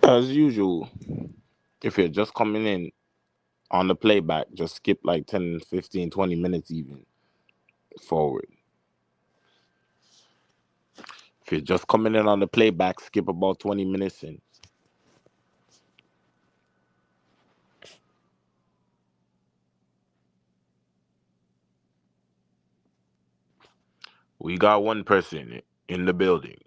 As usual, if you're just coming in on the playback, just skip like 10, 15, 20 minutes even forward. If you're just coming in on the playback, skip about 20 minutes in. We got one person in the building.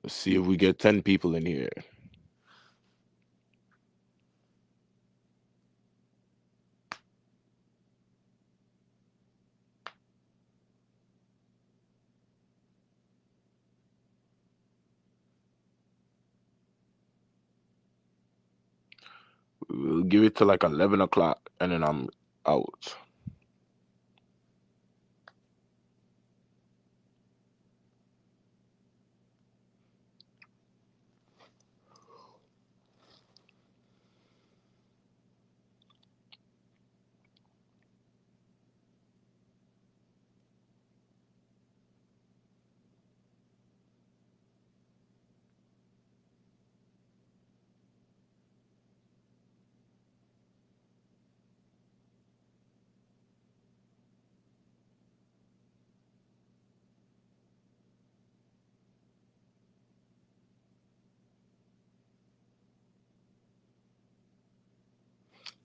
Let's see if we get 10 people in here. We'll give it to like 11 o'clock and then I'm out.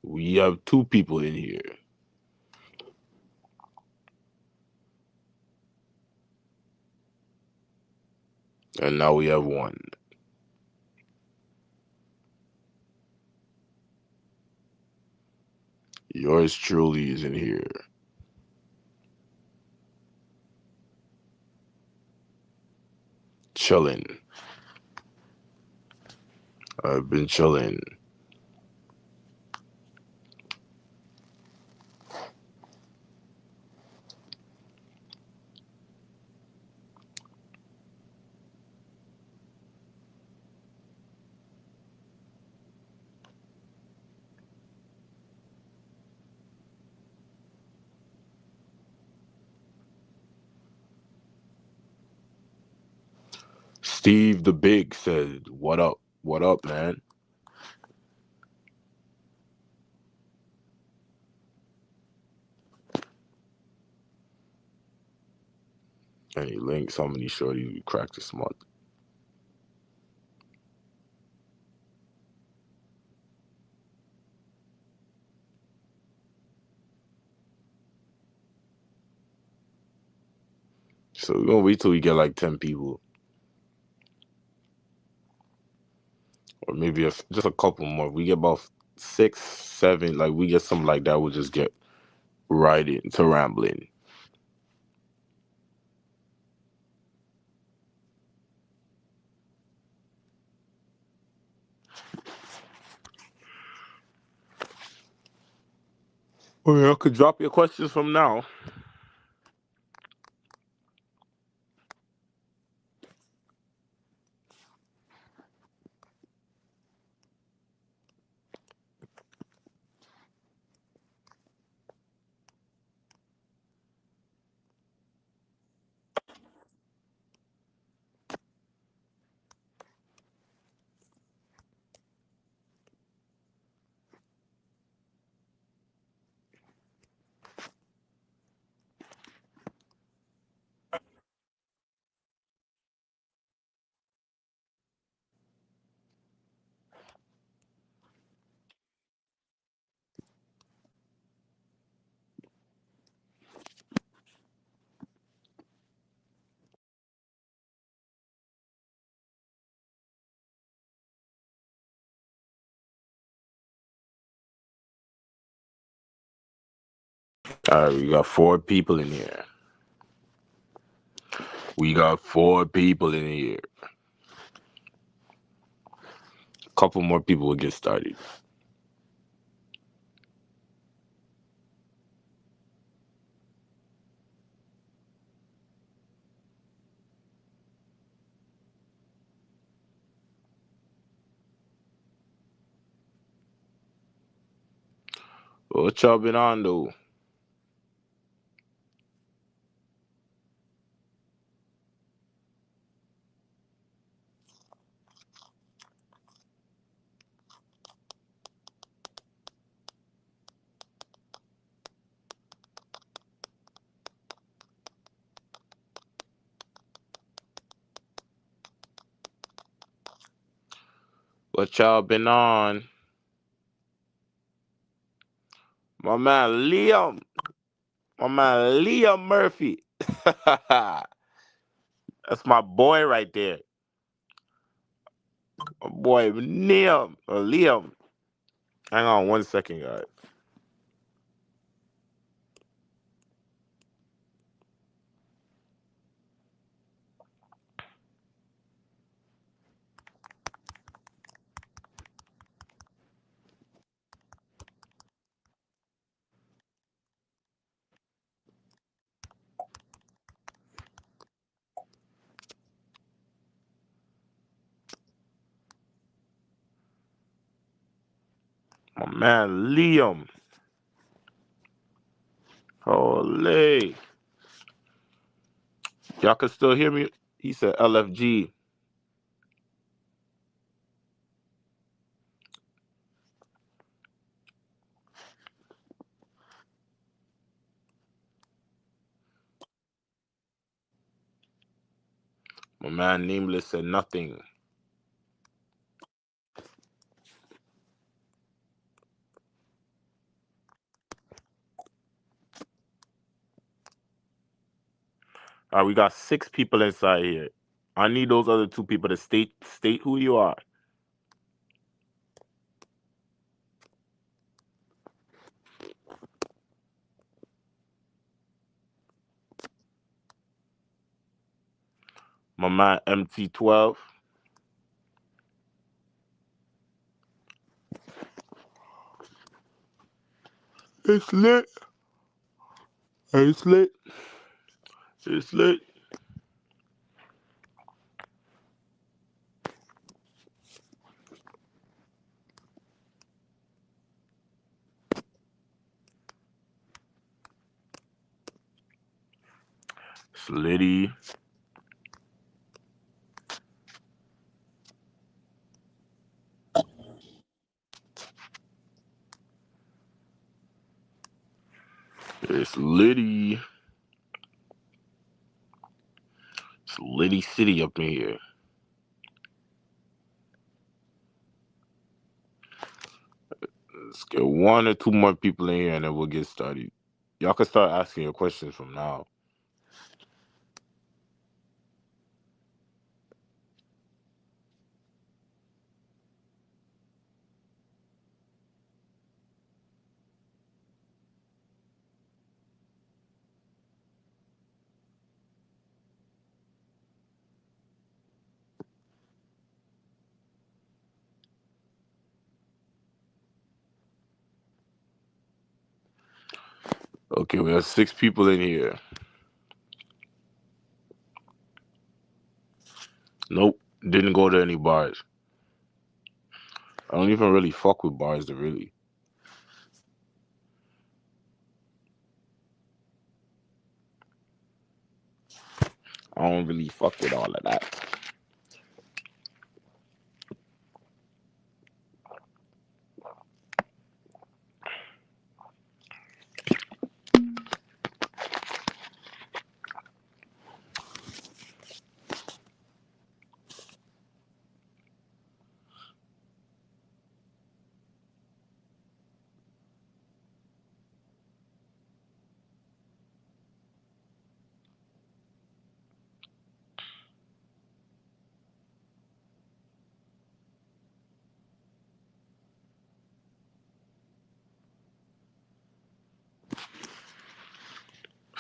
We have two people in here. And now we have one. Yours truly is in here. Chilling. I've been chilling. Steve the Big said, "What up? What up, man?" Any links? How many shorties we cracked this month? So we're gonna wait till we get like 10 people, or maybe just a couple more. We get about 6, 7. Like we get something like that. We'll just get right into rambling. Or you could drop your questions from now. All right, we got 4 people in here. We got 4 people in here. couple more people will get started. What y'all been on though? What y'all been on? My man Liam. My man Liam Murphy. That's my boy right there. My boy Liam. Hang on 1 second, guys. My man Liam. Holy. Y'all can still hear me? He said LFG. My man Nameless said nothing. All right, we got 6 people inside here. I need those other 2 people to state who you are. My man MT12. It's lit. It's lit. It's lit. Slitty. It's Liddy. It's Liddy City up in here. Let's get 1 or 2 more people in here and then we'll get started. Y'all can start asking your questions from now. Okay, we have 6 people in here. Nope, didn't go to any bars. I don't even really fuck with bars, really. I don't really fuck with all of that.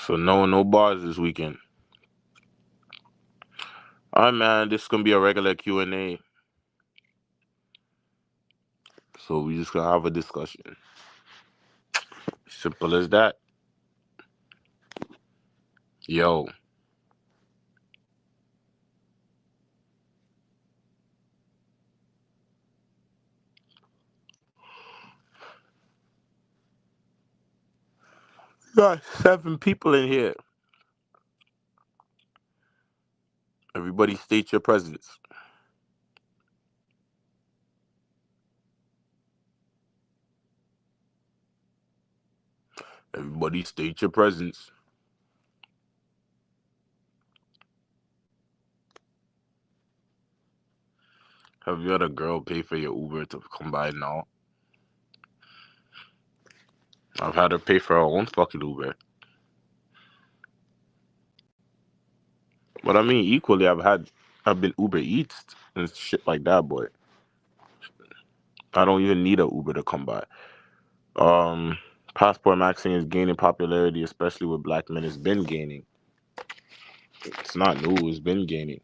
So no bars this weekend. All right, man. This is gonna be a regular Q&A. So we just gonna have a discussion. Simple as that. Yo, got 7 people in here. Everybody state your presence. Everybody state your presence. Have you had a girl pay for your Uber to come by now? I've had her pay for her own fucking Uber. But I mean, equally, I've been Uber Eats and shit like that, boy. I don't even need a Uber to come by. Um, Passport maxing is gaining popularity, especially with black men. It's been gaining. It's not new. It's been gaining.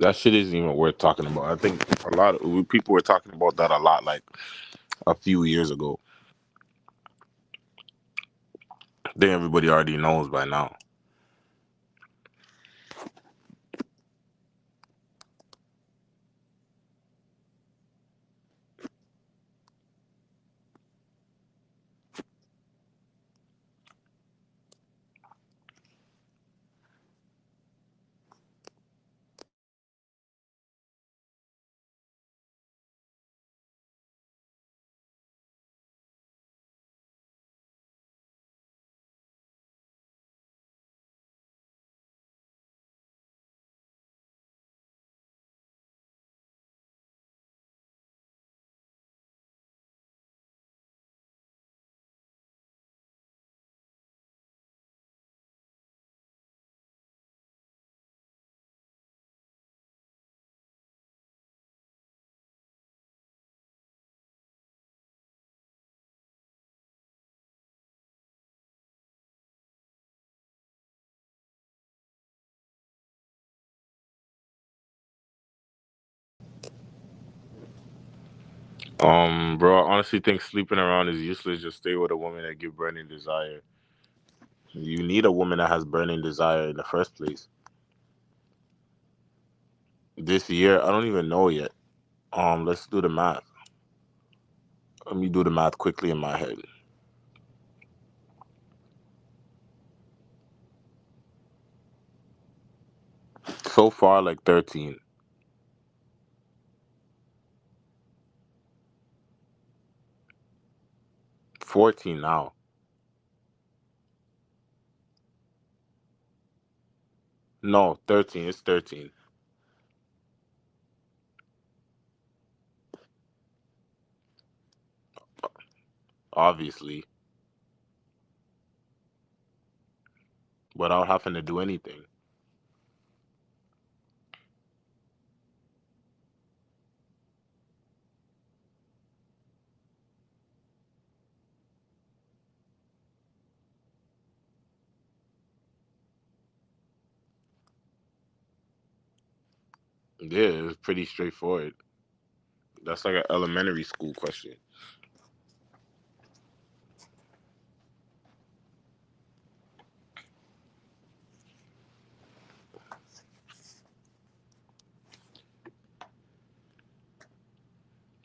That shit isn't even worth talking about. I think a lot of people were talking about that a lot, like a few years ago. I think everybody already knows by now. Bro, I honestly think sleeping around is useless. Just stay with a woman that give burning desire. You need a woman that has burning desire in the first place. This year, I don't even know yet. Let's do the math. Let me do the math quickly in my head. So far, like 13. 14 now. No, 13. It's 13. Obviously. Without having to do anything. Yeah, it's pretty straightforward. That's like an elementary school question.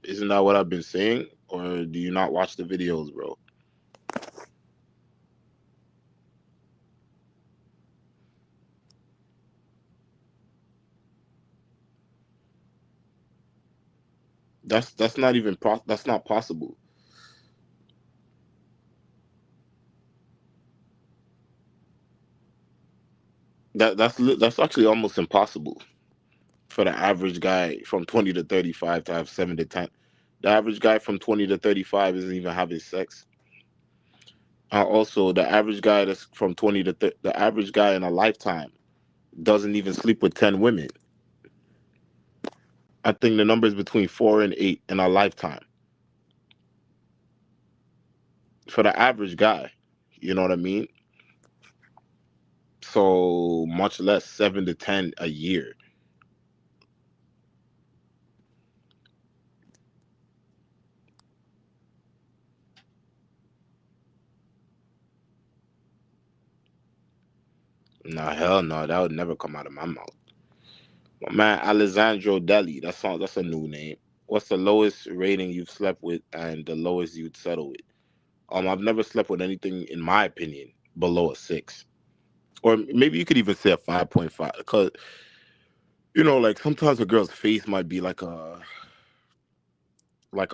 Isn't that what I've been saying? Or do you not watch the videos, bro? That's not even that's not possible. That's actually almost impossible for the average guy from 20 to 35 to have 7 to 10. The average guy from 20 to 35 isn't even having sex. Also, the average guy that's from 20 to the average guy in a lifetime doesn't even sleep with 10 women. I think the number is between 4 and 8 in a lifetime. for the average guy. You know what I mean? So much less 7 to 10 a year. Nah, hell no, that would never come out of my mouth. My man Alessandro Deli, that's a new name. What's the lowest rating you've slept with and the lowest you'd settle with? I've never slept with anything, in my opinion, below a 6. Or maybe you could even say a 5.5. Because, like sometimes a girl's face might be like a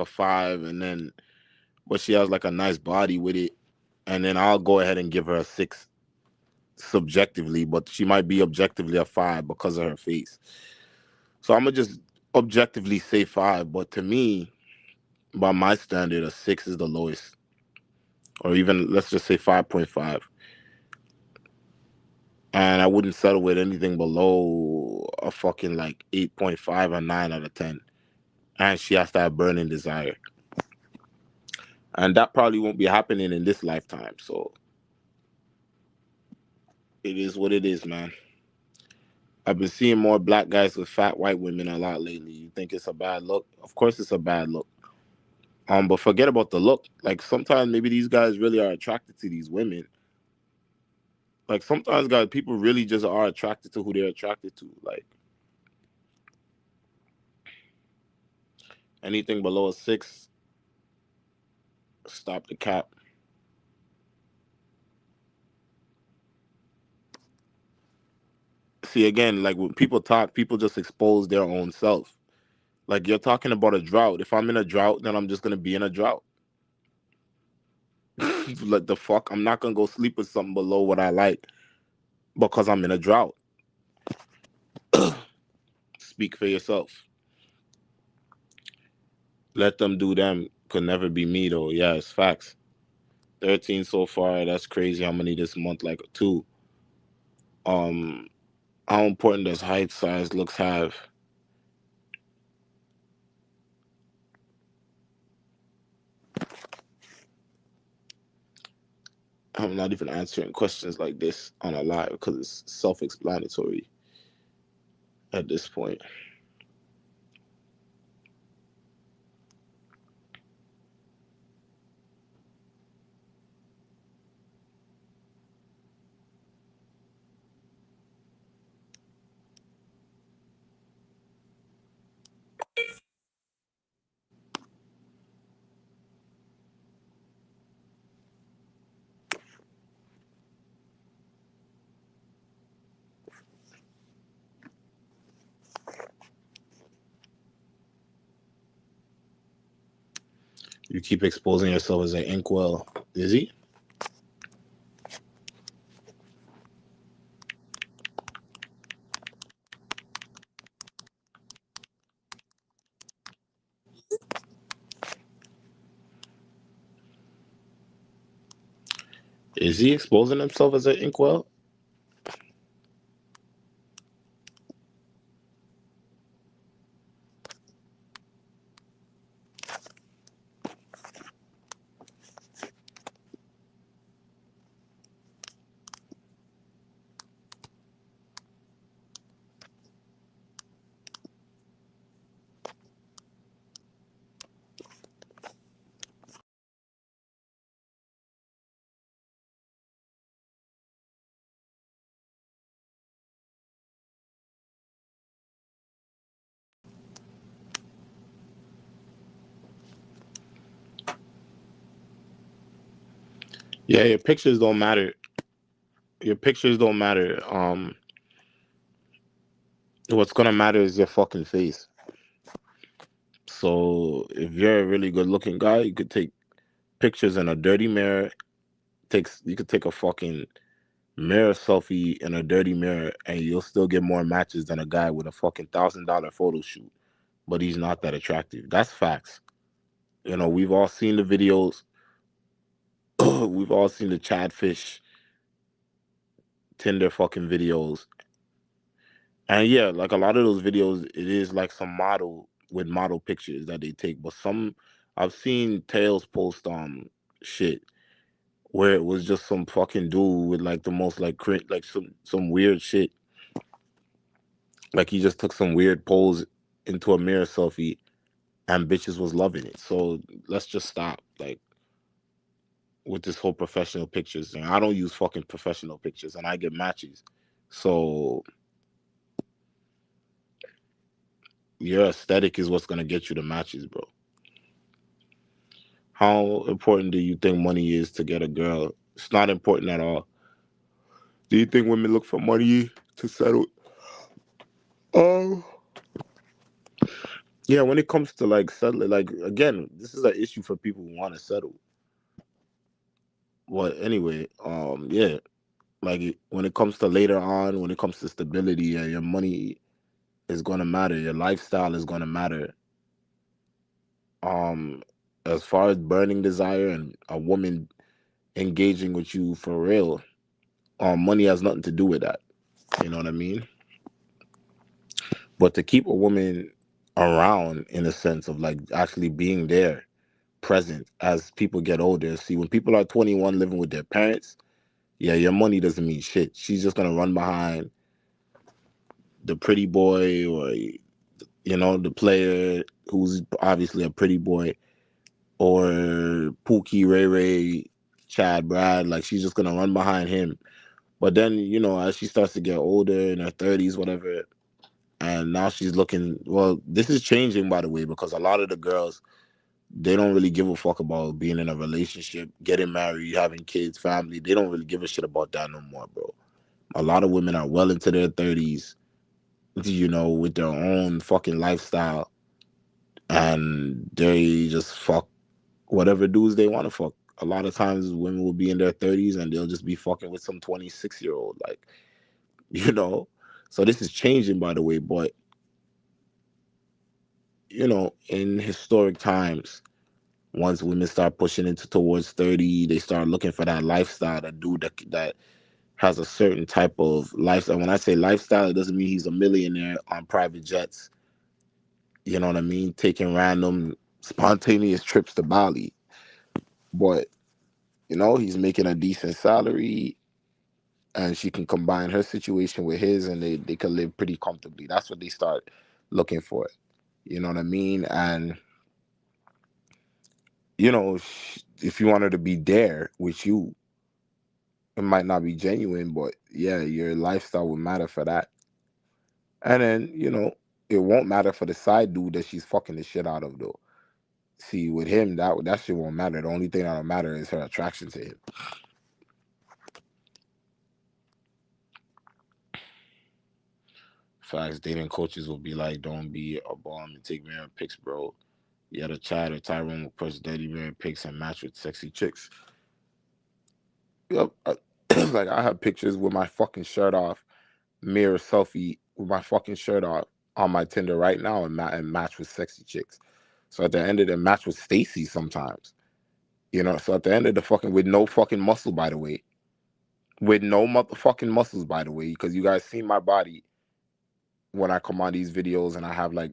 5, and then but she has like a nice body with it, and then I'll go ahead and give her a 6 subjectively, but she might be objectively a 5 because of her face. So I'm gonna just objectively say 5, but to me, by my standard, a 6 is the lowest, or even let's just say 5.5. And I wouldn't settle with anything below a fucking like 8.5 or 9 out of 10. And she has to have burning desire. And that probably won't be happening in this lifetime. So it is what it is, man. I've been seeing more black guys with fat white women a lot lately. You think it's a bad look? Of course it's a bad look. But forget about the look. Like sometimes maybe these guys really are attracted to these women. Like sometimes guys, people really just are attracted to who they're attracted to. Like anything below a 6, stop the cap. See, again, like when people talk, people just expose their own self. Like you're talking about a drought. If I'm in a drought, then I'm just gonna be in a drought. Like the fuck, I'm not gonna go sleep with something below what I like because I'm in a drought. Speak for yourself. Let them do them. Could never be me though. Yeah, it's facts. 13 so far. That's crazy. How many this month? Like 2. Um, how important does height, size, looks have? I'm not even answering questions like this on a live because it's self-explanatory at this point. You keep exposing yourself as an inkwell. Is he? Is he exposing himself as an inkwell? Yeah, your pictures don't matter. Your pictures don't matter. What's gonna matter is your fucking face. So if you're a really good looking guy, you could take pictures in a dirty mirror. You could take a fucking mirror selfie in a dirty mirror, and you'll still get more matches than a guy with a fucking $1,000 photo shoot. But he's not that attractive. That's facts. We've all seen the videos. We've all seen the Chadfish Tinder fucking videos. And yeah, like a lot of those videos, it is like some model with model pictures that they take. But some I've seen Tails post shit. where it was just some fucking dude with like the most like like some weird shit. Like he just took some weird pose into a mirror selfie, and bitches was loving it. So let's just stop like with this whole professional pictures thing. I don't use fucking professional pictures, and I get matches. So your aesthetic is what's gonna get you the matches, bro. How important do you think money is to get a girl? It's not important at all. Do you think women look for money to settle? Oh, yeah. When it comes to like settling, like again, this is an issue for people who want to settle. Well, anyway, yeah. Like when it comes to later on, when it comes to stability, yeah, your money is gonna matter. Your lifestyle is gonna matter. Um, as far as burning desire and a woman engaging with you for real, money has nothing to do with that. You know what I mean? But to keep a woman around in a sense of like actually being there, present as people get older. See, when people are 21 living with their parents, yeah, your money doesn't mean shit. She's just gonna run behind the pretty boy or the player who's obviously a pretty boy or Pookie, Ray Ray, Chad, Brad. Like she's just gonna run behind him. But then as she starts to get older in her 30s, whatever, and now she's looking. Well, this is changing by the way because a lot of the girls they don't really give a fuck about being in a relationship, getting married, having kids, family. They don't really give a shit about that no more, bro. A lot of women are well into their 30s, with their own fucking lifestyle, and they just fuck whatever dudes they want to fuck. A lot of times women will be in their 30s and they'll just be fucking with some 26-year-old, like, you know. So this is changing by the way, but in historic times, once women start pushing into towards 30, they start looking for that lifestyle, that dude that has a certain type of lifestyle. When I say lifestyle, it doesn't mean he's a millionaire on private jets. You know what I mean? Taking random spontaneous trips to Bali. But, he's making a decent salary and she can combine her situation with his and they can live pretty comfortably. That's what they start looking for. You know what I mean? And, if you want her to be there with you, it might not be genuine, but yeah, your lifestyle would matter for that. And then, it won't matter for the side dude that she's fucking the shit out of though. See, with him, that shit won't matter. The only thing that'll matter is her attraction to him. Facts, dating coaches will be like, don't be a bum and take mirror pics, bro. Yeah, the Chad or Tyrone will push dirty mirror pics and match with sexy chicks. Yep. Like I have pictures with my fucking shirt off, mirror selfie with my fucking shirt off on my Tinder right now and match with sexy chicks. So at the end of the match with Stacy sometimes. So at the end of the fucking with no fucking muscle by the way. With no motherfucking muscles by the way, because you guys see my body when I come on these videos and I have like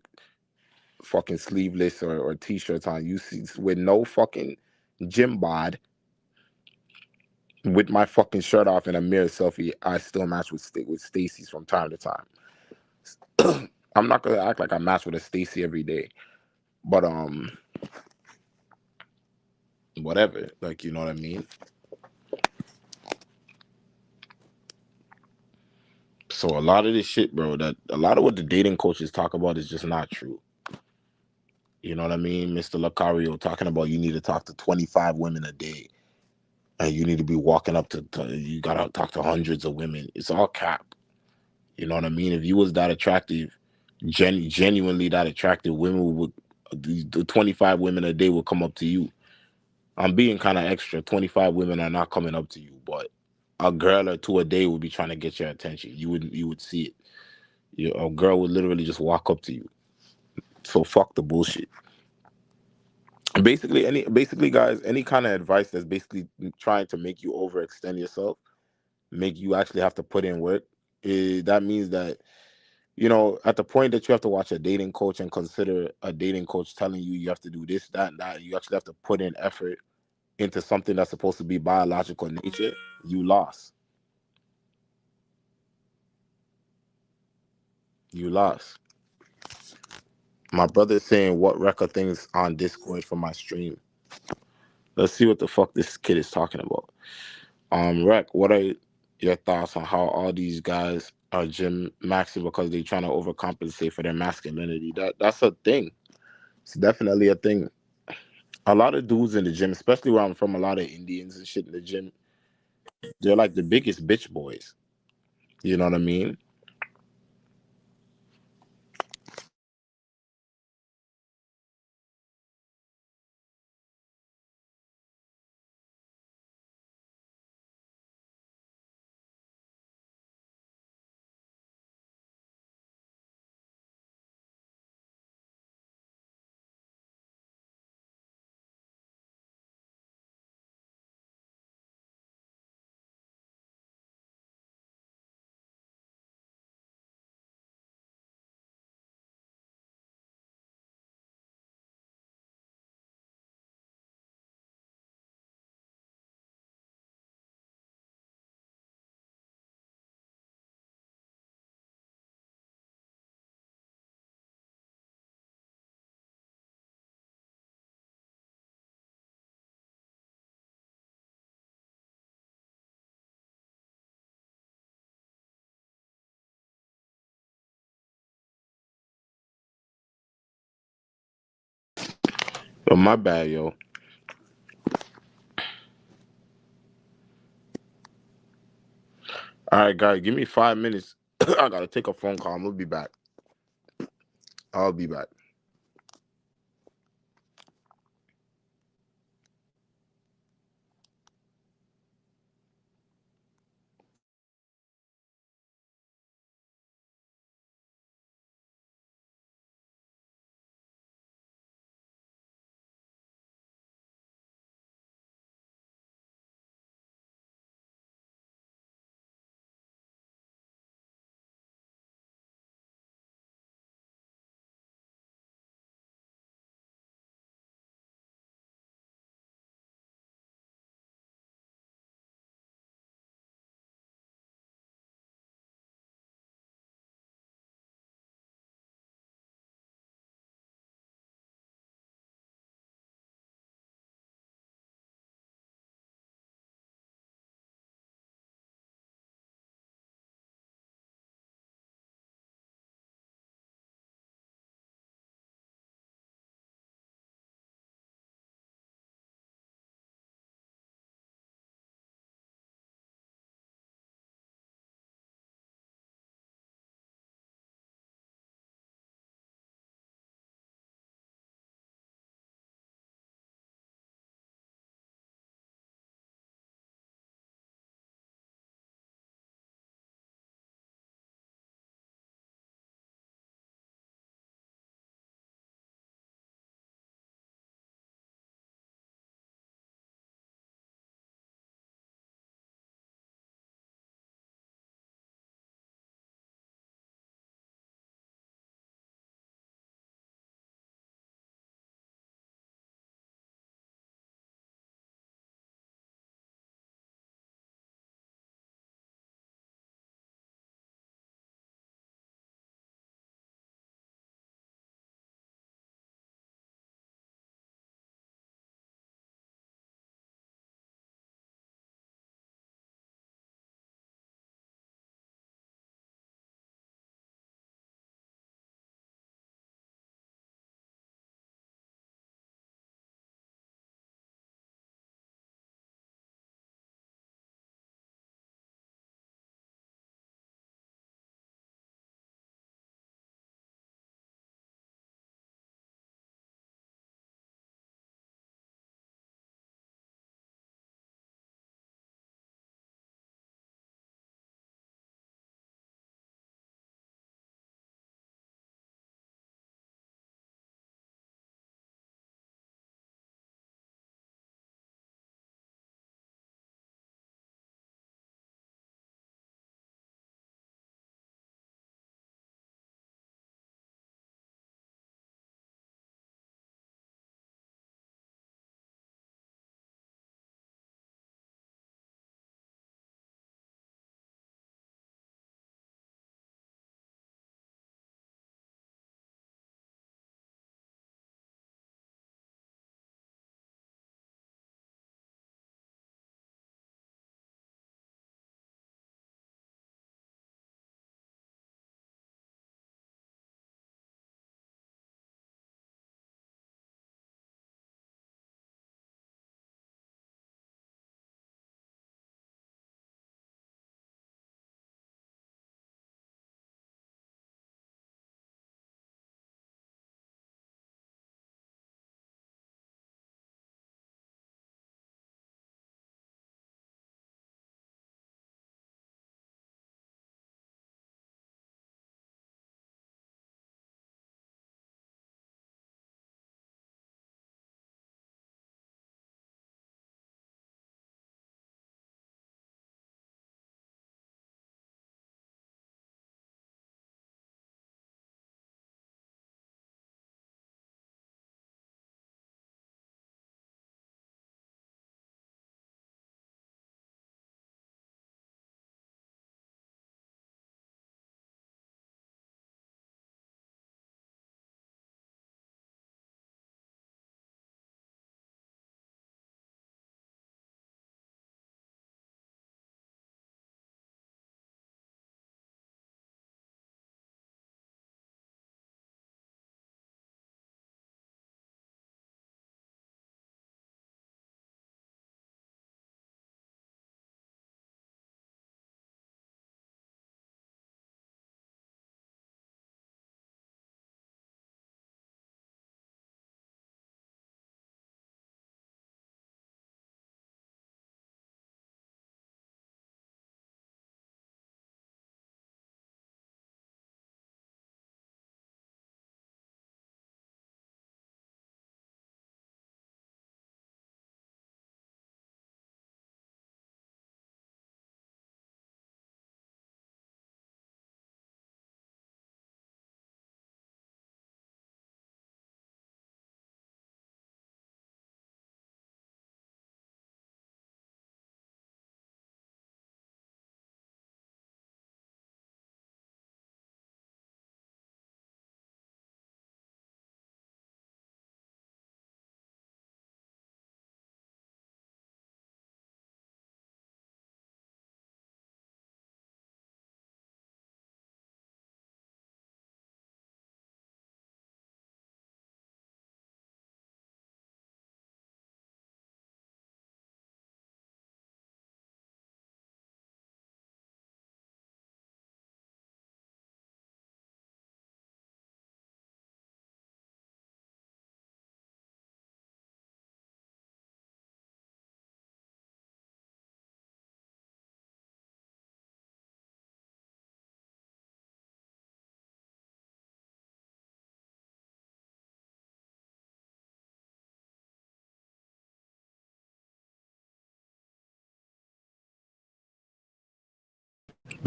fucking sleeveless or t-shirts on. You see with no fucking gym bod with my fucking shirt off in a mirror selfie, I still match with Stacy's from time to time. I'm not gonna act like I match with a Stacy every day, but whatever. Like you know what I mean. So a lot of this shit, bro. That a lot of what the dating coaches talk about is just not true. You know what I mean, Mr. Lucario talking about you need to talk to 25 women a day, and you need to be walking up to you gotta talk to hundreds of women. It's all cap. You know what I mean? If you was that attractive, genuinely that attractive, women would the 25 women a day will come up to you. I'm being kind of extra. 25 women are not coming up to you, but a girl or two a day would be trying to get your attention. You would see it. A girl would literally just walk up to you. So fuck the bullshit. Basically, guys, any kind of advice that's basically trying to make you overextend yourself, make you actually have to put in work, that means that at the point that you have to watch a dating coach and consider a dating coach telling you you have to do this, that, and that, you actually have to put in effort into something that's supposed to be biological in nature, you lost. You lost. My brother's saying what record things on Discord for my stream. Let's see what the fuck this kid is talking about. Rec, what are your thoughts on how all these guys are gym maxing because they're trying to overcompensate for their masculinity? That's a thing. It's definitely a thing. A lot of dudes in the gym, especially where I'm from, a lot of Indians and shit in the gym, they're like the biggest bitch boys. You know what I mean? But my bad, yo. All right, guys, give me 5 minutes. I gotta take a phone call. I'm gonna be back. I'll be back.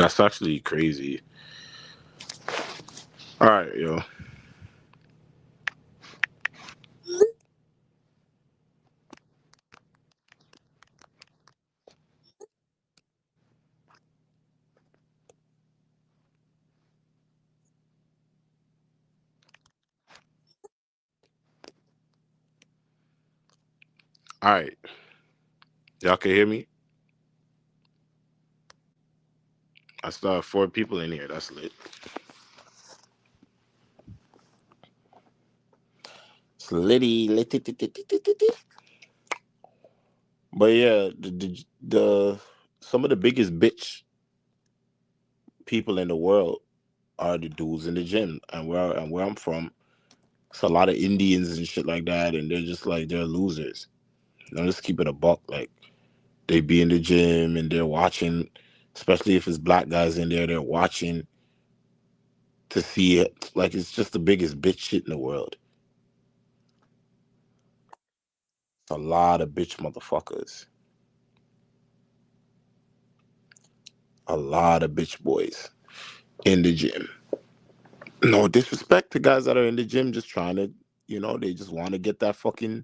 That's actually crazy. All right, yo. All right, y'all can hear me. I still have 4 people in here. That's lit. Slitty, litty. But yeah, the some of the biggest bitch people in the world are the dudes in the gym, and where I'm from, it's a lot of Indians and shit like that, and they're just like they're losers. I'm just keep it a buck. Like they be in the gym and they're watching, especially if it's black guys in there, they're watching to see it. Like it's just the biggest bitch shit in the world. A lot of bitch motherfuckers. A lot of bitch boys in the gym. No disrespect to guys that are in the gym just trying to, they just want to get that fucking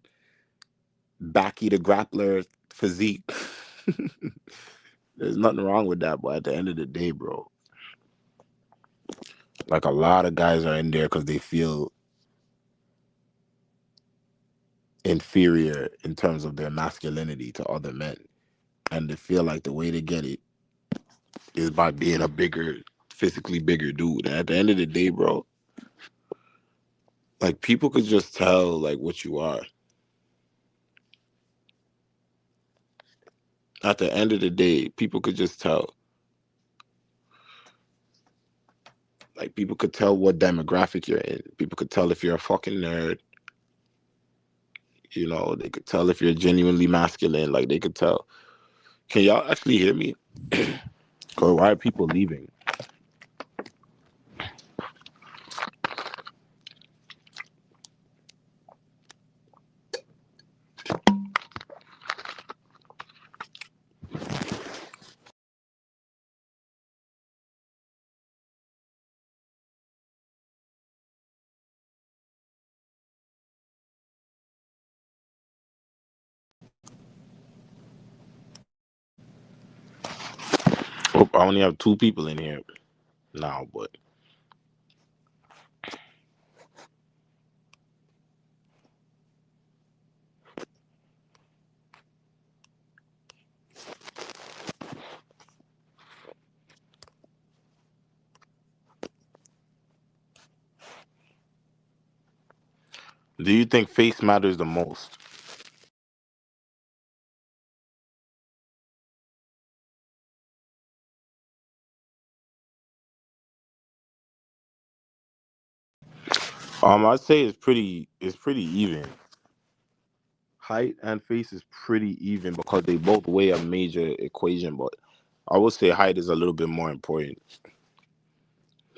backy the grappler physique. There's nothing wrong with that, but at the end of the day, bro, like a lot of guys are in there because they feel inferior in terms of their masculinity to other men. And they feel like the way to get it is by being a bigger, physically bigger dude. And at the end of the day, bro, like people could just tell like what you are. At the end of the day, people could just tell. Like people could tell what demographic you're in. People could tell if you're a fucking nerd. They could tell if you're genuinely masculine. Like they could tell. Can y'all actually hear me? Or why are people leaving? Oh, I only have 2 people in here now, but do you think face matters the most? I'd say it's pretty even. Height and face is pretty even because they both weigh a major equation, but I would say height is a little bit more important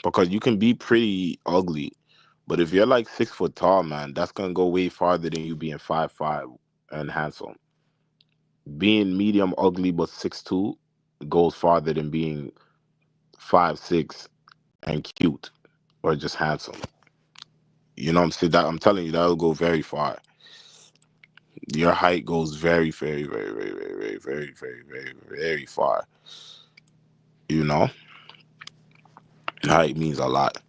because you can be pretty ugly, but if you're like 6 foot tall, man, that's gonna go way farther than you being 5'5" and handsome. Being medium ugly but 6'2" goes farther than being 5'6" and cute or just handsome. You know what I'm saying? That I'm telling you, that'll go very far. Your height goes very, very, very, very, very, very, very, very, very, very far. You know, height means a lot.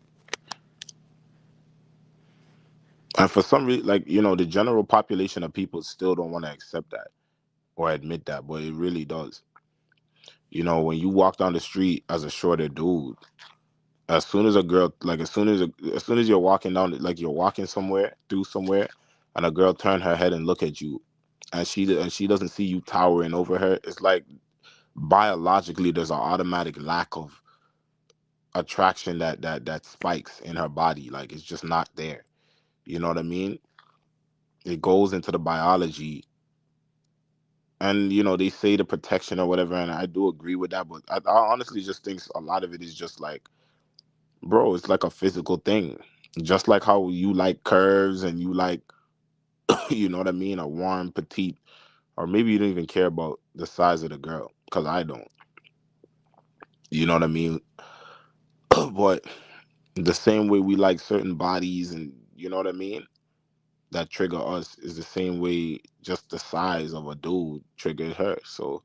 And for some reason, like the general population of people still don't want to accept that or admit that, but it really does. When you walk down the street as a shorter dude, as soon as a girl, like as soon as you're walking down, like you're walking somewhere through somewhere, and a girl turn her head and look at you, and she doesn't see you towering over her, it's like biologically there's an automatic lack of attraction that spikes in her body. Like it's just not there. You know what I mean? It goes into the biology, and they say the protection or whatever, and I do agree with that. But I honestly just think a lot of it is just like, bro, it's like a physical thing. Just like how you like curves and you like, you know what I mean, a warm petite, or maybe you don't even care about the size of the girl, because I don't. You know what I mean? But the same way we like certain bodies, and you know what I mean, that trigger us is the same way just the size of a dude triggered her. So,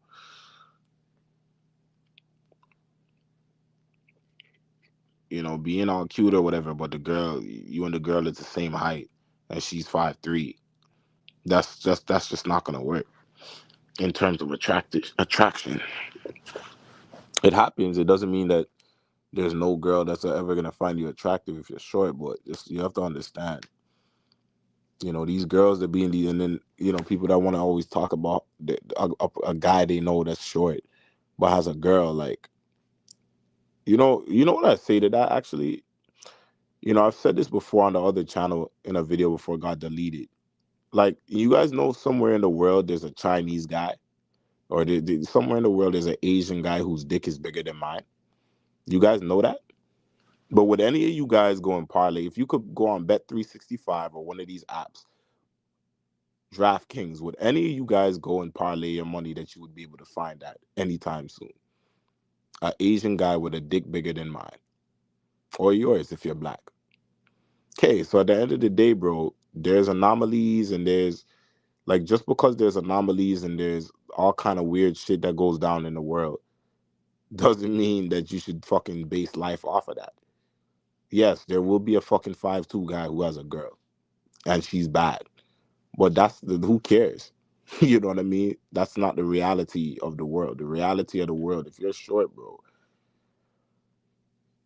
you know, being all cute or whatever, but the girl, you and the girl is the same height and she's 5'3". That's just not gonna work in terms of attraction. It happens. It doesn't mean that there's no girl that's ever gonna find you attractive if you're short, but just you have to understand. You know, these girls that be in these, and then you know people that want to always talk about a guy they know that's short but has a girl. Like, you know what I say to that actually. You know, I've said this before on the other channel in a video before it got deleted. Like, you guys know somewhere in the world there's a Chinese guy, or somewhere in the world there's an Asian guy whose dick is bigger than mine. You guys know that? But would any of you guys go and parlay? If you could go on Bet365 or one of these apps, DraftKings, would any of you guys go and parlay your money that you would be able to find that anytime soon? An Asian guy with a dick bigger than mine, or yours if you're black. Okay, so at the end of the day, bro, there's anomalies, and there's like, just because there's anomalies and there's all kind of weird shit that goes down in the world doesn't mean that you should fucking base life off of that. Yes, there will be a fucking 5'2" guy who has a girl and she's bad. But who cares? You know what I mean? That's not the reality of the world. The reality of the world, if you're short, bro,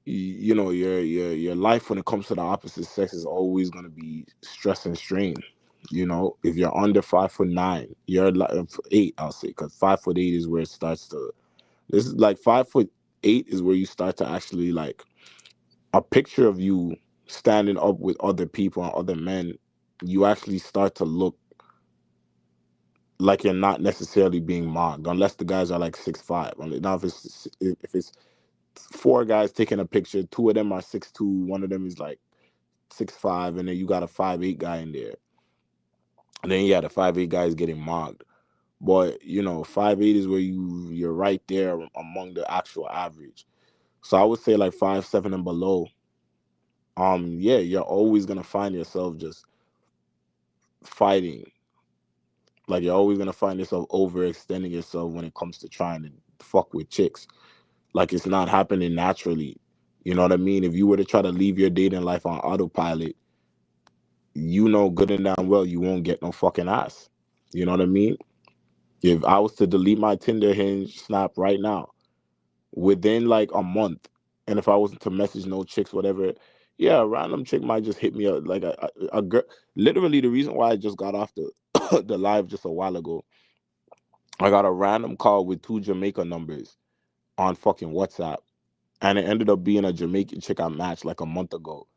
you know, your life when it comes to the opposite sex is always gonna be stress and strain. You know, if you're under 5'9", you're like 8, I'll say, because 5'8" is where it starts to. This is like 5'8" is where you start to actually like a picture of you standing up with other people and other men. You actually start to look like you're not necessarily being mocked, unless the guys are like 6'5". Now, if it's four guys taking a picture, two of them are 6'2", one of them is like 6'5", and then you got a 5'8" guy in there, and then yeah, the 5'8" guy is getting mocked. But you know, 5'8" is where you're right there among the actual average. So I would say like 5'7" and below. Yeah, you're always gonna find yourself just fighting. Like, you're always gonna find yourself overextending yourself when it comes to trying to fuck with chicks. Like, it's not happening naturally. You know what I mean? If you were to try to leave your dating life on autopilot, you know good and damn well you won't get no fucking ass. You know what I mean? If I was to delete my Tinder, Hinge, Snap right now, within like a month, and if I wasn't to message no chicks, whatever, yeah, a random chick might just hit me up. Like a girl. Literally, the reason why I just got off the the live just a while ago, I got a random call with two Jamaica numbers on fucking WhatsApp, and it ended up being a Jamaican chick I matched like a month ago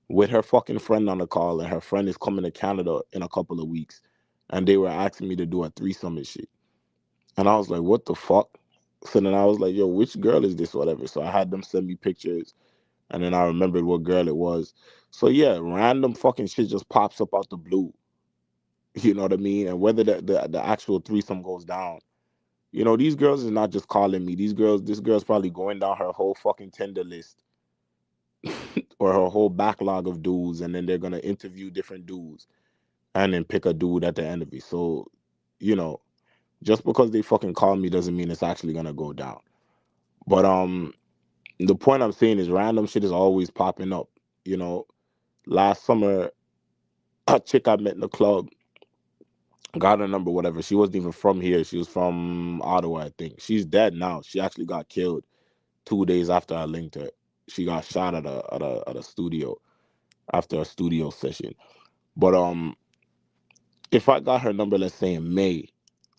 with her fucking friend on the call, and her friend is coming to Canada in a couple of weeks, and they were asking me to do a threesome and shit, and I was like, what the fuck? So then I was like, yo, which girl is this, whatever? So I had them send me pictures, and then I remembered what girl it was. So yeah, random fucking shit just pops up out the blue. You know what I mean? And whether the actual threesome goes down, you know, these girls is not just calling me. This girl's probably going down her whole fucking Tinder list or her whole backlog of dudes, and then they're gonna interview different dudes and then pick a dude at the end of it. So, you know, just because they fucking call me doesn't mean it's actually gonna go down. But the point I'm saying is random shit is always popping up. You know, last summer, a chick I met in the club got her number, whatever. She wasn't even from here. She was from Ottawa, I think. She's dead now. She actually got killed 2 days after I linked her. She got shot at a studio after a studio session. But if I got her number, let's say in May,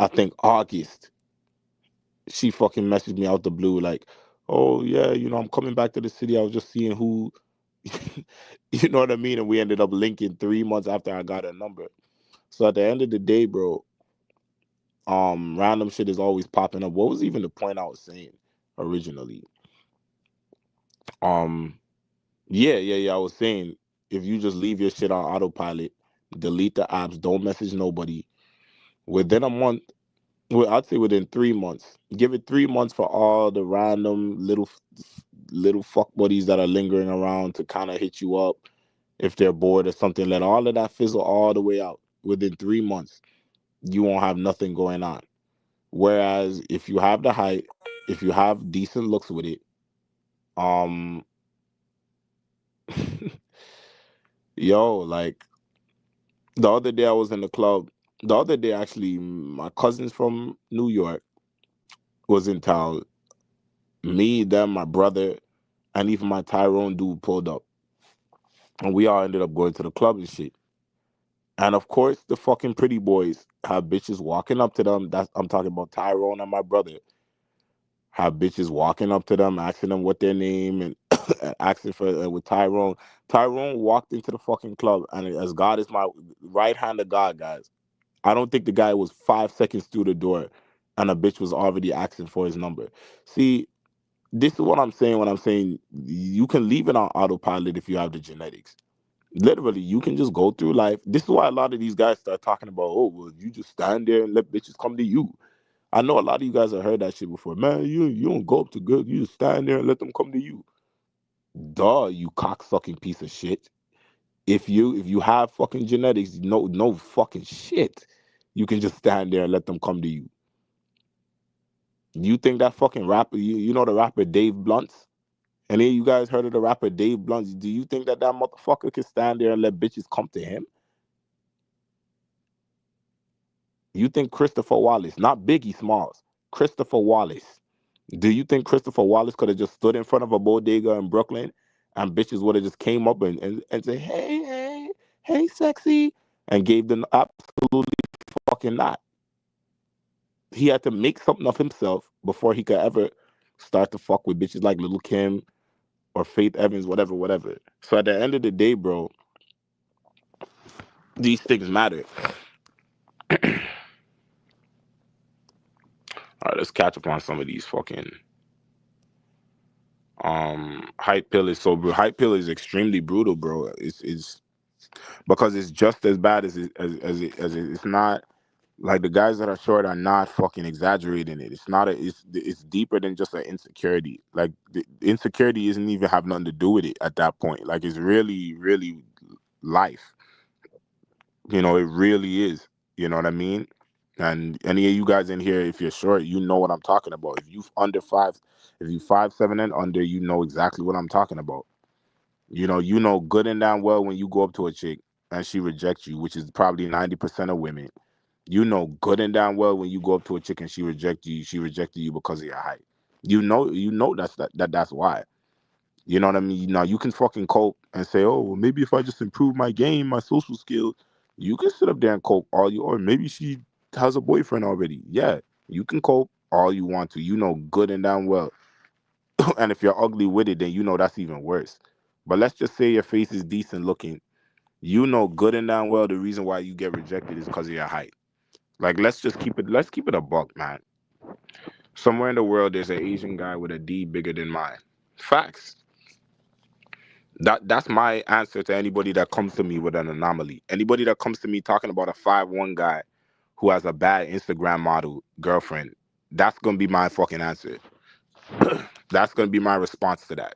I think August, she fucking messaged me out the blue like, "Oh yeah, you know, I'm coming back to the city. I was just seeing who." You know what I mean? And we ended up linking 3 months after I got her number. So at the end of the day, bro, random shit is always popping up. What was even the point I was saying originally? Um, yeah. I was saying, if you just leave your shit on autopilot, delete the apps, don't message nobody. Within a month, Well, I'd say within 3 months. Give it 3 months for all the random little fuck buddies that are lingering around to kind of hit you up if they're bored or something. Let all of that fizzle all the way out. Within 3 months, you won't have nothing going on. Whereas if you have the height, if you have decent looks with it, um, yo, like the other day I was in the club. The other day, actually, my cousins from New York was in town. Me, them, my brother, and even my Tyrone dude pulled up, and we all ended up going to the club and shit. And of course, the fucking pretty boys have bitches walking up to them. That's I'm talking about Tyrone and my brother. Have bitches walking up to them, asking them what their name and asking for with Tyrone. Tyrone walked into the fucking club, and as God is my right hand of God, guys. I don't think the guy was 5 seconds through the door, and a bitch was already asking for his number. See, this is what I'm saying when I'm saying you can leave it on autopilot if you have the genetics. Literally, you can just go through life. This is why a lot of these guys start talking about, oh, well, you just stand there and let bitches come to you. I know a lot of you guys have heard that shit before. Man, you don't go up to girls. You just stand there and let them come to you. Duh, you cocksucking piece of shit. If you have fucking genetics, no fucking shit. You can just stand there and let them come to you. You think that fucking rapper, you know the rapper Dave Blunts? Any of you guys heard of the rapper Dave Blunts? Do you think that that motherfucker can stand there and let bitches come to him? You think Christopher Wallace, not Biggie Smalls, Christopher Wallace. Do you think Christopher Wallace could have just stood in front of a bodega in Brooklyn and bitches would have just came up and say, hey, hey, hey, sexy, and gave them absolutely fucking not. He had to make something of himself before he could ever start to fuck with bitches like Little Kim or Faith Evans, whatever, whatever. So at the end of the day, bro, these things matter. All right, let's catch up on some of these fucking hype pill is so brutal. Hype pill is extremely brutal, bro. It's because it's just as bad it's not like the guys that are short are not fucking exaggerating it. It's not it's deeper than just an insecurity. Like the insecurity isn't even have nothing to do with it at that point. Like it's really life. It really is. You know what I mean? And any of you guys in here, if you're short, you know what I'm talking about. If you under five, if you 5'7" and under, you know exactly what I'm talking about. You know good and damn well when you go up to a chick and she rejects you, which is probably 90% of women. You know good and damn well when you go up to a chick and she rejected you because of your height. You know that's why. You know what I mean? Now you can fucking cope and say, oh, well, maybe if I just improve my game, my social skills, you can sit up there and cope all you, or maybe she has a boyfriend already. Yeah, you can cope all you want to. You know good and damn well. And if you're ugly with it, then you know that's even worse. But let's just say your face is decent looking. You know good and damn well the reason why you get rejected is because of your height. Like let's keep it a buck, man. Somewhere in the world there's an Asian guy with a D bigger than mine. Facts. That's my answer to anybody that comes to me with an anomaly. Anybody that comes to me talking about a 5'1" guy who has a bad Instagram model girlfriend, that's gonna be my fucking answer. That's gonna be my response to that.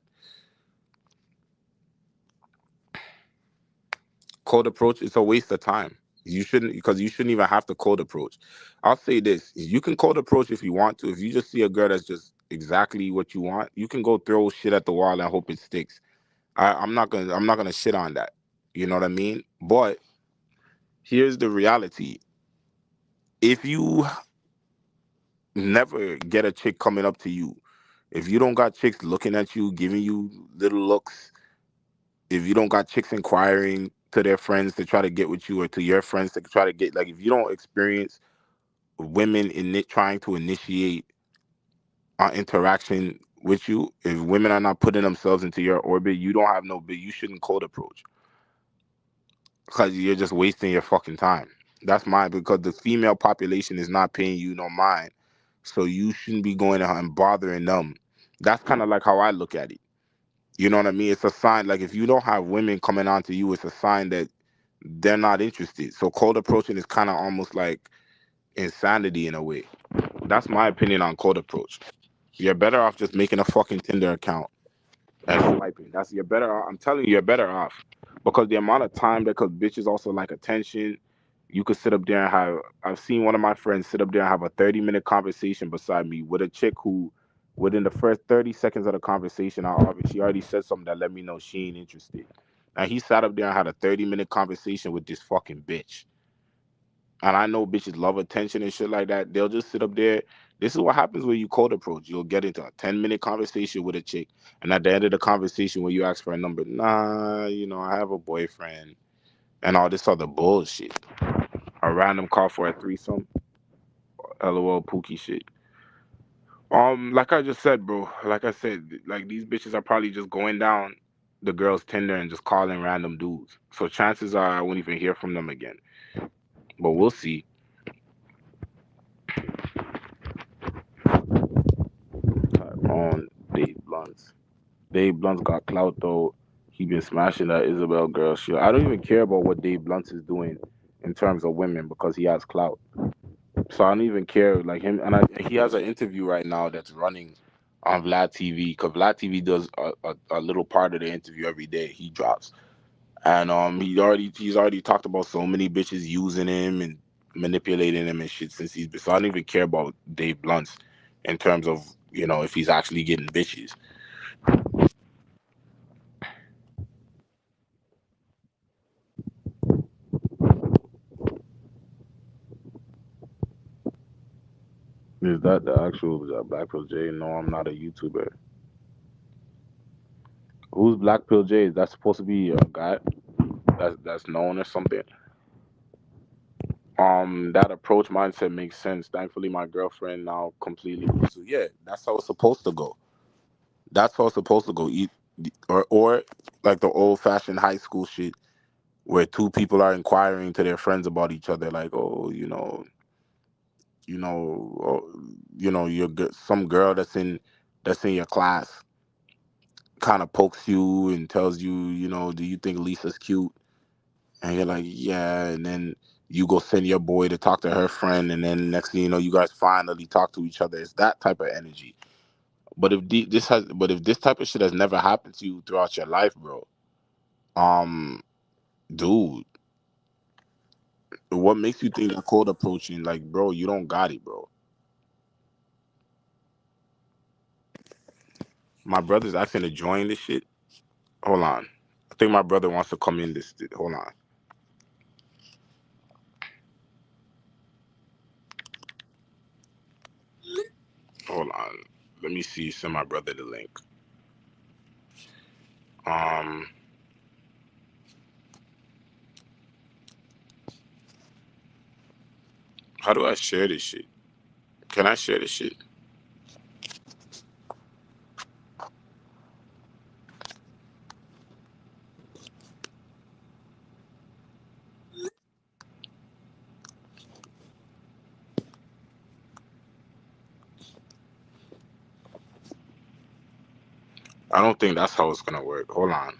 Cold approach, it's a waste of time. You shouldn't, because you shouldn't even have to cold approach. I'll say this: you can cold approach if you want to. If you just see a girl that's just exactly what you want, you can go throw shit at the wall and hope it sticks. I'm not gonna shit on that. You know what I mean? But here's the reality: if you never get a chick coming up to you, if you don't got chicks looking at you, giving you little looks, if you don't got chicks inquiring to their friends to try to get with you or to your friends to try to get, like, if you don't experience women in it trying to initiate interaction with you, if women are not putting themselves into your orbit, you don't have no big, you shouldn't cold approach because you're just wasting your fucking time. That's mine, because the female population is not paying you no mind. So you shouldn't be going out and bothering them. That's kind of like how I look at it. You know what I mean? It's a sign, like if you don't have women coming on to you, it's a sign that they're not interested. So cold approaching is kind of almost like insanity in a way. That's my opinion on cold approach. You're better off just making a fucking Tinder account and swiping. That's you're better off. I'm telling you, you're better off because the amount of time that because bitches also like attention. You could sit up there and have. I've seen one of my friends sit up there and have a 30-minute conversation beside me with a chick who, within the first 30 seconds of the conversation, she already said something that let me know she ain't interested. And he sat up there and had a 30-minute conversation with this fucking bitch. And I know bitches love attention and shit like that. They'll just sit up there. This is what happens when you cold approach. You'll get into a 10-minute conversation with a chick. And at the end of the conversation, when you ask for a number, nah, I have a boyfriend and all this other bullshit. A random call for a threesome. LOL Pookie shit. Like I just said, bro. Like I said, like these bitches are probably just going down the girl's Tinder and just calling random dudes. So chances are I won't even hear from them again. But we'll see. On Dave Blunts. Dave Blunt's got clout though. He been smashing that Isabel girl shit. I don't even care about what Dave Blunt is doing in terms of women because he has clout. So I don't even care like him. And he has an interview right now that's running on Vlad TV because Vlad TV does a little part of the interview every day. He drops, and he's already talked about so many bitches using him and manipulating him and shit since he's been. So I don't even care about Dave Blunt's in terms of if he's actually getting bitches. Is that the actual Black Pill J? No, I'm not a YouTuber. Who's Black Pill J? Is that supposed to be a guy that's known or something? That approach mindset makes sense. Thankfully, my girlfriend now completely. So yeah, that's how it's supposed to go. That's how it's supposed to go. Or like the old fashioned high school shit where two people are inquiring to their friends about each other, like, oh, you know, oh, some girl that's in your class kind of pokes you and tells you, do you think Lisa's cute? And you're like, yeah. And then you go send your boy to talk to her friend, and then next thing you know, you guys finally talk to each other. It's that type of energy. But if this type of shit has never happened to you throughout your life, bro, um, dude, what makes you think that cold approaching? Like, bro, you don't got it, bro. My brother's asking to join this shit. Hold on. I think my brother wants to come in this. Hold on. Hold on. Let me see. Send my brother the link. Um, how do I share this shit? Can I share this shit? I don't think that's how it's gonna work. Hold on.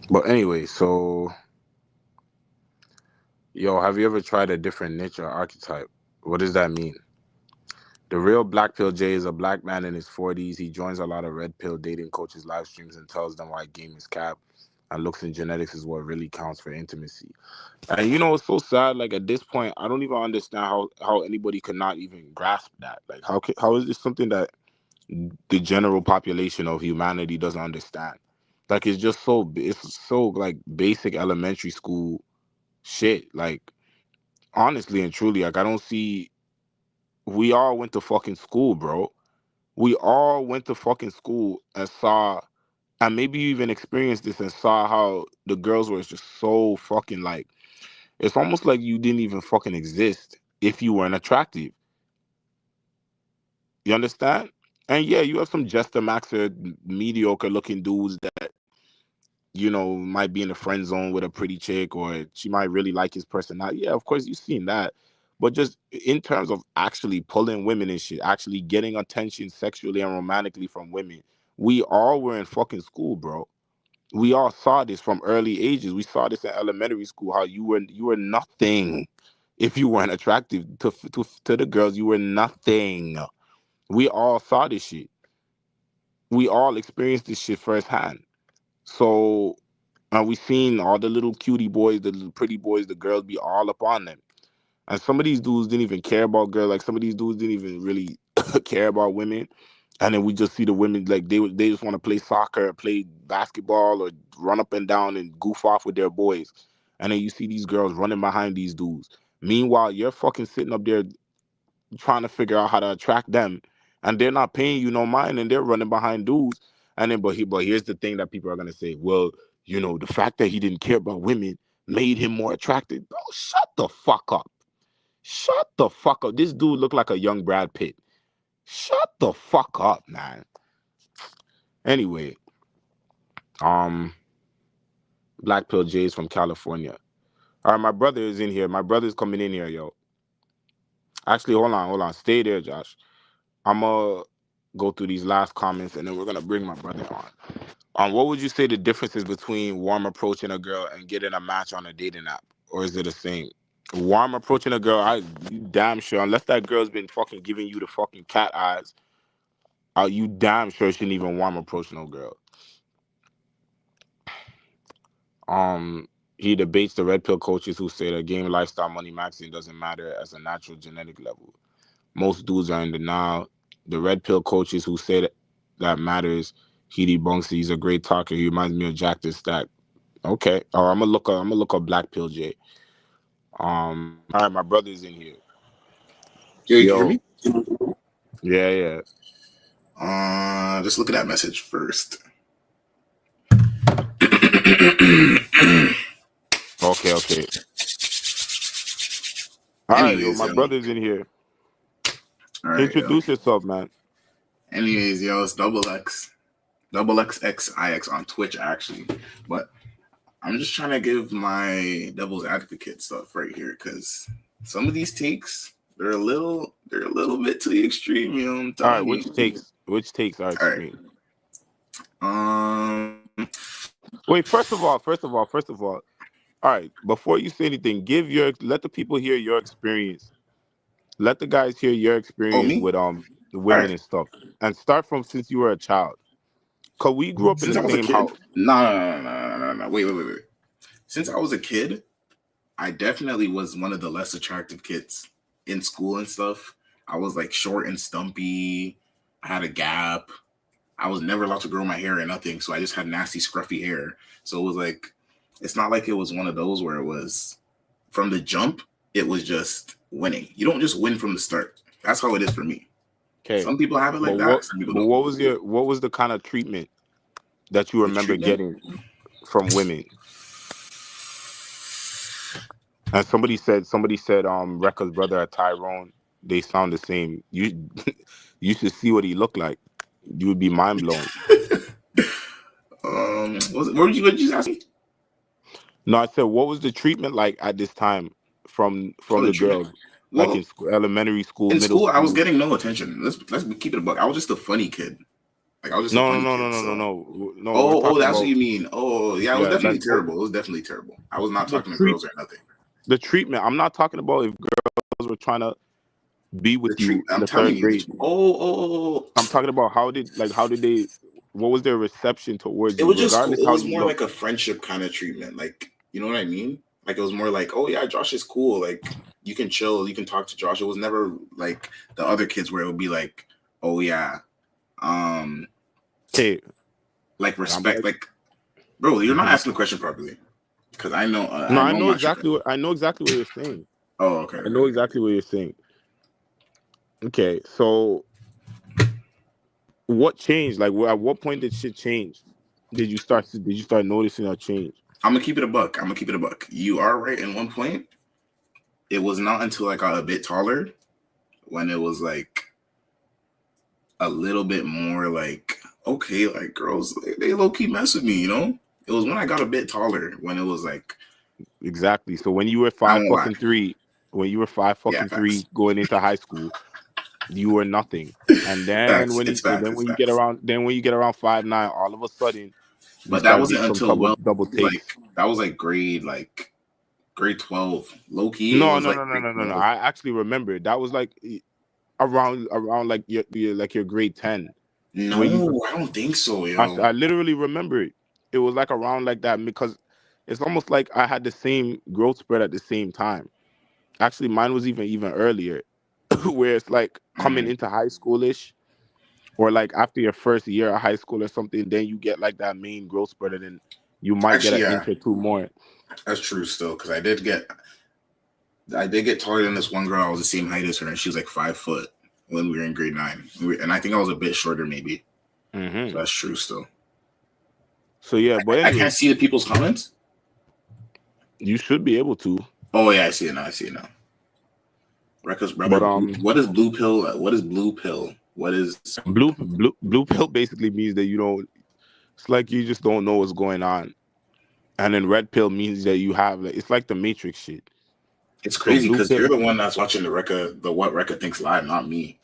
But anyway, so yo, have you ever tried a different niche or archetype? What does that mean? The real Black Pill J is a black man in his 40s. He joins a lot of red pill dating coaches' live streams and tells them why game is cap and looks and genetics is what really counts for intimacy. And it's so sad. Like at this point, I don't even understand how anybody could not even grasp that. Like how is this something that the general population of humanity doesn't understand? Like it's so like basic elementary school shit. Like honestly and truly, like I don't see. We all went to fucking school, bro. We all went to fucking school and saw, and maybe you even experienced this and saw how the girls were just so fucking like. It's almost like you didn't even fucking exist if you weren't attractive. You understand? And yeah, you have some Jester Maxer mediocre looking dudes that might be in the friend zone with a pretty chick, or she might really like his personality. Yeah, of course you've seen that. But just in terms of actually pulling women and shit, actually getting attention sexually and romantically from women, we all were in fucking school, bro. We all saw this from early ages. We saw this in elementary school, how you were nothing if you weren't attractive to the girls. You were nothing. We all saw this shit. We all experienced this shit firsthand. So, and we seen all the little cutie boys, the little pretty boys, the girls be all up on them. And some of these dudes didn't even care about girls. Like some of these dudes didn't even really care about women. And then we just see the women like they just want to play soccer, play basketball, or run up and down and goof off with their boys. And then you see these girls running behind these dudes. Meanwhile, you're fucking sitting up there trying to figure out how to attract them, and they're not paying you no mind, and they're running behind dudes. And then, but here's the thing that people are gonna say: well, the fact that he didn't care about women made him more attractive. Bro, shut the fuck up. Shut the fuck up. This dude looked like a young Brad Pitt. Shut the fuck up, man. Anyway, um, Black Pill J's from California. All right, my brother is in here. My brother's coming in here, yo. Actually, hold on. Stay there, Josh. I'm gonna go through these last comments, and then we're gonna bring my brother on. What would you say the difference is between warm approaching a girl and getting a match on a dating app, or is it the same? Warm approaching a girl, you damn sure, unless that girl's been fucking giving you the fucking cat eyes, you damn sure shouldn't even warm approach no girl. Um, he debates the red pill coaches who say that game lifestyle money maxing doesn't matter as a natural genetic level. Most dudes are in denial. The red pill coaches who say that matters, he debunks. He's a great talker. He reminds me of Jack the Stack. Okay. Oh, I'm gonna look up Black Pill J. All right, my brother's in here. Yo, you can hear Yo. me? Yeah. Just look at that message first. Okay. All right, yo, my brother's in here. All right, Introduce yourself, man. Anyways, yo, it's XXIX on Twitch actually, but I'm just trying to give my devil's advocate stuff right here because some of these takes they're a little bit to the extreme. You know what I'm All right, telling you? which takes are All right. extreme? Wait, first of all. All right, before you say anything, let the people hear your experience. Let the guys hear your Oh, experience me? with the All women right. and stuff. And start from since you were a child. Cause we grew up in Since the I was a same kid? house. No. Wait. Since I was a kid, I definitely was one of the less attractive kids in school and stuff. I was like short and stumpy. I had a gap. I was never allowed to grow my hair or nothing, so I just had nasty, scruffy hair. So it was like, it's not like it was one of those where it was from the jump, it was just winning. You don't just win from the start. That's how it is for me. Okay. Some people have it But like that, some people don't. what was the kind of treatment that you The remember treatment? getting from women? And somebody said Rekka's brother at Tyrone, they sound the same. You you should see what he looked like. You would be mind blown. What did you ask me? No, I said what was the treatment like at this time Oh, from the the treatment. girls, like in Well, elementary school, in middle school, I was school? getting no attention. Let's keep it a buck. I was just a funny kid. Like I was just a No, funny kid. So no. We're talking that's what about, you mean. Oh, yeah, it was yeah, definitely like what terrible. It was definitely terrible. I was not the talking to treat girls or nothing. the treatment. I'm not talking about if girls were trying to be The with treat. you in I'm the telling third you. grade. I'm talking about how did they, what was their reception towards It you, was just cool. regardless It how was you more look. like a friendship kind of treatment. Like, you know what I mean? Like it was more like, oh yeah, Josh is cool. Like you can chill, you can talk to Josh. It was never like the other kids where it would be like, oh yeah, um, Okay, like I'm respect. Like, bro, you're not Mhm. asking the question properly because I know No, I know I'm not tripping. I know exactly what you're saying. Oh, okay. I know exactly what you're saying. Okay, so what changed? Like, at what point did shit change? Did you start noticing a change? I'm gonna keep it a buck. I'm gonna keep it a buck. You are right in one point. It was not until I got a bit taller when it was like a little bit more like, okay, like girls, they low key mess with me, you know? It It was when I got a bit taller. When it was like, Exactly. So when you were I five won't lie. fucking three, when you were five Yeah, fucking facts. three going into high school, you were nothing. And then Facts. when It's you facts. It's you get facts. around, then when you get around 5'9", all of a sudden you But that start wasn't doing some until double takes. that was grade 12. Low key, it No, was no, like no, no, grade no, no, no. 12. I actually remember that was like around like your grade 10 when you. No, I don't think so, yo. I literally remember it. It was like around like that because it's almost like I had the same growth spread at the same time. Actually, mine was even earlier, where it's like coming Mm. into high schoolish or like after your first year of high school or something. Then you get like that main growth spurt, and then you might get Actually, an yeah, inch or two more. that's true still. Because I did get taller than this one girl. I was the same height as her, and she was like 5 foot when we were in grade 9. And I think I was a bit shorter, maybe. So Hmm. that's true still. So yeah, but I can't anyways, see the people's comments. you should be able to. Oh yeah, I see it now. I see it now. Records, brother. But What is blue pill? What is blue pill? What is? blue pill basically means that you don't. It's like you just don't know what's going on, and then red pill means that you have. Like, it's like the Matrix shit. It's So crazy blue because pill. you're the one that's watching the what record thinks live, not me.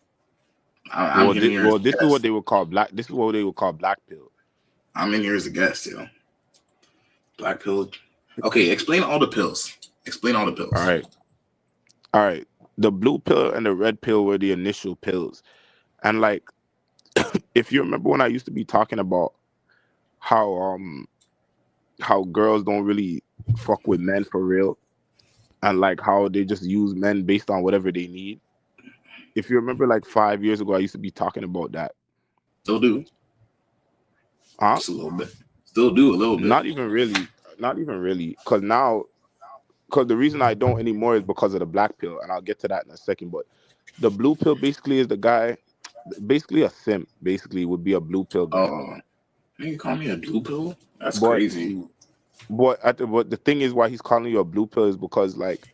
I'm Well, in here as this a is what guest. they would call black. This is what they would call black pill. I'm in here as a guest, Black pill. Okay, explain all the pills. Explain all the All pills. right, all right. The blue pill and the red pill were the initial pills, and like if you remember when I used to be talking about how how girls don't really fuck with men for real, and like how they just use men based on whatever they need. If you remember, like 5 years ago, I used to be talking about that. Still do. Huh? Just a little bit. Still do a little bit. Not even really. Not even really. Cause now, cause the reason I don't anymore is because of the black pill, and I'll get to that in a second. But the blue pill basically is the guy, basically a simp. Basically, would be a blue pill guy. Oh, you call me a blue pill? That's But crazy. but the thing is, why he's calling you a blue pill is because like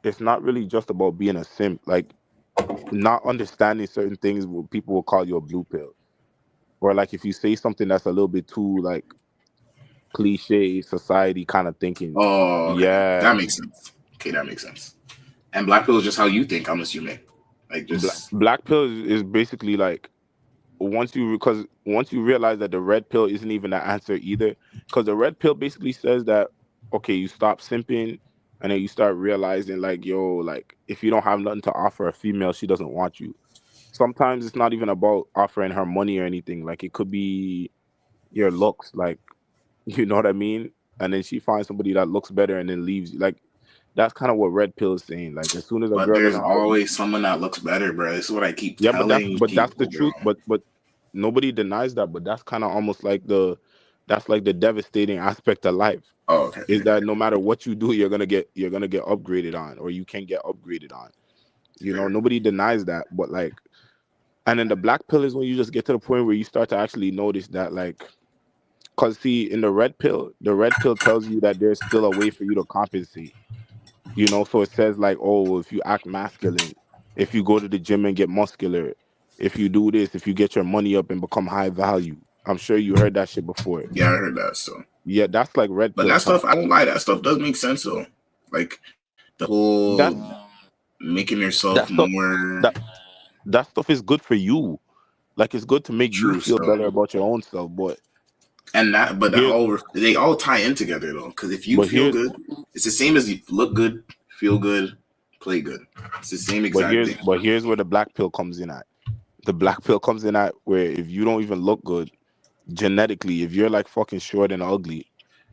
it's not really just about being a simp. Like not understanding certain things, people will call you a blue pill. Or like if you say something that's a little bit too like cliche society kind of thinking. Oh, okay. Yeah, That makes sense. Okay, that makes sense. And black pill is just how you think, I'm assuming. Like just black pill is basically like once you realize that the red pill isn't even the answer either, because the red pill basically says that okay, you stop simping, and then you start realizing like yo, like if you don't have nothing to offer a female, she doesn't want you. Sometimes it's not even about offering her money or anything. Like it could be your looks, like you know what I mean. And then she finds somebody that looks better and then leaves you. Like that's kind of what red pill is saying. Like as soon as a but girl there's doesn't have always someone that looks better, bro. This is what I keep yeah, telling but that's the people, bro. truth. But nobody denies that. But that's kind of almost like that's like the devastating aspect of life Oh, okay. is that no matter what you do, you're gonna get upgraded on, or you can get upgraded on. You know, Fair. nobody denies that. But like, and then the black pill is when you just get to the point where you start to actually notice that like, cause see, in the red pill tells you that there's still a way for you to compensate. You know, so it says like, oh, if you act masculine, if you go to the gym and get muscular, if you do this, if you get your money up and become high value. I'm sure you heard that shit before. Yeah, I heard that. So, Yeah, that's like red but pill that talk. stuff, I won't lie. That stuff does make sense though. Like the whole That's making yourself that stuff more that that stuff is good for you. Like it's good to make you true feel still. better about your own self. And but that Here all they all tie in together though. Because if you but feel here good, it's the same as you look good, feel good, play good. It's the same exact thing. here's where the black pill comes in at. The black pill comes in at where if you don't even look good genetically, if you're like fucking short and ugly,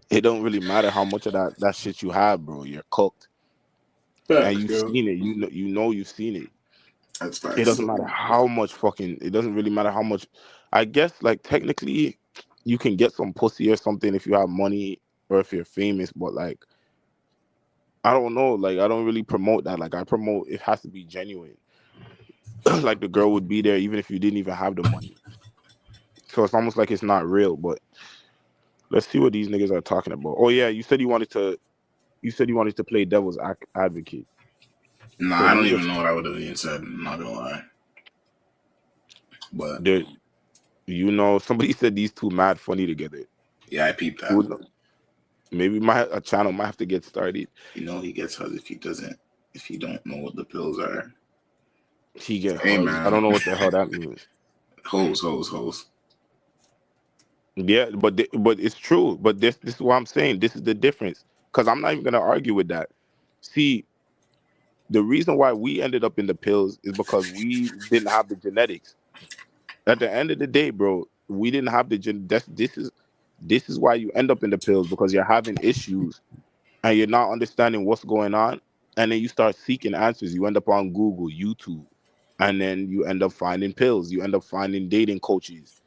it don't really matter how much of that shit you have, bro. You're cooked, and Facts, you've yo. seen it. You know you've seen it. That's It facts. doesn't matter how much fucking. It doesn't really matter how much. I guess like technically, you can get some pussy or something if you have money or if you're famous. But like, I don't know. Like, I don't really promote that. Like, I promote it has to be genuine. Like the girl would be there even if you didn't even have the money. So it's almost like it's not real. But let's see what these niggas are talking about. Oh yeah, you said you wanted to. You said you wanted to play devil's advocate. Nah, So I let don't me even just know what I would have even said. I'm not gonna lie. But there. You know, somebody said these two mad funny together. yeah, I peeped that. You would know. Maybe my a channel might have to get started. You know he gets huzz if he doesn't, if he don't know what the pills are. He get Hey huzz. I man, don't know what the hell that means. hose. Yeah, but it's true. But this is what I'm saying. This is the difference. Because I'm not even gonna argue with that. See, the reason why we ended up in the pills is because we didn't have the genetics. At the end of the day, bro, we didn't have the gen. This is why you end up in the pills because you're having issues and you're not understanding what's going on, and then you start seeking answers. You end up on Google, YouTube, and then you end up finding pills. You end up finding dating coaches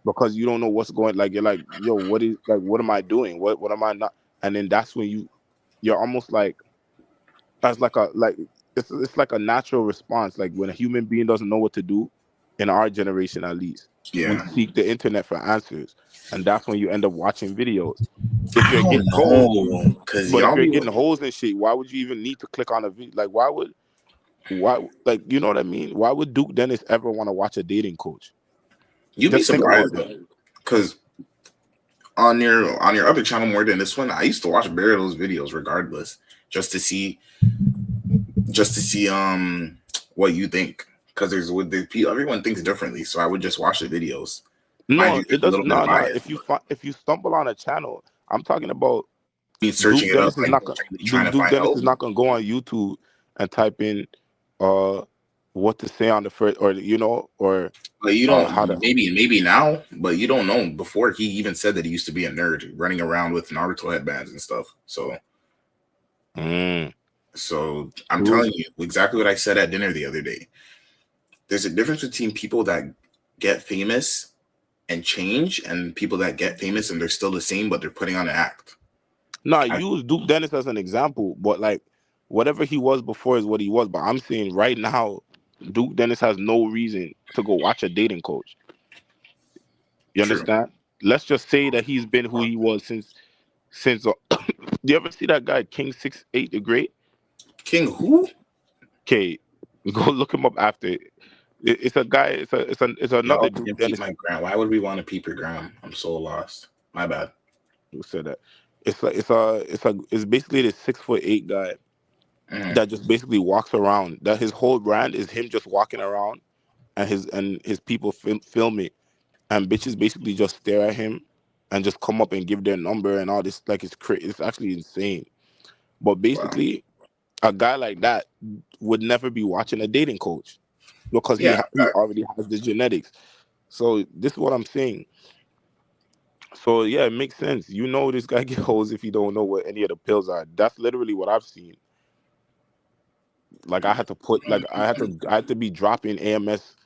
because you don't know what's going. Like you're like, yo, what am I doing? What am I not? And then that's when you're almost like as like a like it's like a natural response. Like when a human being doesn't know what to do, in our generation at least, we Yeah, seek the internet for answers, and that's when you end up watching videos. If I you're don't getting holes, know, cause but if y'all you're be getting holes and shit, why would you even need to click on a video? Like why like you know what I mean? Why would Duke Dennis ever want to watch a dating coach? you'd be Just think about surprised that. though, cause on your other channel more than this one, I used to watch bare those videos regardless, just to see just to see what you think, because there's with the everyone thinks differently, so I would just watch the videos. Mind No, you, it there's a does little bit of no no. bias. If you stumble on a channel, I'm talking about Me searching it up, like trying to Duke find Dennis help, is not gonna go on YouTube and type in uh what to say on the first or or but you don't. how to Maybe now, but you don't know. Before he even said that he used to be a nerd, running around with Naruto headbands and stuff. mm, So I'm true. telling you exactly what I said at dinner the other day. There's a difference between people that get famous and change, and people that get famous and they're still the same, but they're putting on an act. No, I I, use Duke Dennis as an example, but like whatever he was before is what he was. But I'm saying right now, Duke Dennis has no reason to go watch a dating coach. You true. understand? Let's just say that he's been who he was since. Do you ever see that guy King 68 the Great? King who? Okay, go look him up after. It's a guy. It's another Y'all Duke can peep Dennis my gram. Why would we want to peep your gram? I'm so lost. My bad. who said that. It's basically this 6'8" guy Mm, that just basically walks around. That his whole brand is him just walking around and his people film it, and bitches basically just stare at him and just come up and give their number and all this. Like it's actually insane. But wow. basically, a guy like that would never be watching a dating coach because Yeah. he already has the genetics. So this is what I'm saying. So yeah, it makes sense. You know this guy get hoes if you don't know what any of the pills are. That's literally what I've seen. Like I had to be dropping AMS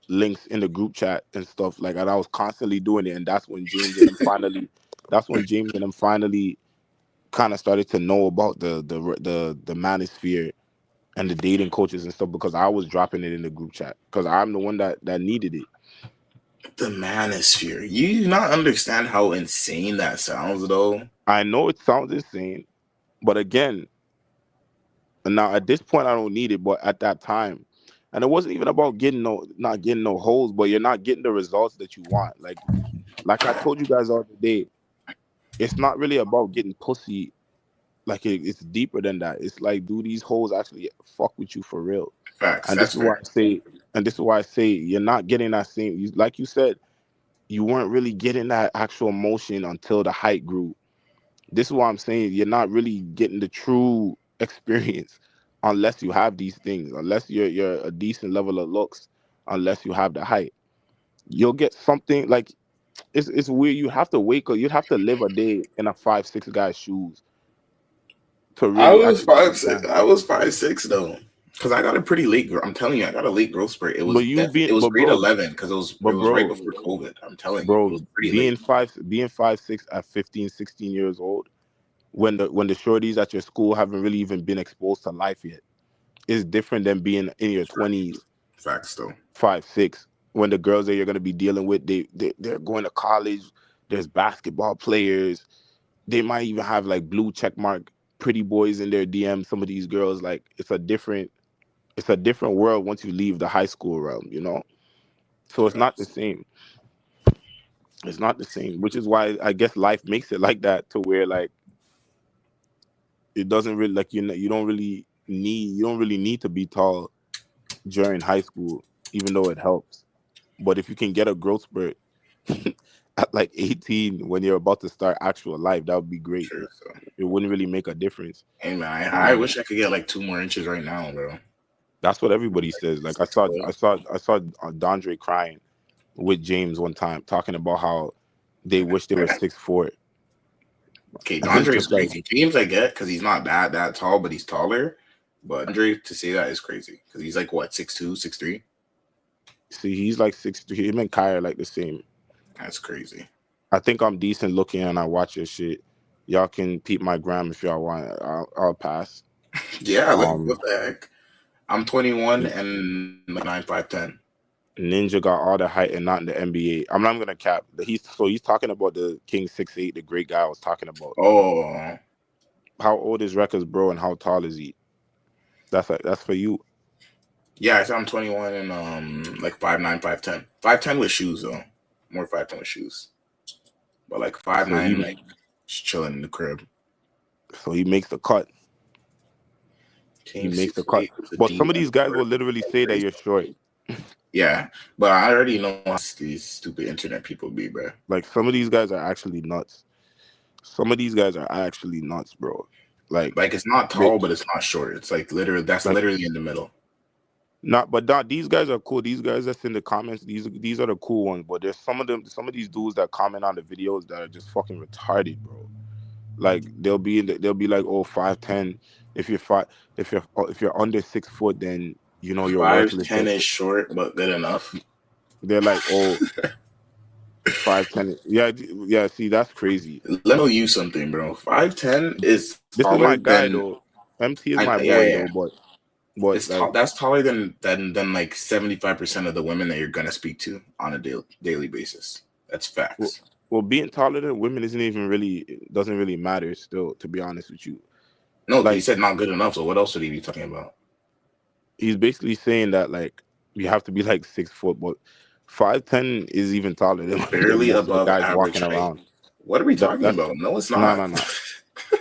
links in the group chat and stuff like, and I was constantly doing it, and that's when James and them finally kind of started to know about the manosphere and the dating coaches and stuff because I was dropping it in the group chat because I'm the one that needed it. The manosphere. You do not understand how insane that sounds, though. I know it sounds insane, but again, now at this point I don't need it, but at that time, and it wasn't even about getting not getting no holes, but you're not getting the results that you want. Like I told you guys the other day, it's not really about getting pussy. Like it's deeper than that. It's like, do these hoes actually fuck with you for real? Facts. And this That's is why fair. I say, and this is why I say, you're not getting that same. Like you said, you weren't really getting that actual emotion until the height grew. This is why I'm saying you're not really getting the true experience unless you have these things. Unless you're a decent level of looks. Unless you have the height, you'll get something like it's weird. You have to wake up. You'd have to live a day in a 5'6" guy's shoes to I really was actually five six. understand. I was 5'6" though, because I got a pretty late. I'm telling you, I got a late growth spurt. But you It being, was grade 11 because it but was right bro, before COVID. I'm telling you, it bro, was pretty late. being 5'6" at 15, 16 years old, when the shorties at your school haven't really even been exposed to life yet, is different than being in your 20s, Facts though. 5'6", when the girls that you're gonna be dealing with, they're going to college. There's basketball players. They might even have like blue check mark pretty boys in their DM. Some of these girls, like it's a different world once you leave the high school realm. So it's not the Facts. same. It's not the same, which is why I guess life makes it like that to where like it doesn't really like you don't really need to be tall during high school, even though it helps. But if you can get a growth spurt at like 18 when you're about to start actual life, that would be great. True. So, It wouldn't really make a difference. hey man, I Um, wish I could get like 2 more inches right now, bro. that's what everybody says. Like Six foot. I saw Dondre crying with James one time, talking about how they wish they were 6'4". Okay, And it's Andre is just like, crazy. James, I get because he's not that tall, but he's taller. But Andre, to say that is crazy because he's like what 6'2", 6'3". see, he's like 6'3". Him and Kai are like the same. That's crazy. I think I'm decent looking and I watch your shit. Y'all can peep my gram if y'all want. I'll pass. Yeah, like Um, what the heck? I'm 21 and like 9'5'10". Ninja got all the height and not in the NBA. I'm not gonna cap. He's talking about the King 6'8", the great guy I was talking about. Oh, How old is Records, bro, and how tall is he? That's for you. yeah. I said I'm 21 and like 5'9", 5'10". 5'10" with shoes though. More 5'10" with shoes. But like five So nine, he like just chilling in the crib. so he makes the cut. He King makes the six cut. eight with a But some D of and these guys will short. literally say that Crazy. you're short. Yeah, but I already know how these stupid internet people be, bro. Like some of these guys are actually nuts. Some of these guys are actually nuts, bro. Like Like it's not they tall, but it's not short. It's like literally that's like literally in the middle. not but not these guys are cool. These guys that's in the comments, these are the cool ones. But there's some of these dudes that comment on the videos that are just fucking retarded, bro. Like they'll be like, oh, 5'10". If you're five if you're under 6 foot, then you know you're Five worthless. ten is short, but good enough. They're like, oh, 5'10". Yeah, see, that's crazy. Let me tell you something, bro. 5'10" is This is taller my guy than though. MT is I my yeah, boy yeah. though, but It's like that's taller than like 75% of the women that you're gonna speak to on a daily basis. That's well, facts. well, being taller than women isn't even really it doesn't really matter still, to be honest with you. No, because he Like said not good enough. So what else would he be talking about? he's basically saying that like you have to be like 6 foot, but 5'10" is even taller than Barely most of the above guys average walking height. around. What are we talking That's about? No, it's no not. no no.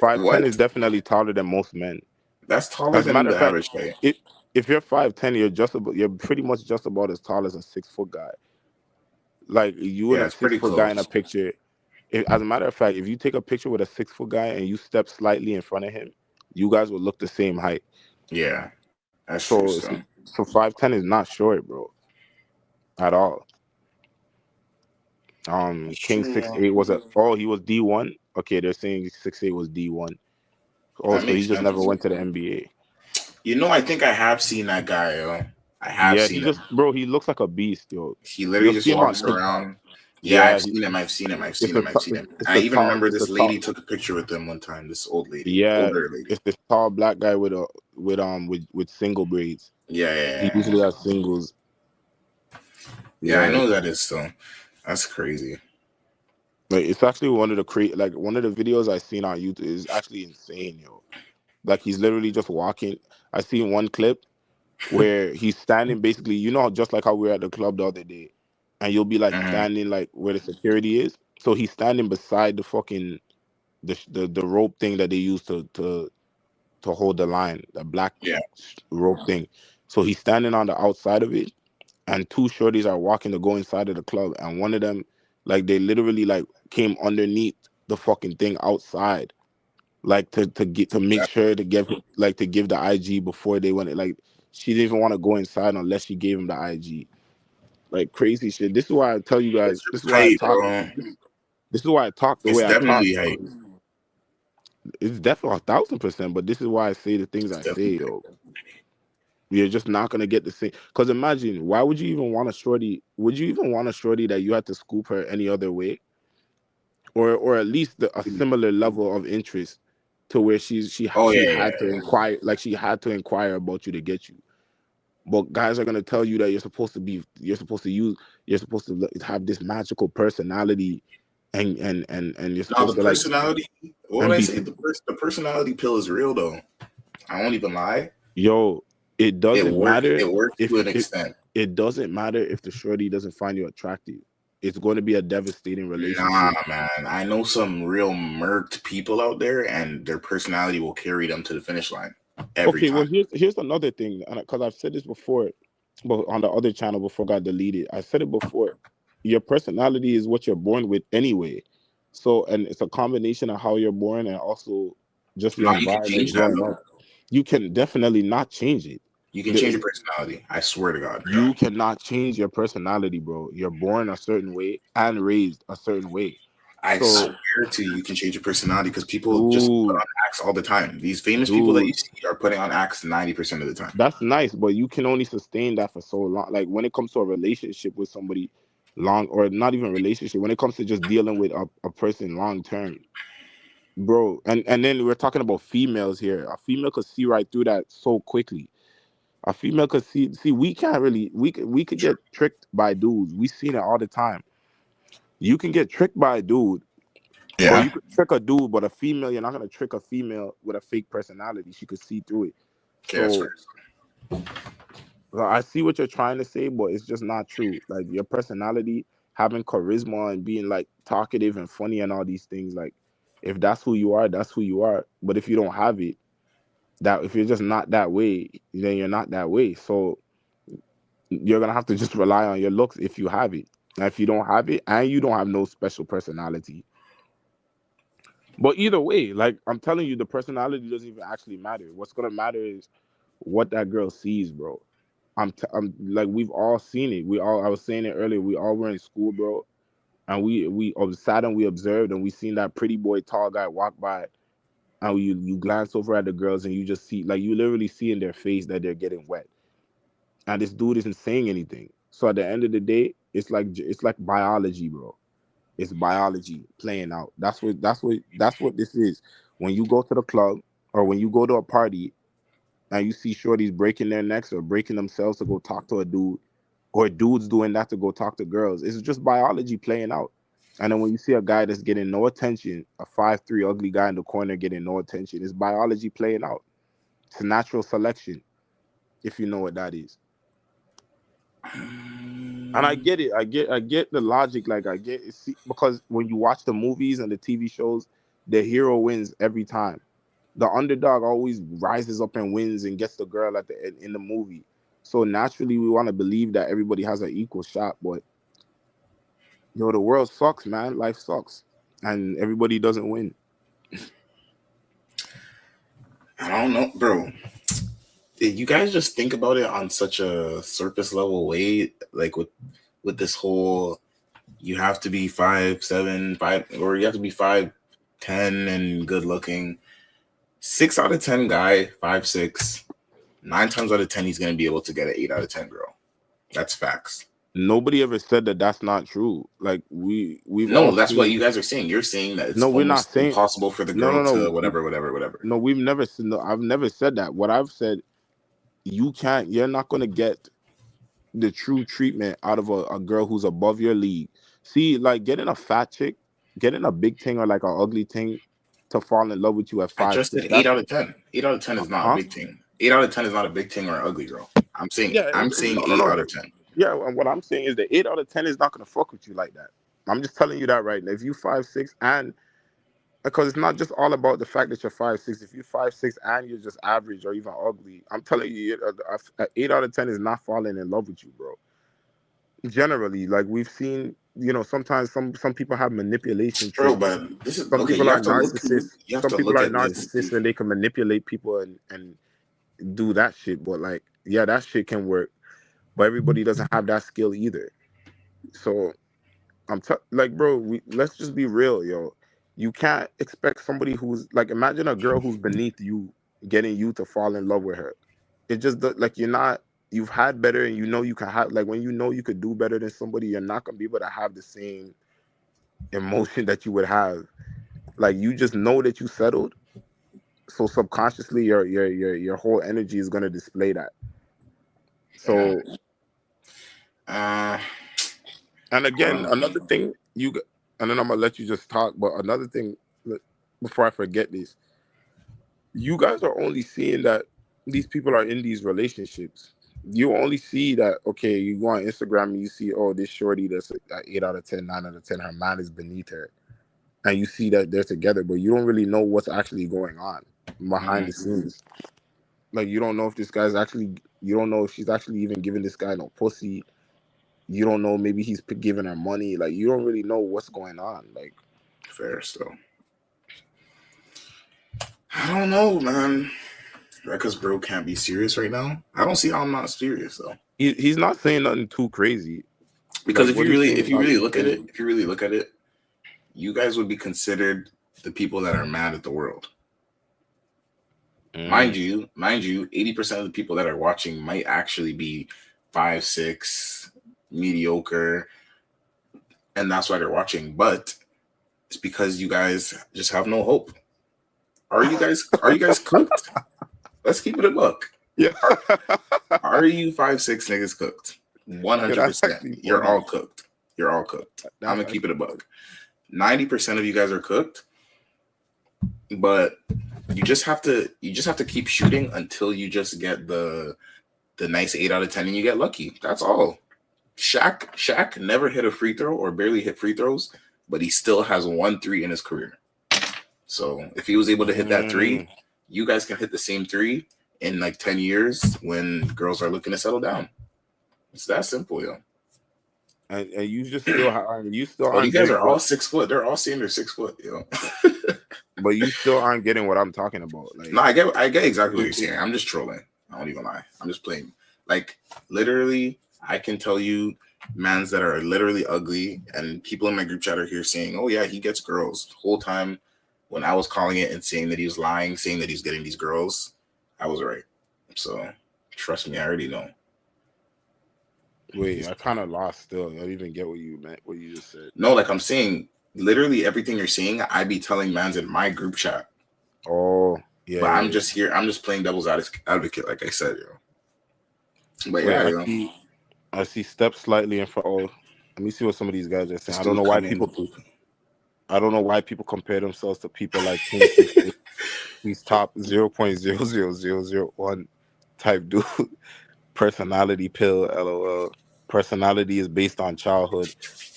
5'10" What? is definitely taller than most men. That's taller As a than matter of the fact, average height. if if you're 5'10", you're pretty much just about as tall as a 6 foot guy. Like you and Yeah, a it's six pretty foot guy in a close. picture. As a matter of fact, if you take a picture with a 6 foot guy and you step slightly in front of him, you guys will look the same height. Yeah, that's true. So So so 5'10" is not short, bro, at all. that's King true. 6'8" was a oh he was D1. Okay, they're saying 6'8" was D1. Oh, That so he makes just never sense. went to the NBA. You know, I think I have seen that guy. Yo. I have Yeah, seen he him. just bro, he looks like a beast, yo. He literally You'll just see him on walks around. Yeah, yeah, I've seen him. I've seen him. I've it's seen the him. I've seen him. it's I the even tall remember it's the this tall lady took a picture with him one time. This old lady, yeah, older lady. it's this tall black guy with single braids. Yeah, yeah, He yeah. usually has singles. Yeah, I Yeah, know that is so. That's crazy. like it's actually one of the videos I seen on YouTube is actually insane, yo. Like he's literally just walking. I seen one clip where he's standing basically, just like how we were at the club the other day, and you'll be like Hmm. standing like where the security is. So he's standing beside the fucking the rope thing that they use to hold the line, the black Yeah, rope thing. So he's standing on the outside of it, and two shorties are walking to go inside of the club, and one of them, like they literally like came underneath the fucking thing outside, like to make that, sure to give the IG before they went. Like she didn't even want to go inside unless she gave him the IG. Like crazy shit. This is why I tell you guys. it's This just is why I height, talk. bro. This is why I talk the It's way I talk. definitely height. It's definitely 1,000%. But this is why I say the things It's I say, definitely yo. You're just not gonna get the same. Because imagine, why would you even want a shorty? Would you even want a shorty that you had to scoop her any other way, or at least a height. similar level of interest to where Oh she yeah, yeah, had to yeah. inquire, like she had to inquire about you to get you. But guys are gonna tell you that you're supposed to have this magical personality, and you're Now supposed the to like personality. What would and I be say? The personality pill is real though. I won't even lie. yo. It doesn't matter It works if to an extent. it doesn't matter if the shorty doesn't find you attractive. it's going to be a devastating Nah, relationship. man. I know some real murked people out there, and their personality will carry them to the finish line every Okay, well time. here's another thing, and because I've said this before, but on the other channel before it got deleted, I said it before. Your personality is what you're born with anyway. So, and it's a combination of how you're born and also just your No, you can environment change that growing though. up. You can definitely not change it. You can change The, your personality. I swear to God. you cannot change your personality, bro. You're born a certain way and raised a certain way. I So, swear to you, you can change your personality because people just put dude, on acts all the time. These famous people that you dude, see are putting on acts 90% of the time. that's nice, but you can only sustain that for so long. Like when it comes to a relationship with somebody long, or not even relationship, when it comes to just dealing with a person long term, bro. And then we're talking about females here. A female could see right through that so quickly. A female could see we can't really we could get tricked by dudes. We seen it all the time. You can get tricked by a dude, or Yeah. you could trick a dude, but a female, you're not gonna trick a female with a fake personality. She could see through it. Okay, that's fair. So I see what you're trying to say, but it's just not true. Like your personality, having charisma and being like talkative and funny and all these things, like if that's who you are, that's who you are. But if you don't have it, that if you're just not that way, then you're not that way. So you're gonna have to just rely on your looks if you have it. And if you don't have it and you don't have no special personality. But either way, like I'm telling you, the personality doesn't even actually matter. What's gonna matter is what that girl sees, bro. I'm like we've all seen it. We all I was saying it earlier. We all were in school, bro, and we sat and we observed and we seen that pretty boy, tall guy walk by, and you glance over at the girls and you just see like you literally see in their face that they're getting wet, and this dude isn't saying anything. So at the end of the day, it's like biology, bro. It's biology playing out. That's what this is. When you go to the club or when you go to a party and you see shorties breaking their necks or breaking themselves to go talk to a dude, or dudes doing that to go talk to girls. It's just biology playing out. And then when you see a guy that's getting no attention, a 5'3" ugly guy in the corner getting no attention, it's biology playing out. It's natural selection, if you know what that is. And I get it. I get the logic. Like I get it. See, because when you watch the movies and the TV shows, the hero wins every time. The underdog always rises up and wins and gets the girl at the in the movie. So naturally, we want to believe that everybody has an equal shot. But the world sucks, man. Life sucks, and everybody doesn't win. I don't know, bro. You guys just think about it on such a surface level way, like with this whole you have to be 5'7", 5, or you have to be 5'10" and good looking. 6 out of 10 guy, 5'6", 9 times out of 10 he's gonna be able to get an 8 out of 10 girl. That's facts. Nobody ever said that that's not true. Like we've all No, that's what seen. you guys are saying. You're saying that it's No, we're not almost saying. impossible for the No, girl no, to no, whatever, whatever, whatever. no. We've never said. No, I've never said that. What I've said, you can't. You're not gonna get the true treatment out of a girl who's above your league. See, like getting a fat chick, getting a big thing or like a ugly thing to fall in love with you at I five just six. said eight That's out of ten. 8 out of 10 is not a huh? big thing. 8 out of 10 is not a big thing or an ugly girl. I'm saying Yeah, I'm no, saying no, eight no. out of 10. Yeah, and what I'm saying is that 8 out of 10 is not gonna fuck with you like that. I'm just telling you that right now. If you 5'6" and because it's not just all about the fact that you're 5'6". If you're 5'6" and you're just average or even ugly, I'm telling you, 8 out of 10 is not falling in love with you, bro. Generally, like we've seen, sometimes some people have manipulation Bro, tricks. but this is Some okay. people You are have to look. narcissists. You have Some to people look are at this. narcissists and they can manipulate people and do that shit. But like, yeah, that shit can work. But everybody doesn't have that skill either. So like, bro, let's just be real, yo. You can't expect somebody who's like, imagine a girl who's beneath you getting you to fall in love with her. It just like you're not. You've had better, and you can have like when you could do better than somebody, you're not gonna be able to have the same emotion that you would have. Like you just know that you settled, so subconsciously your whole energy is gonna display that. Yeah. So, Uh, and I don't again, know. another thing and then I'm gonna let you just talk. But another thing, before I forget this, you guys are only seeing that these people are in these relationships. you only see that, okay, you go on Instagram and you see, oh, this shorty that's a 8 out of 10, 9 out of 10, her man is beneath her, and you see that they're together, but you don't really know what's actually going on behind the Mm, scenes. Like, you don't know if this guy's actually, you don't know if she's actually even giving this guy no pussy. You don't know, maybe he's giving her money. Like, you don't really know what's going on. Like, fair still. I don't know, man. Because bro can't be serious right now. I don't see how I'm not serious though. he's not saying nothing too crazy. Because Like, what he's saying if is you not really too look at it, crazy. you guys would be considered the people that are mad at the world. Mm. Mind you, 80% of the people that are watching might actually be 5, 6, mediocre, and that's why they're watching. But it's because you guys just have no hope. Are you guys cooked? Let's keep it a buck. Yeah. Are you 5, 6 niggas cooked? One Yeah, hundred that's percent. actually You're funny. all cooked. You're all cooked. I'm That's gonna keep it a actually funny. buck. 90% of you guys are cooked, but you just have to keep shooting until you just get the nice 8 out of 10 and you get lucky. That's all. Shaq never hit a free throw or barely hit free throws, but he still has 1 3 in his career. So if he was able to hit that Mm. three, you guys can hit the same three in like 10 years when girls are looking to settle down. It's that simple, yo. And you just still you still Oh, aren't these guys getting are all 6 foot. They're all saying they're 6 foot, yo. but you still aren't getting what I'm talking about. No, Like, I get exactly what it, you're it, saying. I'm just trolling. I won't even lie. I'm just playing. Like literally, I can tell you mans that are literally ugly, and people in my group chat are here saying, "Oh yeah, he gets girls." The whole time when I was calling it and saying that he was lying, saying that he's getting these girls, I was right. So trust me, I already know. wait, I kind of lost still. I don't even get what you meant, what you just said. No, like I'm saying, literally everything you're saying, I be telling mans in my group chat. Oh, yeah, But yeah, I'm yeah. just here. I'm just playing devil's advocate, like I said, But Wait, yeah, I see steps slightly in front. Oh, let me see what some of these guys are saying. this dude coming. I don't know why people compare themselves to people like King 60. He's top 0.00001 type dude. Personality pill, lol. Personality is based on childhood.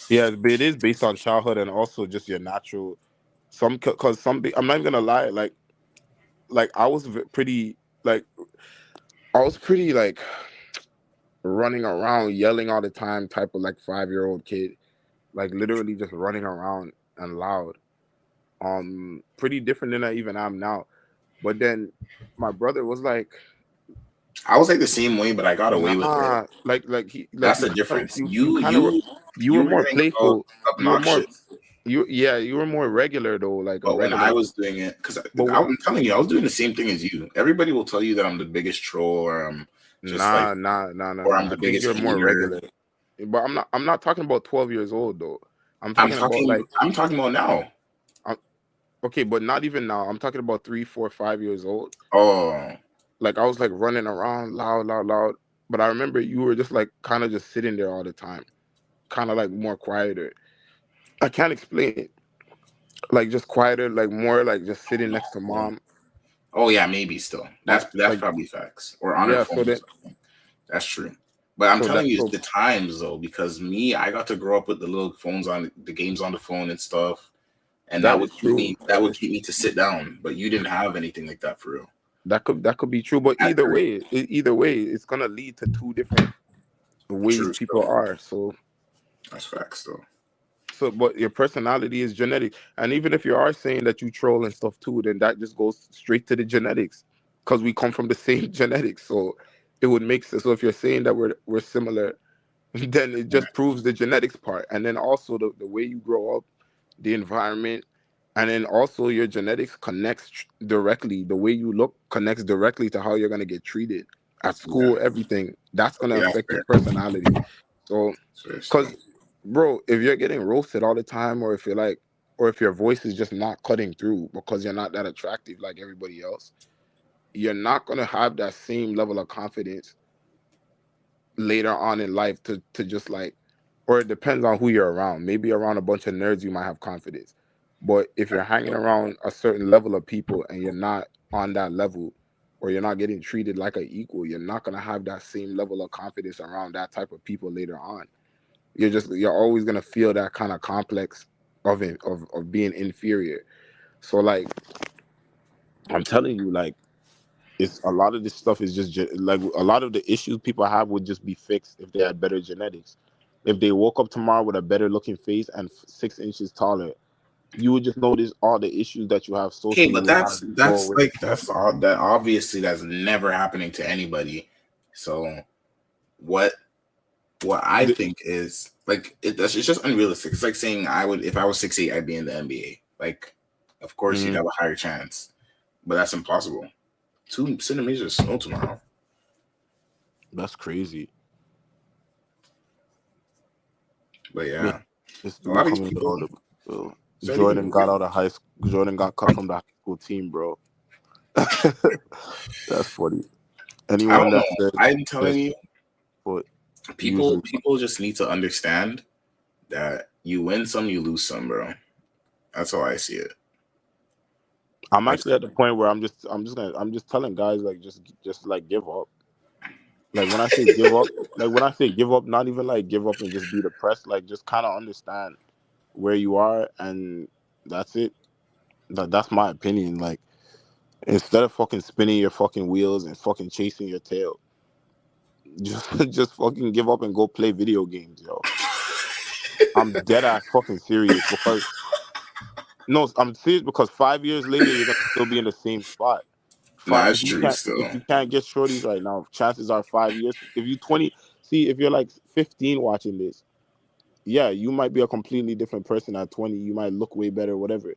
Yeah, but it is based on childhood and also just your natural. Some because I'm not even gonna lie. Like I was pretty like I was pretty like running around yelling all the time type of like 5-year-old kid, like literally just running around and loud. Pretty different than I even am now. But then my brother was like, I was like the same way, but I got away with it. nah, like he like That's the difference. you kind of were, you You were were more doing all playful. You were more obnoxious, you were more regular though, like a but when I regular. was doing it, because But I'm telling you, I was doing the same thing as you. Everybody will tell you that I'm the biggest troll, or I'm just like, or I'm nah. the I think biggest you're more hater. regular. But I'm not talking about 12 years old though. I'm talking about like I'm talking about now. uh, okay, but not even now. I'm talking about 3, 4, 5 years old. Oh, Like I was like running around loud, loud, loud. But I remember you were just like kind of just sitting there all the time, kind of like more quieter. I can't explain it. Like just quieter, like more like just sitting next to yeah. mom. Oh yeah, maybe still. That's Like probably facts. Or on her yeah. phone So or then something. That's true. But I'm telling that you, it's so the times though, because me, I got to grow up with the little phones on the games on the phone and stuff, and that is true. that would keep me to sit down. But you didn't have anything like that for real. That could be true. But At either way, it's gonna lead to two different ways true people still. are. So That's facts though. but your personality is genetic, and even if you are saying that you troll and stuff too, then that just goes straight to the genetics, because we come from the same genetics. So it would make sense. So if you're saying that we're similar, then it Right. just proves the genetics part, and then also the way you grow up, the environment, and then also your genetics connects directly. The way you look connects directly to how you're gonna get treated at Yeah. school. Everything that's gonna Yeah, that's affect your fair. personality. So That's fair still. because, bro, if you're getting roasted all the time, or if you're like, or if your voice is just not cutting through because you're not that attractive like everybody else, you're not gonna have that same level of confidence later on in life to just like, or it depends on who you're around. Maybe around a bunch of nerds, you might have confidence, but if you're hanging around a certain level of people and you're not on that level, or you're not getting treated like an equal, you're not gonna have that same level of confidence around that type of people later on. You're always gonna feel that kind of complex of it of being inferior. So like I'm telling you, like it's a lot of this stuff is just like a lot of the issues people have would just be fixed if they had better genetics. If they woke up tomorrow with a better looking face and 6 inches taller, you would just notice all the issues that you have Okay, socially but would have go away. that's all that obviously that's never happening to anybody. So what I The- think is like it's just unrealistic. It's like saying I would if I was 6'8", I'd be in the NBA. Like, of course you'd Mhm. have a higher chance, but that's impossible. 2 centimeters of snow tomorrow. That's crazy. But Yeah, yeah, it's a lot of these becoming people older. Bro. start even Jordan got moving. out of high school. Jordan got cut from the high school team, bro. That's funny. I Anyone don't know. that says I'm telling there's you, foot people usually. people just need to understand that you win some, you lose some, bro. That's how I see it. I'm Like, actually at the point where I'm just telling guys like just like give up. Like when I say give up, like when I say give up, not even like give up and just be depressed. Like just kind of understand where you are, and that's it. That's my opinion. Like instead of fucking spinning your fucking wheels and fucking chasing your tail, just fucking give up and go play video games, yo. I'm dead ass fucking serious because no, I'm serious because 5 years later you're gonna still be in the same spot. nah, Five it's true still. if you can't get shorties right now, chances are 5 years. If you 20, see if you're like 15 watching this, yeah, you might be a completely different person at 20. You might look way better, whatever.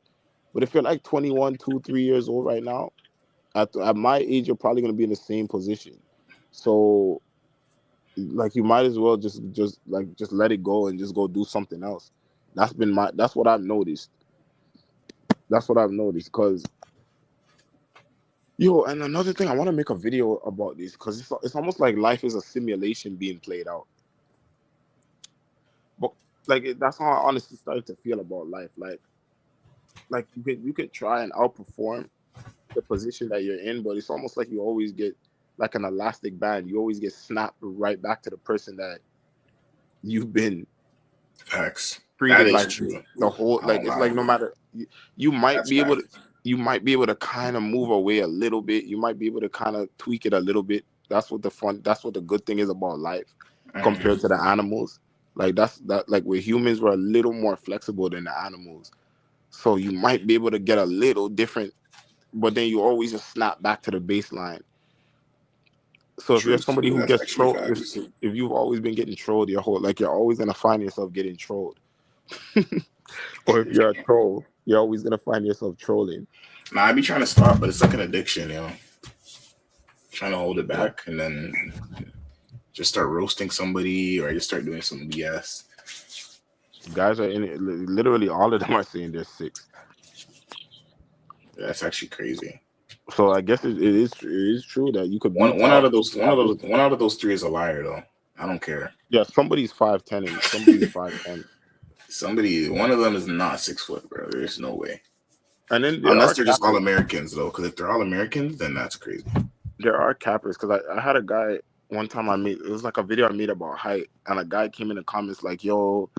But if you're like 21, 2, 3 years old right now, at my age, you're probably gonna be in the same position. So like you might as well just let it go and just go do something else. That's what I've noticed. That's what I've noticed. Cause yo, and another thing, I want to make a video about this because it's almost like life is a simulation being played out. But like that's how I honestly started to feel about life. Like you could try and outperform the position that you're in, but it's almost like you always get like an elastic band. You always get snapped right back to the person that you've been Facts. That treated is like true. the whole I like won't it's lie. like no matter you might That's be able to facts. kind of move away a little bit. You might be able to kind of tweak it a little bit. That's what the good thing is about life compared Mhm. to the animals. Like that like with humans we're a little more flexible than the animals. So you might be able to get a little different, but then you always just snap back to the baseline. So if you're somebody True. who That's gets actually trolled, facts. if you've always been getting trolled your whole like you're always gonna find yourself getting trolled. Or if True. you're a troll, you're always gonna find yourself trolling. Nah, I be trying to stop, but it's like an addiction, you know. Trying to hold it Yeah. back and then just start roasting somebody or just start doing some BS. Guys are in it. Literally, all of them are saying they're six. That's actually crazy. So I guess it is true that you could be One out tall of and those still have this. one out of those three is a liar though. I don't care. Yeah, somebody's 5'10" and somebody's 5'10", Somebody, one of them is not 6 foot, bro. There's no way. and then Unless they're just all Americans though, because if they're all Americans, then that's crazy. there are cappers. Because I had a guy one time I made. It was like a video I made about height, and a guy came in the comments like, "Yo,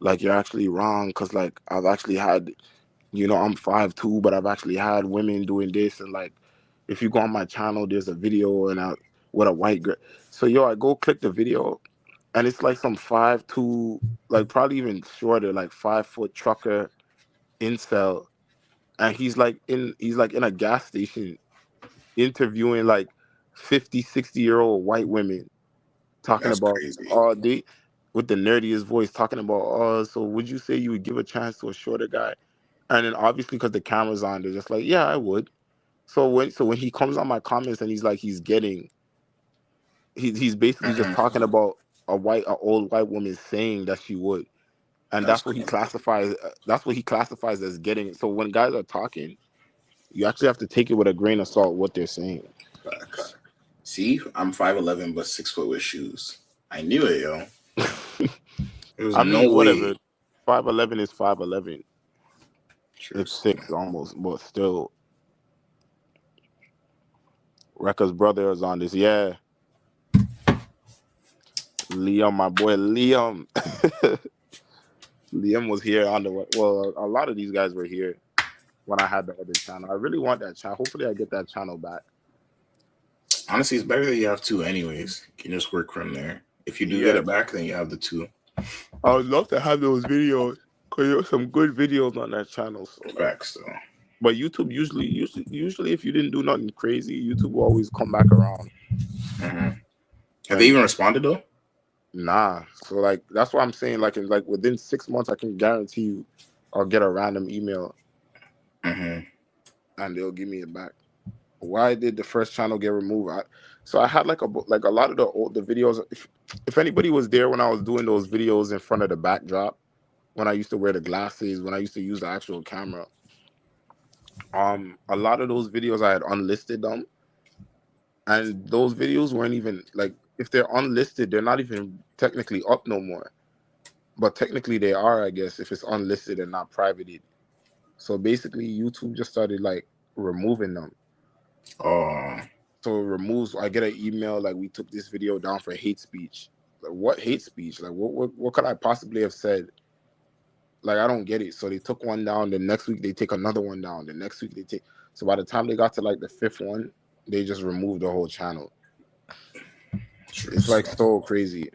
like you're actually wrong. Because like I've actually had, I'm 5'2", but I've actually had women doing this, and like if you go on my channel, there's a video and I with a white girl. So yo, I go click the video and it's like some 5'2", like probably even shorter, like 5 foot trucker incel, and he's like in a gas station interviewing like 50, 60-year-old white women talking That's about crazy. all they with the nerdiest voice talking about so would you say you would give a chance to a shorter guy? And then obviously because the camera's on, they're just like, yeah, I would. So when he comes on my comments and he's like he's basically just Hmm. talking about a old white woman saying that she would, and That's crazy. that's what he classifies as getting. So when guys are talking, you actually have to take it with a grain of salt what they're saying. Facts. See, I'm 5'11", but 6 foot with shoes. I knew it, yo. There was I no mean, way. whatever. 5'11" is 5'11". It's Cheers. six almost, but still, Rekka's brother is on this. Yeah, Liam, my boy Liam. Liam was here on the well. A lot of these guys were here when I had the other channel. I really want that channel. Hopefully, I get that channel back. Honestly, it's better that you have two, anyways. You can just work from there. If you do get Yeah, it back, then you have the two. I would love to have those videos because there's some good videos on that channel. So like, Facts, though. but YouTube usually if you didn't do nothing crazy, YouTube will always come back around. Mm-hmm. Have they And even responded though? nah, so like that's what I'm saying. Like in like within 6 months, I can guarantee you, I'll get a random email Mm-hmm. and they'll give me it back. Why did the first channel get removed? So I had like a lot of the videos. If anybody was there when I was doing those videos in front of the backdrop, when I used to wear the glasses, when I used to use the actual camera, a lot of those videos I had unlisted them, and those videos weren't even like if they're unlisted, they're not even technically up no more. But technically they are, I guess, if it's unlisted and not privated. So basically, YouTube just started like removing them. Oh, So it removes. I get an email like we took this video down for hate speech. Like what hate speech? Like what could I possibly have said? Like I don't get it. So they took one down. The next week they take another one down. The next week they take. So by the time they got to like the fifth one, they just removed the whole channel. true. It's like so crazy.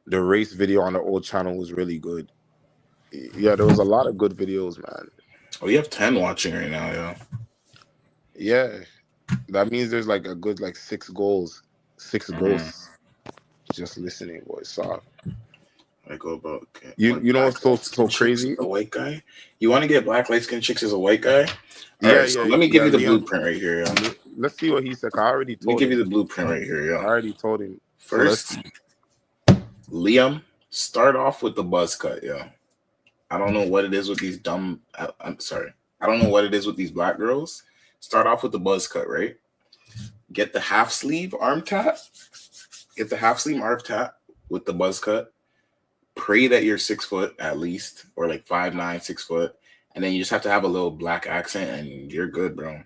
The race video on the old channel was really good. Yeah, there was a lot of good videos, man. Oh, you have 10 watching right now, yeah. Yeah, that means there's like a good like six goals just listening, boy. So I go about okay. you know what's black light so skin chicks crazy? as a white guy. You want to get black light skin chicks as a white guy? All Yeah, right, so let me give you the Liam. blueprint right here, yeah. Let's see what he said. I already Let me told give him. you the blueprint right here, yeah. I already told him. First, Liam, start off with the buzz cut, yeah. I don't know what it is with these dumb. I'm sorry. I don't know what it is with these black girls. Start off with the buzz cut, right? Get the half sleeve arm tat. Get the half sleeve arm tat with the buzz cut. Pray that you're 6 foot at least, or like 5'9", 6 foot, and then you just have to have a little black accent, and you're good, bro.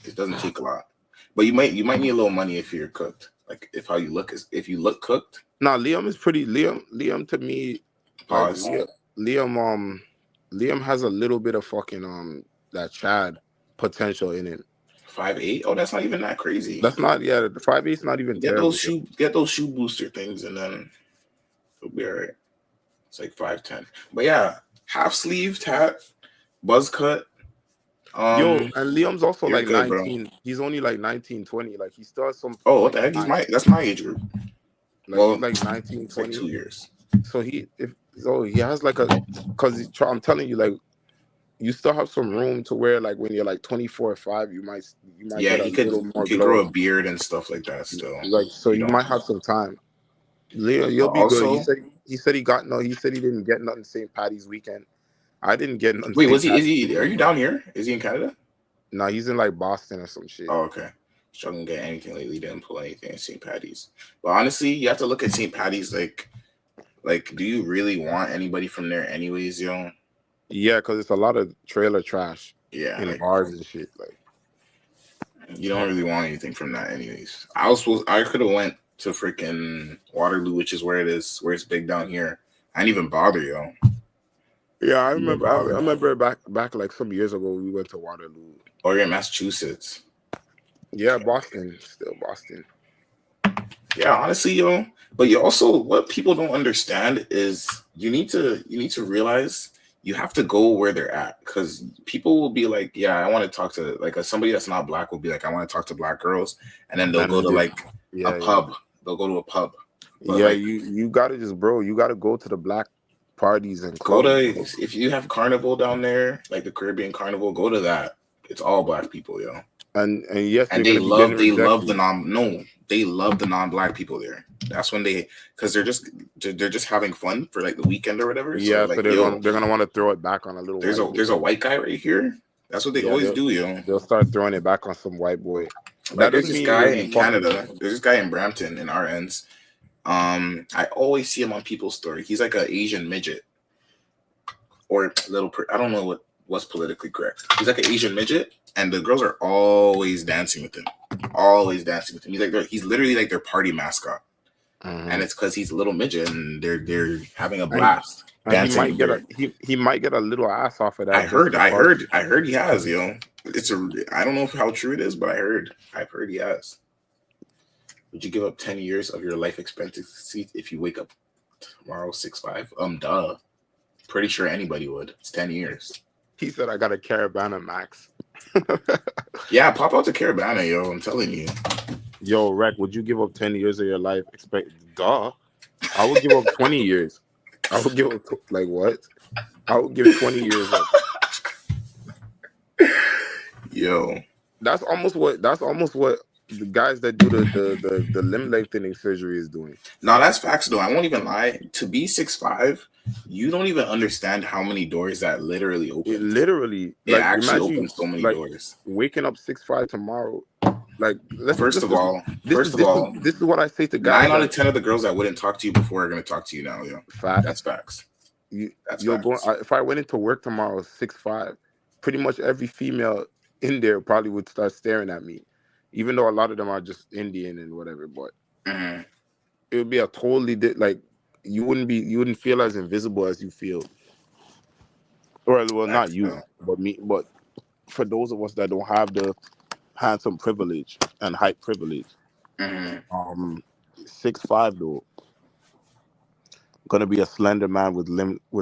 It doesn't take a lot, but you might need a little money if you're cooked. Like if how you look is if you look cooked. Nah, Liam is pretty. Liam to me, like Pause. Liam has a little bit of fucking that Chad potential in it. 5'8"? Oh, that's not even that crazy. That's not the 5'8's not even get terrible. those shoe booster things, and then it'll be all right. It's like 5'10". But yeah, half sleeve tat, buzz cut. Yo, and Liam's also like good, 19. Bro. He's only like 19, 20. Like he still has some. Oh, what the heck? That's my age group. Like well, he's like 19, 20. Like 2 years. So he has like because I'm telling you, like you still have some room to where like when you're like 24 or 5, you might yeah, get he could grow a beard and stuff like that still. Like so you might have some time. Leo, you'll be also, good. He said he didn't get nothing St. Patty's weekend. I didn't get nothing. Wait, is he are you down here? Is he in Canada? No, he's in like Boston or some shit. Oh, okay. Struggling to get anything lately, didn't pull anything at St. Patty's. But honestly, you have to look at St. Patty's like do you really want anybody from there anyways, yo? Yeah, because it's a lot of trailer trash. Yeah, in bars and shit. Like you don't really want anything from that anyways. I could have went to freaking Waterloo, which is where it's big down here. I didn't even bother, yo. Yeah, I remember. I remember back like some years ago, we went to Waterloo. Oh, you're in Massachusetts. Yeah, Boston, still Boston. Yeah, honestly, yo. But you also, what people don't understand is you need to realize you have to go where they're at, because people will be like, yeah, I want to talk to like somebody that's not black will be like, I want to talk to black girls, and then they'll go to like a pub. They'll go to a pub. But yeah, like, you gotta you gotta go to the black parties and clubs. If you have Carnival down there, like the Caribbean Carnival, go to that. It's all black people, yo. And yes, and they love the non-black people there. That's when because they're just having fun for like the weekend or whatever. Yeah, so they're gonna want to throw it back on a little. There's a white guy right here. That's what they always do, yo. They'll start throwing it back on some white boy. Like there's this guy in Canada. There's this guy in Brampton in our ends. I always see him on people's story. He's like an Asian midget, or little. I don't know what's politically correct. He's like an Asian midget, and the girls are always dancing with him, always dancing with him. He's literally like their party mascot, and Mm-hmm. it's because he's a little midget, and they're having a And, blast and he dancing. might get a he might get a little ass off of I that just heard, I because. heard, I heard he has, yo. I don't know how true it is, but I've heard he has. Would you give up 10 years of your life expectancy if you wake up tomorrow 6'5"? Duh. Pretty sure anybody would. It's 10 years. He said I got a Caravana Max. Yeah, pop out to Caravana, yo. I'm telling you. Yo, Rec, would you give up 10 years of your life? Duh. I would give up 20 years. I would give up like what? I would give 20 years up. Yo. That's almost what the guys that do the limb lengthening surgery is doing. No, that's facts though. I won't even lie. To be 6'5", you don't even understand how many doors that literally It opens. literally, It like, actually imagine opens so many like doors. waking up 6'5" tomorrow. Like, First let's of just all, this first is of this is all, this is what I say to guys 9 out that of 10 of the girls that wouldn't talk to you before are gonna talk to you now, yo. That's facts. facts. You That's you're going. facts. If I went into work tomorrow 6'5", pretty much every female in there probably would start staring at me, even though a lot of them are just Indian and whatever. But Mm-hmm. it would be a totally like you wouldn't feel as invisible as you feel, or well, not Facts, you, yo. but me. But for those of us that don't have the handsome privilege and height privilege, Mm-hmm. um, 6'5" though, gonna be a slender man with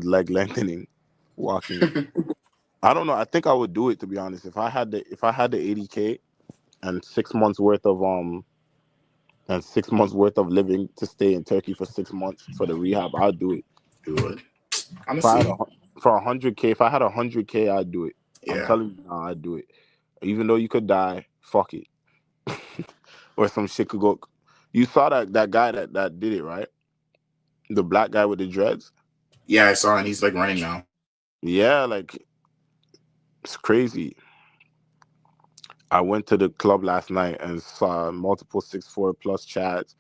leg lengthening, walking. I don't know. I think I would do it, to be honest. If I had the 80K and 6 months worth of living to stay in Turkey for 6 months for the rehab, I'd do it. You would. If I had Honestly, for 100K, if I had 100K, I'd do it. I'm yeah. telling you now, I'd do it. Even though you could die, fuck it. Or some shit could go. You saw that guy that did it, right? The black guy with the dreads. Yeah, I saw, and he's like running now. Yeah, like it's crazy. I went to the club last night and saw multiple 6'4" plus chads.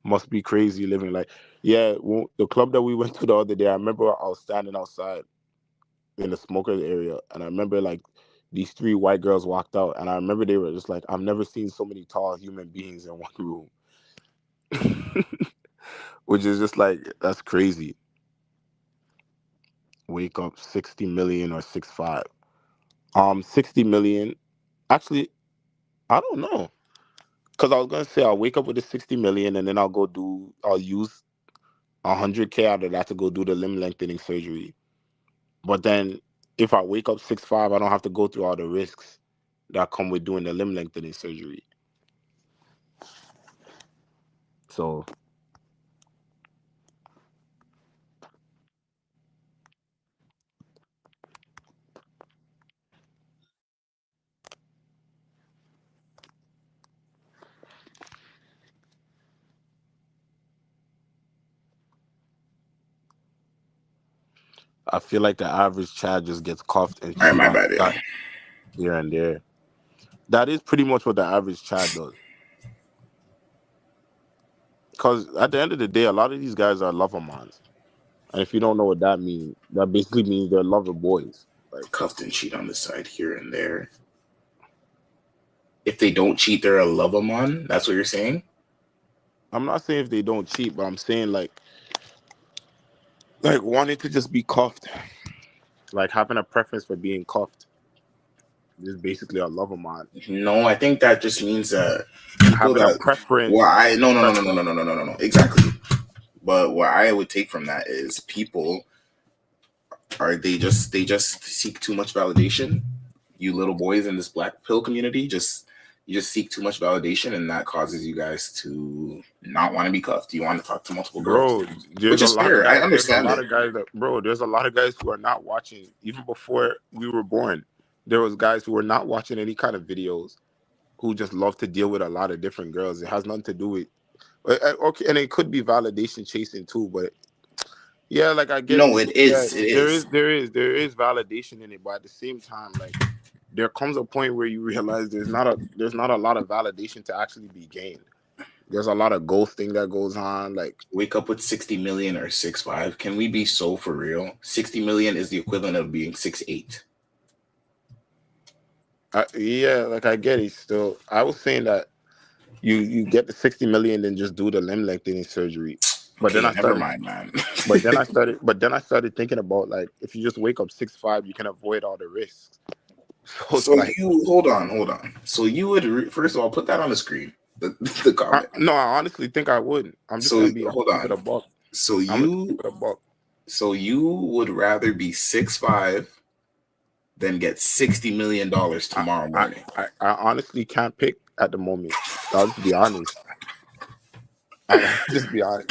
Must be crazy living like, yeah. The club that we went to the other day, I remember I was standing outside in the smokers area, and I remember like these three white girls walked out, and I remember they were just like, I've never seen so many tall human beings in one room, which is just like that's crazy. Wake up 60 million or 6'5". 60 million. Actually, I don't know. Because I was gonna say I'll wake up with the 60 million and then I'll use 100K out of that to go do the limb lengthening surgery. But then if I wake up 6'5", I don't have to go through all the risks that come with doing the limb lengthening surgery. So I feel like the average Chad just gets cuffed and All right, cheat my on bad, the yo. guy here and there. That is pretty much what the average Chad does. Because at the end of the day, a lot of these guys are lover mons. And if you don't know what that means, that basically means they're lover boys. Like, Cuffed and cheat on the side here and there. If they don't cheat, they're a love them on. That's what you're saying? I'm not saying if they don't cheat, but I'm saying like wanting to just be cuffed, like having a preference for being cuffed. Is basically a lover man. No, I think that just means that people Having a that. Well, preference, I no no no no no preference. no no no no no no exactly. But what I would take from that is people are they just seek too much validation. You little boys in this black pill community you just seek too much validation, and that causes you guys to not want to be cuffed. You want to talk to multiple girls, Bro, there's which a is lot of fair. I guys. There's a understand lot it. of guys that, bro. There's a lot of guys who are not watching even before we were born. There was guys who were not watching any kind of videos who just love to deal with a lot of different girls. It has nothing to do with okay, and it could be validation chasing too. But yeah, like I get No, you. it Yeah, is. It is. there is validation in it, but at the same time, like there comes a point where you realize there's not a lot of validation to actually be gained. There's a lot of ghosting that goes on. Like Wake up with 60 million or 6'5". Can we be so for real? 60 million is the equivalent of being 6'8". Yeah, like I get it. Still, I was saying that you get the 60 million, then just do the limb lengthening surgery. But then Okay, I never started, mind, man. but then I started thinking about like if you just wake up 6'5", you can avoid all the risks. So it's So like, you hold on. So you would first of all put that on the screen, the the comment. no, I honestly think I wouldn't. I'm just So gonna be, I'm hold gonna keep it a on. buck. So I'm gonna keep you it a buck. so you would rather be 6'5" than get $60 million I, tomorrow I, morning. I honestly can't pick at the moment. I'll just be honest. I'll just be honest.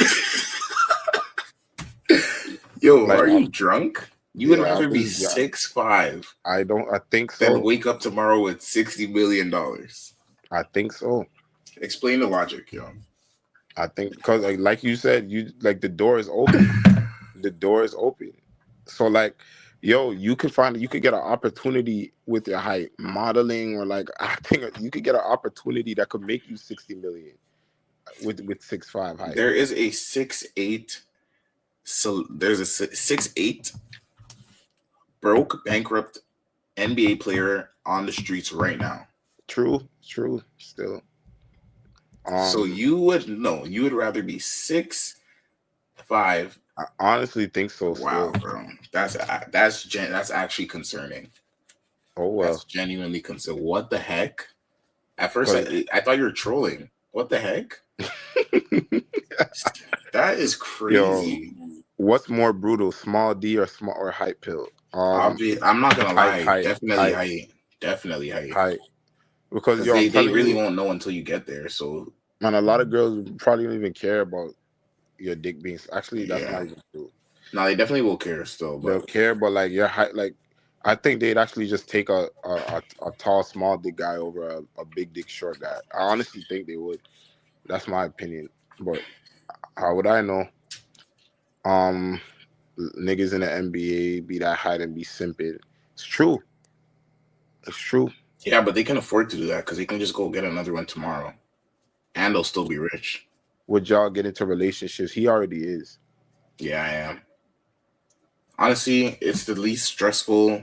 Yo, Like, are you drunk? You would yeah, I'll rather be just be honest. 6'5" I think than so. wake up tomorrow with $60 million. I think so. Explain the logic, yo. I think because like you said, you like the door is open. The door is open. So like, yo, you could get an opportunity with your height, modeling or like acting. You could get an opportunity that could make you 60 million with 6'5" height. There is a 6'8", so there's a 6'8" broke, bankrupt NBA player on the streets right now. True. Still, So um, you would rather be 6'5". I honestly think so. Wow, Still, bro, that's actually concerning. oh That's well, genuinely concerning. What the heck? At first, because I thought you were trolling. What the heck? That is yo, crazy. what's more brutal, small D or small or height pill? I'm not gonna Height, lie. height, Definitely height, height. Definitely height. height. Because Because yo, I'm they telling really you, won't know until you get there. So man, a lot of girls probably don't even care about your dick being. Actually, that's yeah. not even true. No, they definitely will care still, They'll but care, but like your height, like I think they'd actually just take a tall, small dick guy over a big dick, short guy. I honestly think they would. That's my opinion. But how would I know? Um, Niggas in the NBA be that height and be simping. It's true. It's true. yeah, but they can afford to do that because they can just go get another one tomorrow, and they'll still be rich. Would y'all get into relationships? He already is. Yeah, I am. Honestly, it's the least stressful.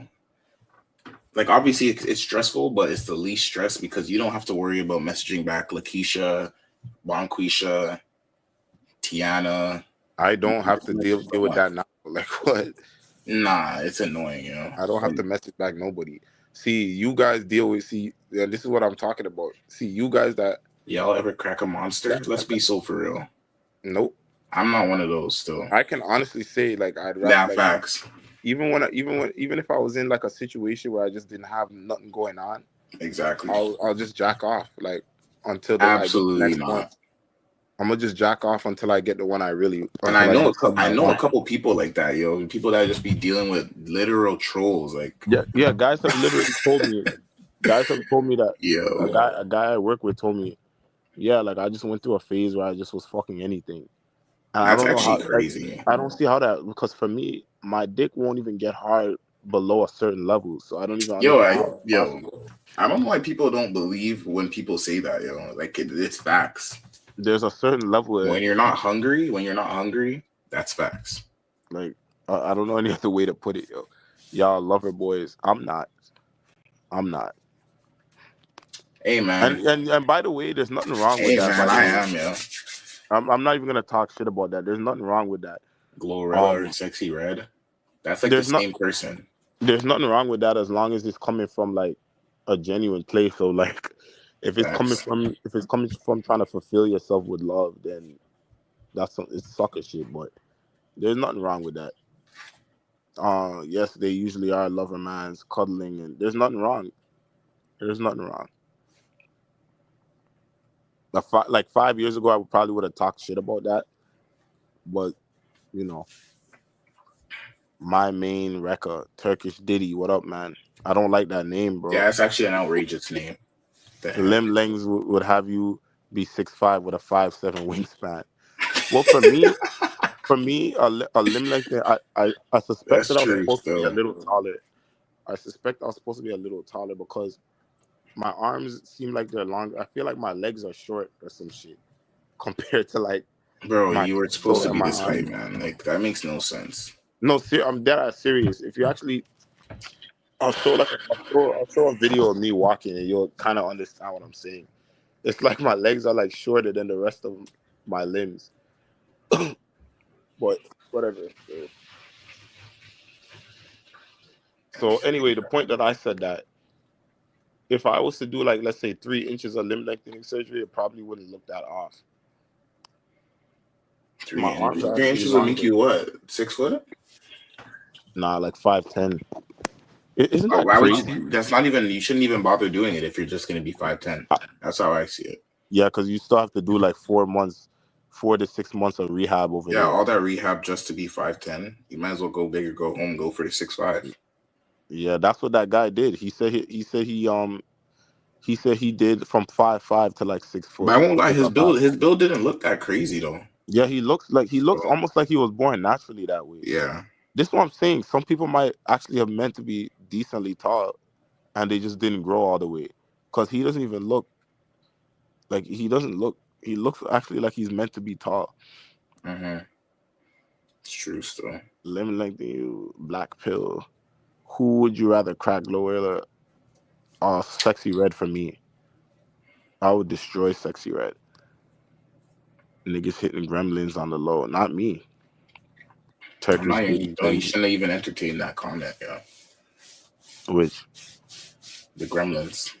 Like obviously, it's stressful, but it's the least stress because you don't have to worry about messaging back Lakeisha, Bonquisha, Tiana. I don't have to deal with that now. Like what? Nah, it's annoying, you know. I don't have to message back nobody. See, you guys deal with yeah, this is what I'm talking about. See, you guys Y'all ever crack a monster? Let's be so for real. nope. I'm not one of those still. I can honestly say like I'd rather Nah, like facts. even if I was in like a situation where I just didn't have nothing going on, Exactly. I'll just jack off like until I get the Absolutely next one. not. I'm gonna just jack off until I get the one And I until I know get someone I I know a want. couple people like that, yo. People that just be dealing with literal trolls, like Yeah. Guys have literally told me. Guys have told me that yo. a guy I work with told me, yeah, like I just went through a phase where I just was fucking anything. And I That's don't know actually how, like, crazy. I don't see how that, because for me, my dick won't even get hard below a certain level. So I don't even understand how it's Yo, possible. I don't know why people don't believe when people say that, yo. Like it's facts. There's a certain level where, When you're not hungry, that's facts. like, I don't know any other way to put it, yo. Y'all lover boys. I'm not. I'm not. Hey man. And by the way, there's nothing wrong with Hey that. man, By the I way, am, yo. I'm not even gonna talk shit about that. There's nothing wrong with that. Glorilla or Um, Sexy Red. That's like the there's not. same person. There's nothing wrong with that as long as it's coming from like a genuine place. So like Facts. if it's coming from trying to fulfill yourself with love, then it's sucker shit. But there's nothing wrong with that. Yes, they usually are lover mans cuddling, and there's nothing wrong. There's nothing wrong. Like 5 years ago, I probably would have talked shit about that. But you know, my main record, Turkish Diddy. What up, man? I don't like that name, bro. Yeah, it's actually an outrageous name. The heck? Lim Lengs would have you be 6'5" with a 5'7" wingspan. Well, for me, a limb length, I suspect That's that I was true supposed to be a still. little taller. I suspect I was supposed to be a little taller because my arms seem like they're long. I feel like my legs are short or some shit compared to like Bro, my you were torso supposed to and be my this height, arms. man. Like that makes no sense. No, I'm dead ass serious. If you actually I'll show a video of me walking, and you'll kind of understand what I'm saying. It's like my legs are like shorter than the rest of my limbs, but whatever. So anyway, the point that I said that if I was to do like let's say 3 inches of limb lengthening surgery, it probably wouldn't look that off. My Three arms inches. are Three actually inches would make longer. you what? 6 foot? Nah, like 5'10". Isn't Oh, that why would crazy? you? That's not even. You shouldn't even bother doing it if you're just gonna be 5'10". Uh, That's how I see it. yeah, because you still have to do like 4 months, 4 to 6 months of rehab over Yeah, there. all that rehab just to be 5'10". You might as well go big or go home. Go for the 6'5". Yeah, that's what that guy did. He said he did from 5'5" to like 6 foot. But I won't lie, Because of how. his build didn't look that crazy though. Yeah, he looks So almost like he was born naturally that way. yeah. This is what I'm saying. Some people might actually have meant to be decently tall, and they just didn't grow all the way. Because he doesn't even look like he doesn't look. He looks actually like he's meant to be tall. Mm-hmm. It's true still. Limb length, you black pill. Who would you rather crack, Glorilla or Sexy Red? For me, I would destroy Sexy Red. Niggas hitting gremlins on the low, not me. I'm not Turkish even. baby Don't you Benji, shouldn't even entertain that comment. Yeah, which the Gremlins.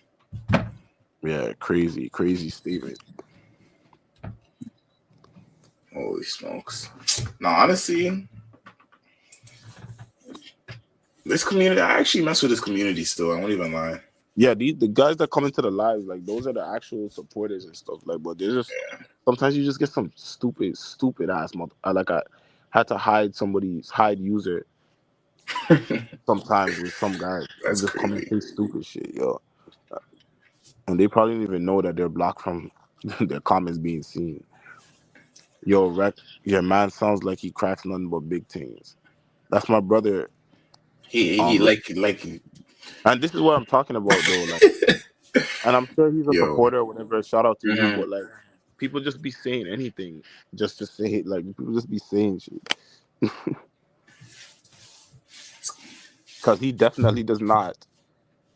yeah, crazy statement. Holy smokes! No, honestly, this community. I actually mess with this community still. I won't even lie. Yeah, the guys that come into the lives, like those are the actual supporters and stuff. Like, but there's just sometimes you just get some stupid ass mother. Like I had to hide user sometimes with some guys who That's just come and crazy. say stupid shit, yo. And they probably don't even know that they're blocked from their comments being seen. Yo, Rec, your man sounds like he cracks nothing but big things. That's my brother. He Um, like and this is what I'm talking about though. Like, and I'm sure he's a yo. supporter or whatever. Shout out to you, Mm-hmm. but like, people just be saying anything just to say it. Like, people just be saying shit because he definitely does not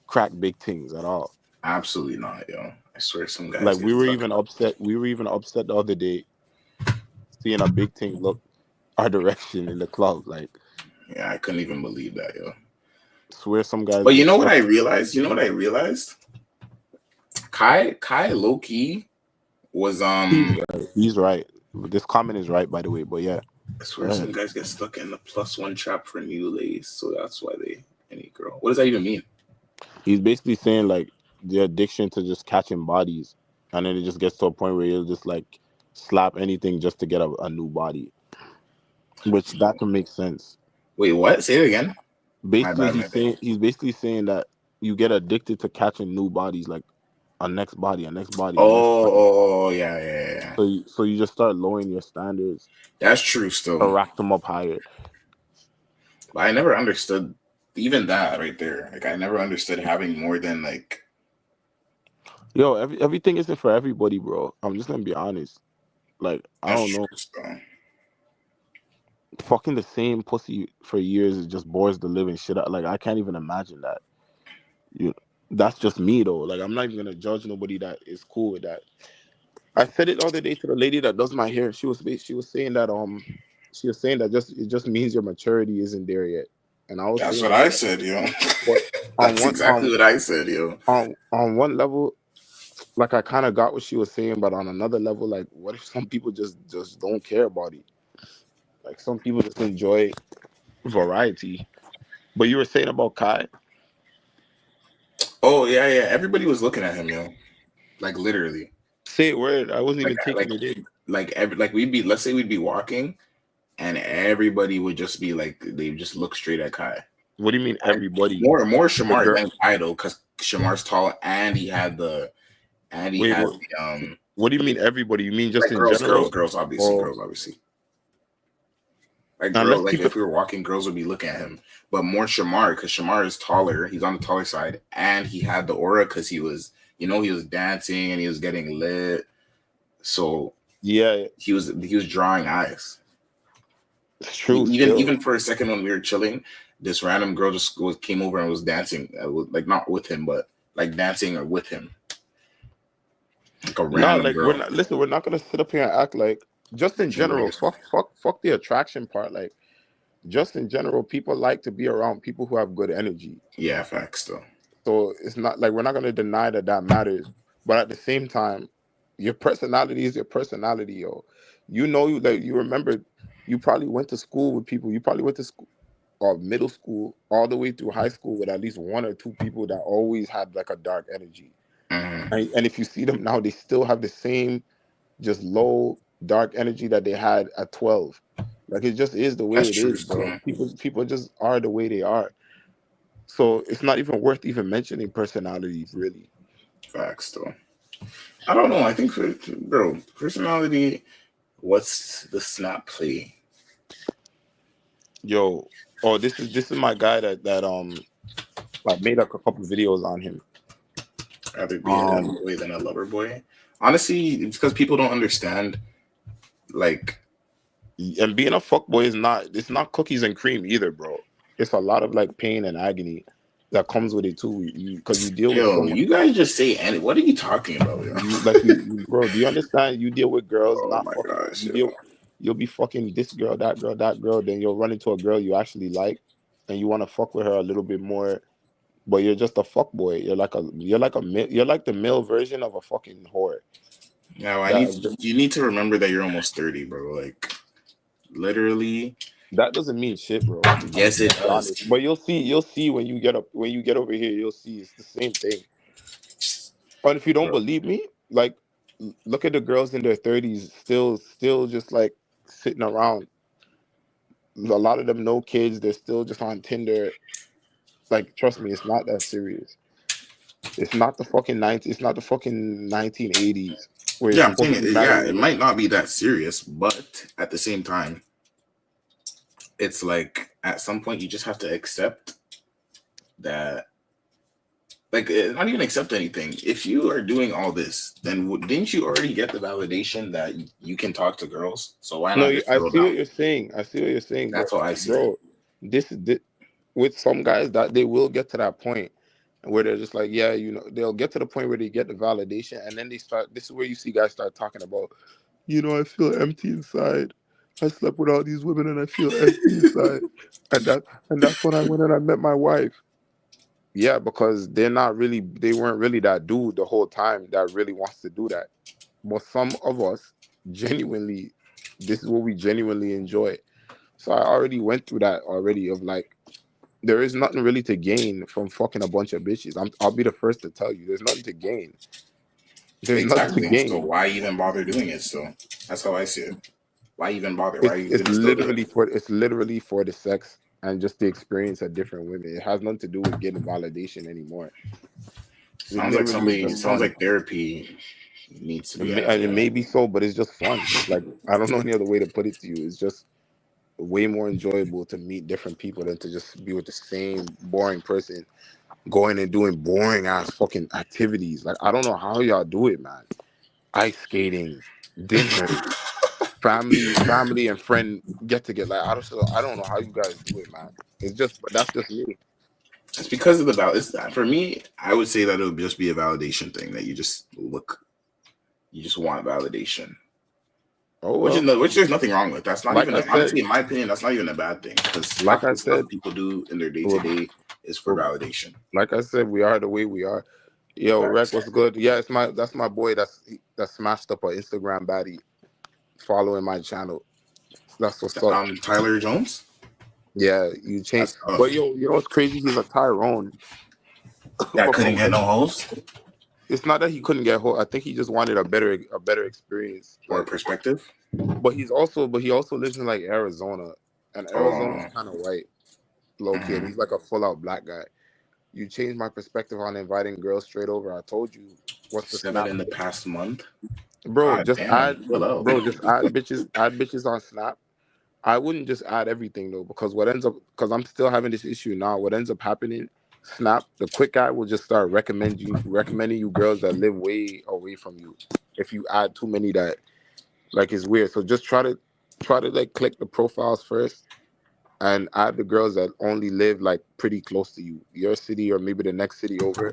crack big things at all. Absolutely not, yo. I swear some guys Like, get stuck. we were even upset the other day seeing a big thing look our direction in the club. Like, Yeah, I couldn't even believe that, yo. swear some guys But you get know what stuck. I realized? You know what I realized? Kai low key was He's right. This comment is right, by the way. But yeah, I go swear some ahead. guys get stuck in the +1 trap for new lace, so that's why they any girl. What does that even mean? He's basically saying like the addiction to just catching bodies, and then it just gets to a point where he'll just like slap anything just to get a new body, which that can make sense. Wait, what? Say it again. My Basically, bad, my he's bad. saying that you get addicted to catching new bodies, like a next body, a next body, a next body. Yeah, yeah, yeah. So you just start lowering your standards That's true to still. rack them up higher. But I never understood even that right there. Like I never understood having more than like Yo, everything isn't for everybody, bro. I'm just gonna be honest. Like, I that's don't know. true still. Fucking the same pussy for years is just bores the living shit out. Like, I can't even imagine that. You, that's just me though. Like, I'm not even gonna judge nobody that is cool with that. I said it the other day to the lady that does my hair. She was saying that just it just means your maturity isn't there yet. And I was That's what saying, I said, yo. but on That's one exactly what I said, yo. on one level, like I kind of got what she was saying, but on another level, like what if some people just don't care about it? Like some people just enjoy variety. But you were saying about Kai. Oh yeah, yeah. Everybody was looking at him, yo. Like literally. Say it word. I wasn't Like even taking it in. like we'd be let's say we'd be walking and everybody would just be like they just look straight at Kai. What do you mean everybody? More The Shamar girl. than Kai though, because Shamar's tall and he Wait, had what? the What do you mean everybody? You mean just like in general? Or girls obviously. Like and let's girls, like keep it. if we were walking, girls would be looking at him. But more Shamar, because Shamar is taller, he's on the taller side, and he had the aura because he was, he was dancing and he was getting lit. So Yeah, he was drawing eyes. it's true. Even Still, even for a second when we were chilling, this random girl just came over and was dancing, like not with him, but like dancing or with him, like a No, random like we're girl. not. Listen, we're not gonna sit up here and act like. Just in general, Generals. fuck the attraction part. Like, just in general, people like to be around people who have good energy. Yeah, facts though. So it's not like we're not gonna deny that that matters. But at the same time, your personality is your personality, yo. You know, you remember, you probably went to school with people. You probably went to school or middle school all the way through high school with at least one or two people that always had like a dark energy. Mm-hmm. And if you see them now, they still have the same just low dark energy that they had at 12. Like it just is the way That's it true is, bro. still. People just are the way they are. So it's not even worth even mentioning personality, really. Facts though. I don't know. I think, bro, personality. What's the snap play? Yo, oh, this is my guy that I made like a couple videos on him. Rather be a dumb Um, boy than a lover boy. Honestly, it's because people don't understand. Like, and being a fuckboy is not, it's not cookies and cream either, bro. It's a lot of like pain and agony that comes with it too. You because you deal with so yo, much. you guys just say any. What are you talking about, yo? Bro, do you understand? You deal with girls, Oh not my fucking. gosh, You yo. deal, you'll be fucking this girl, that girl, that girl. Then you'll run into a girl you actually like, and you want to fuck with her a little bit more. But you're just a fuck boy. You're like the male version of a fucking whore. Now That you need to remember that you're almost 30, bro. Like, literally, that doesn't mean shit, bro. yes, it Let's be does. honest. But you'll see when you get over here, you'll see it's the same thing. And if you don't Bro. believe me, like look at the girls in their 30s still just like sitting around. A lot of them no kids, they're still just on Tinder. Like trust me, it's not that serious. It's not the fucking 1980s where you're Yeah, I'm supposed saying to be it. Yeah, married. it might not be that serious, but at the same time, it's like at some point you just have to accept that. Like, not even accept anything. If you are doing all this, then didn't you already get the validation that you can talk to girls? So why No, not just I settle see what down? you're saying. I see what you're saying, but That's what I see. bro, this with some guys that they will get to that point where they're just like, yeah, they'll get to the point where they get the validation, and then they start. This is where you see guys start talking about, I feel empty inside. I slept with all these women, and I feel empty inside, and that's when I went and I met my wife. Yeah, because they weren't really that dude the whole time that really wants to do that. But some of us genuinely, this is what we genuinely enjoy. So I already went through that already of like, there is nothing really to gain from fucking a bunch of bitches. I'll be the first to tell you, there's nothing to gain. There's nothing to Exactly. So gain. why even bother doing it? So that's how I see it. Why even bother? Why are It's you it's gonna still do it? literally for it's literally for the sex and just the experience of different women. It has nothing to do with getting validation anymore. It Sounds like literally is somebody. just Sounds fun. like therapy needs to be And added. it may be so, but it's just fun. Like I don't know any other way to put it to you. It's just way more enjoyable to meet different people than to just be with the same boring person going and doing boring ass fucking activities. Like I don't know how y'all do it, man. Ice skating, dinners, family and friend get together. Like I don't know how you guys do it, man. It's just, but that's just me. It's because of the val. It's that for me. I would say that it would just be a validation thing that you just look. You just want validation, Oh which is well, no, which there's nothing wrong with. That's not like even I said, honestly, in my opinion, that's not even a bad thing because like half I the stuff said, people do in their day to well, day is for well, validation. like I said, we are the way we are. Yo, Rec, Facts. what's good? Yeah, that's my boy. That smashed up an Instagram baddie following my channel. That's what's up. Tyler Jones. Yeah, you change. That's But tough. yo, you know what's crazy? He's a Tyrone. That But couldn't from get no hoes it's not that he couldn't get hold. I think he just wanted a better experience. or Like, perspective. but he also lives in like Arizona, and Arizona's Oh, kind of white, low key, and mhm. he's like a full out black guy. You changed my perspective on inviting girls straight over. I told you what's the 7 snap, in the past month. bro. God damn, chill out. Just add bitches on Snap. I wouldn't just add everything though, because because I'm still having this issue now. What ends up happening, Snap, the quick guy will just start recommending you girls that live way away from you. If you add too many that like it's weird. So just try to like click the profiles first and add the girls that only live like pretty close to you, your city or maybe the next city over.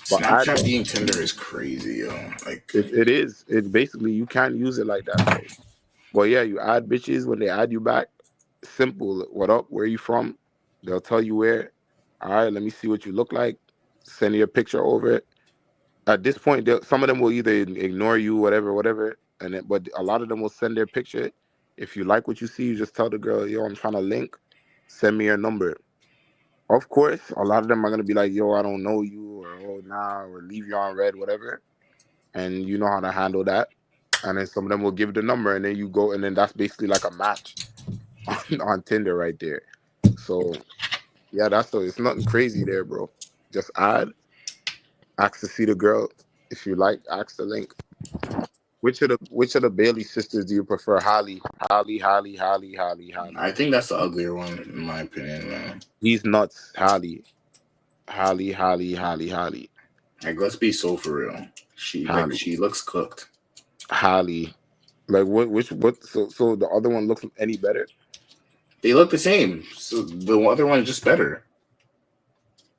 But add Snapchat them. being Tinder is crazy, yo. Like, It is. It's basically you can't use it like that, bro. But yeah, you add bitches when they add you back. Simple. What up? Where you from? They'll tell you where. All right, let me see what you look like. Send you a picture over it. At this point, some of them will either ignore you, whatever, whatever, but a lot of them will send their picture. If you like what you see, you just tell the girl, yo, I'm trying to link. Send me your number. Of course, a lot of them are gonna be like, yo, I don't know you, or oh nah, or leave you on red, whatever. And you know how to handle that. And then some of them will give the number, and then you go, and then that's basically like a match on Tinder right there. So yeah, it's nothing crazy there, bro. Just ask to see the girl. If you like, ask the link. Which of the Bailey sisters do you prefer? Holly, Holly, Holly, Holly, Holly, I Holly. think that's the uglier one, in my opinion, man. He's nuts. Holly, Holly, Holly, Holly, Holly, Like, let's be so for real. Holly, She looks cooked. Holly. Like what? So the other one looks any better? They look the same. So the other one is just better.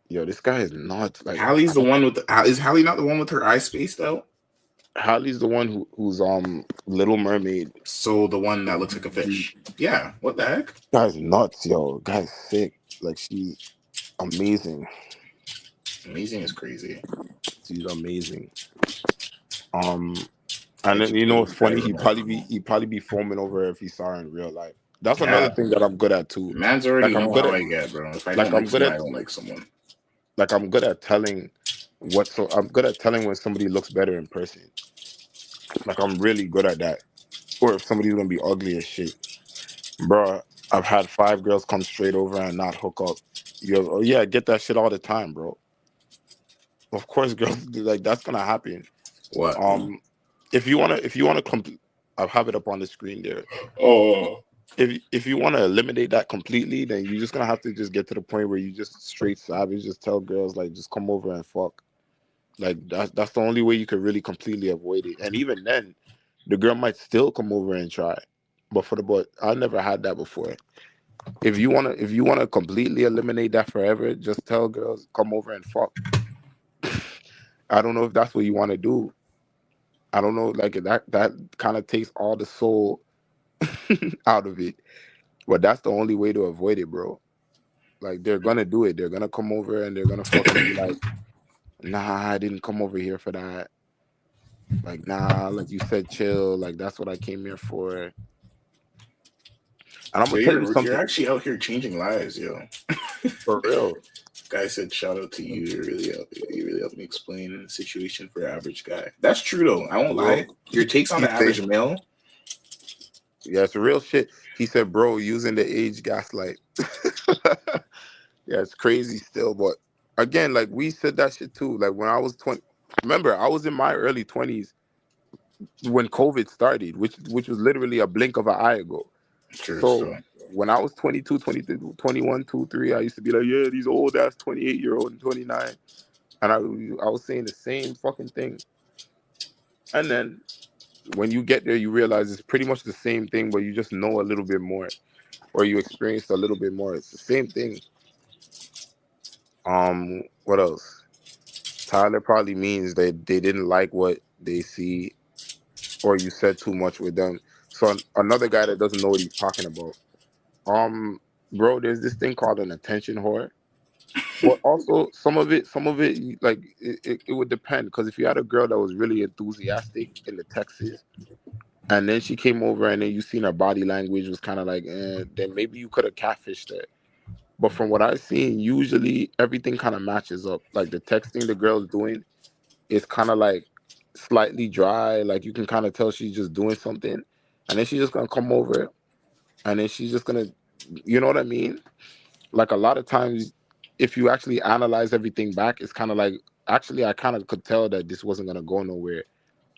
Yo, this guy is nuts. Like Hallie's the one with is Hallie not the one with her eye spaced out? Holly's the one who's Little Mermaid. So the one that looks like a She, fish. Yeah. What the heck? guy's nuts, yo. Guy's sick. Like she's amazing. Amazing is crazy. She's amazing. Um, and Like then she's you know really what's funny? very He'd probably be foaming over her if he saw her in real life. That's another Yeah. thing that I'm good at too. Man's already Like I'm know good how at I get, bro. If I like don't like I'm good someone, at I don't like someone. I'm good at telling I'm good at telling when somebody looks better in person. Like I'm really good at that. Or if somebody's gonna be ugly as shit. Bruh, I've had 5 girls come straight over and not hook up. Oh yeah, I get that shit all the time, bro. Of course, girls like that's gonna happen. What? Um, if you wanna I'll have it up on the screen there. Oh. If you wanna eliminate that completely, then you're just gonna have to just get to the point where you just straight savage, just tell girls like just come over and fuck. Like that's the only way you could really completely avoid it. And even then, the girl might still come over and try. But for the boy, I never had that before. If you wanna completely eliminate that forever, just tell girls come over and fuck. I don't know if that's what you want to do. I don't know, like that kind of takes all the soul out of it. But that's the only way to avoid it, bro. Like they're gonna do it. They're gonna come over and they're gonna fucking be like, nah, I didn't come over here for that. Like, nah, like you said, chill. Like that's what I came here for. And I'm So gonna tell you you're something actually out here changing lives, yo. for real. Guy said, "Shout out to you. You really helped me explain the situation for your average guy." That's true though. I won't lie. Bro, Your takes on he the said, average male. yeah, it's real shit. He said, bro, using the age gaslight. Yeah, it's crazy still, but again, like we said that shit too. Like when I was 20, remember I was in my early 20s when COVID started, which was literally a blink of an eye ago. True. So So when I was 22, 23, 21, 2, 3, I used to be like, yeah, these old ass 28-year-old and 29. And I was saying the same fucking thing. And then when you get there, you realize it's pretty much the same thing, but you just know a little bit more or you experienced a little bit more. It's the same thing. What else? Tyler probably means that they didn't like what they see or you said too much with them. So another guy that doesn't know what he's talking about. Bro, there's this thing called an attention whore. But also some of it, like it would depend because if you had a girl that was really enthusiastic in the Texas, and then she came over and then you seen her body language was kind of like, then maybe you could have catfished her. But from what I've seen, usually everything kind of matches up. Like the texting the girl's doing is kind of like slightly dry. Like you can kind of tell she's just doing something, and then she's just gonna come over, and then she's just gonna, you know what I mean? Like a lot of times, if you actually analyze everything back, it's kind of like actually I kind of could tell that this wasn't gonna go nowhere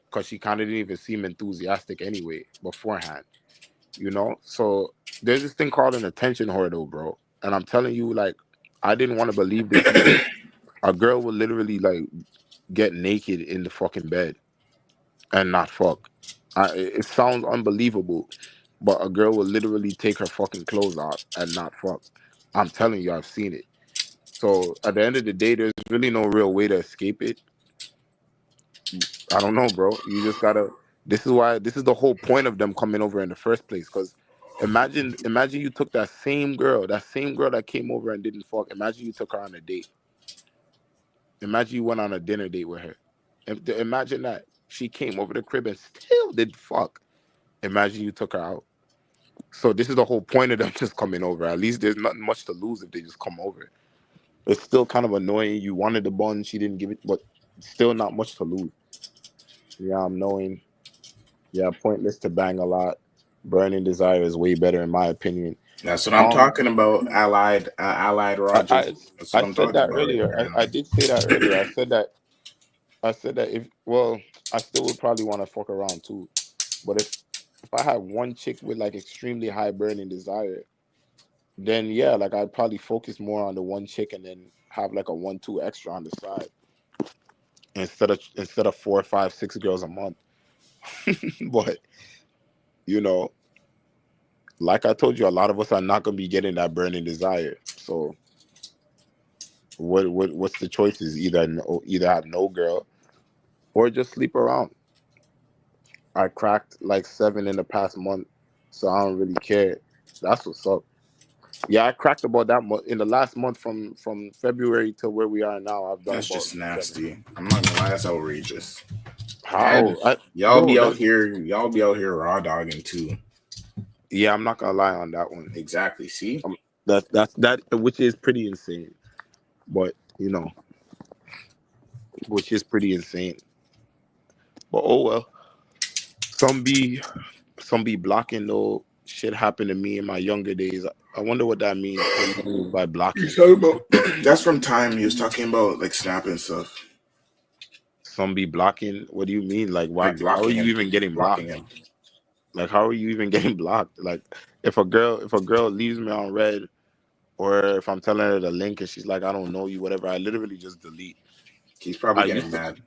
because she kind of didn't even seem enthusiastic anyway beforehand. You know, so there's this thing called an attention whore, though, bro. And I'm telling you, like, I didn't want to believe this either. A girl would literally like get naked in the fucking bed and not fuck. It sounds unbelievable, but a girl will literally take her fucking clothes off and not fuck. I'm telling you, I've seen it. So at the end of the day, there's really no real way to escape it. I don't know, bro. You just gotta. This is why. This is the whole point of them coming over in the first place. Because imagine you took that same girl that came over and didn't fuck. Imagine you took her on a date. Imagine you went on a dinner date with her. Imagine that she came over the crib and still did fuck. Imagine you took her out. So this is the whole point of them just coming over. At least there's nothing much to lose if they just come over. It's still kind of annoying. You wanted the bun, she didn't give it, but still not much to lose. Yeah, I'm knowing. Yeah, pointless to bang a lot. Burning desire is way better in my opinion. That's what I'm Um, talking about. Allied I Rogers. I, That's what I I'm said talking that about right earlier. there. I did say that earlier. I said that if well, I still would probably want to fuck around too. But if I had one chick with like extremely high burning desire, then yeah, like I'd probably focus more on the one chick and then have like a 1-2 extra on the side instead of 4, 5, 6 girls a month. But you know, like I told you, a lot of us are not gonna be getting that burning desire. So what's the choices? Either have no girl or just sleep around. I cracked like 7 in the past month, so I don't really care. That's what's up. Yeah, I cracked about that month in the last month from February to where we are now. I've done That's about just 7. nasty. I'm not gonna lie, that's outrageous. And How? Bro, y'all be out here raw dogging too. yeah, I'm not gonna lie on that one. Exactly. See? That which is pretty insane, but which is pretty insane. But oh well. Some be some be blocking though. Shit happened to me in my younger days. I wonder what that means. What do you mean by He's blocking? talking about that's from time. He was talking about like snap and stuff. Some be blocking. What do you mean? Like why? Like How are blocking you him. even getting Blocking blocked? him. Like how are you even getting blocked? Like if a girl leaves me on red, or if I'm telling her the link and she's like I don't know you, whatever, I literally just delete. He's probably I getting used to, mad.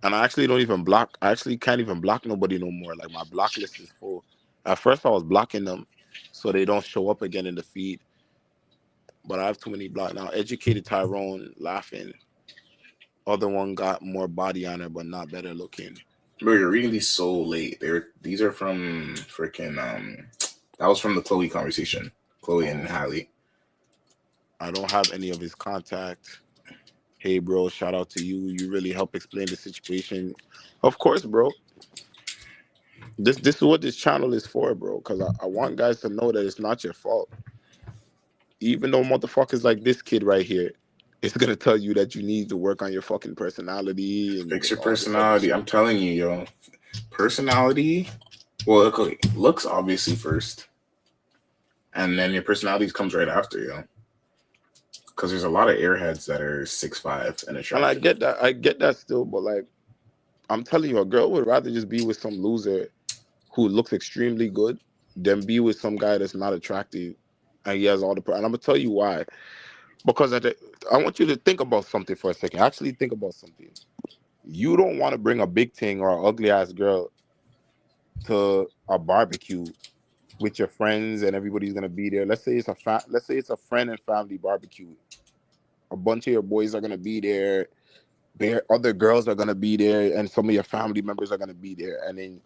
and I actually don't even block. I actually can't even block nobody no more. Like my block list is full. At first I was blocking them so they don't show up again in the feed, but I have too many blocked now. Educated Tyrone laughing. Other one got more body on her, but not better looking. Bro, you're reading these so late. These are from freaking that was from the Chloe conversation. Chloe and Oh, Hallie. I don't have any of his contact. Hey, bro, shout out to you. You really help explain the situation. Of course, bro. This is what this channel is for, bro. Because I want guys to know that it's not your fault. Even though motherfuckers like this kid right here, it's gonna tell you that you need to work on your fucking personality and Fix your all this other personality. shit. I'm telling you, yo. Personality. Well, okay, looks obviously first, and then your personality comes right after, yo. Because there's a lot of airheads that are 6'5" and And attractive. I get that still, but like I'm telling you, a girl would rather just be with some loser who looks extremely good than be with some guy that's not attractive and he has all the. And I'm gonna tell you why. Because I want you to think about something for a second. Actually, think about something. You don't want to bring a big thing or an ugly ass girl to a barbecue with your friends and everybody's gonna be there. Let's say it's a friend and family barbecue. A bunch of your boys are gonna be there. Other girls are gonna be there, and some of your family members are gonna be there. And then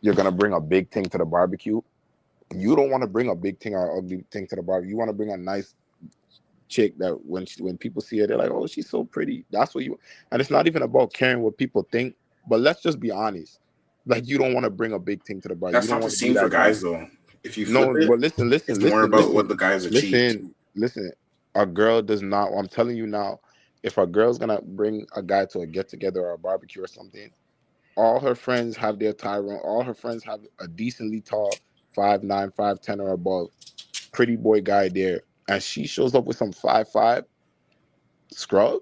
you're gonna bring a big thing to the barbecue. You don't want to bring a big thing or ugly thing to the barbecue. You want to bring a nice chick that when people see her, they're like, "Oh, she's so pretty." That's what you. And it's not even about caring what people think. But let's just be honest. Like you don't want to bring a big thing to the bar. You That's don't not the want to be same for that guy. guys, though. If you flip No, it, but listen, listen, it's more listen, about what listen, the guys achieve. listen. A girl does not. I'm telling you now. If a girl's gonna bring a guy to a get together or a barbecue or something, all her friends have their Tyrone. All her friends have a decently tall 5'9", 5'10" or above pretty boy guy there, and she shows up with some 5'5" scrub.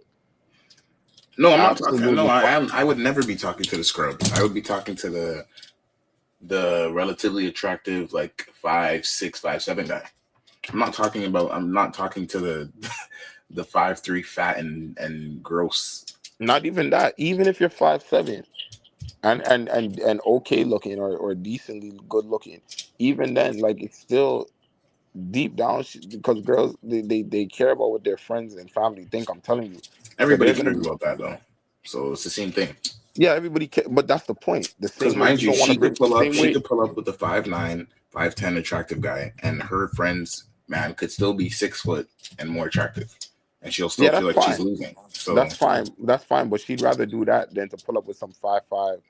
No, I'm not talking. No, Absolutely fuck. I would never be talking to the scrubs. I would be talking to the relatively attractive, like 5'6", 5'7" guy. I'm not talking to the the 5'3" fat and gross. Not even that. Even if you're 5'7", and okay looking or decently good looking, even then, like it's still deep down because girls they care about what their friends and family think. I'm telling you, so Everybody they're gonna cares be about that though, so it's the same thing. yeah everybody but that's the point. The Because same way mind you you, don't want to she bring could pull up. same She way could pull up with a 5'9", 5'10" attractive guy, and her friends man could still be 6 foot and more attractive, and she'll still yeah feel that's like she's fine. losing. So That's fine, but she'd rather do that than to pull up with some 5'5"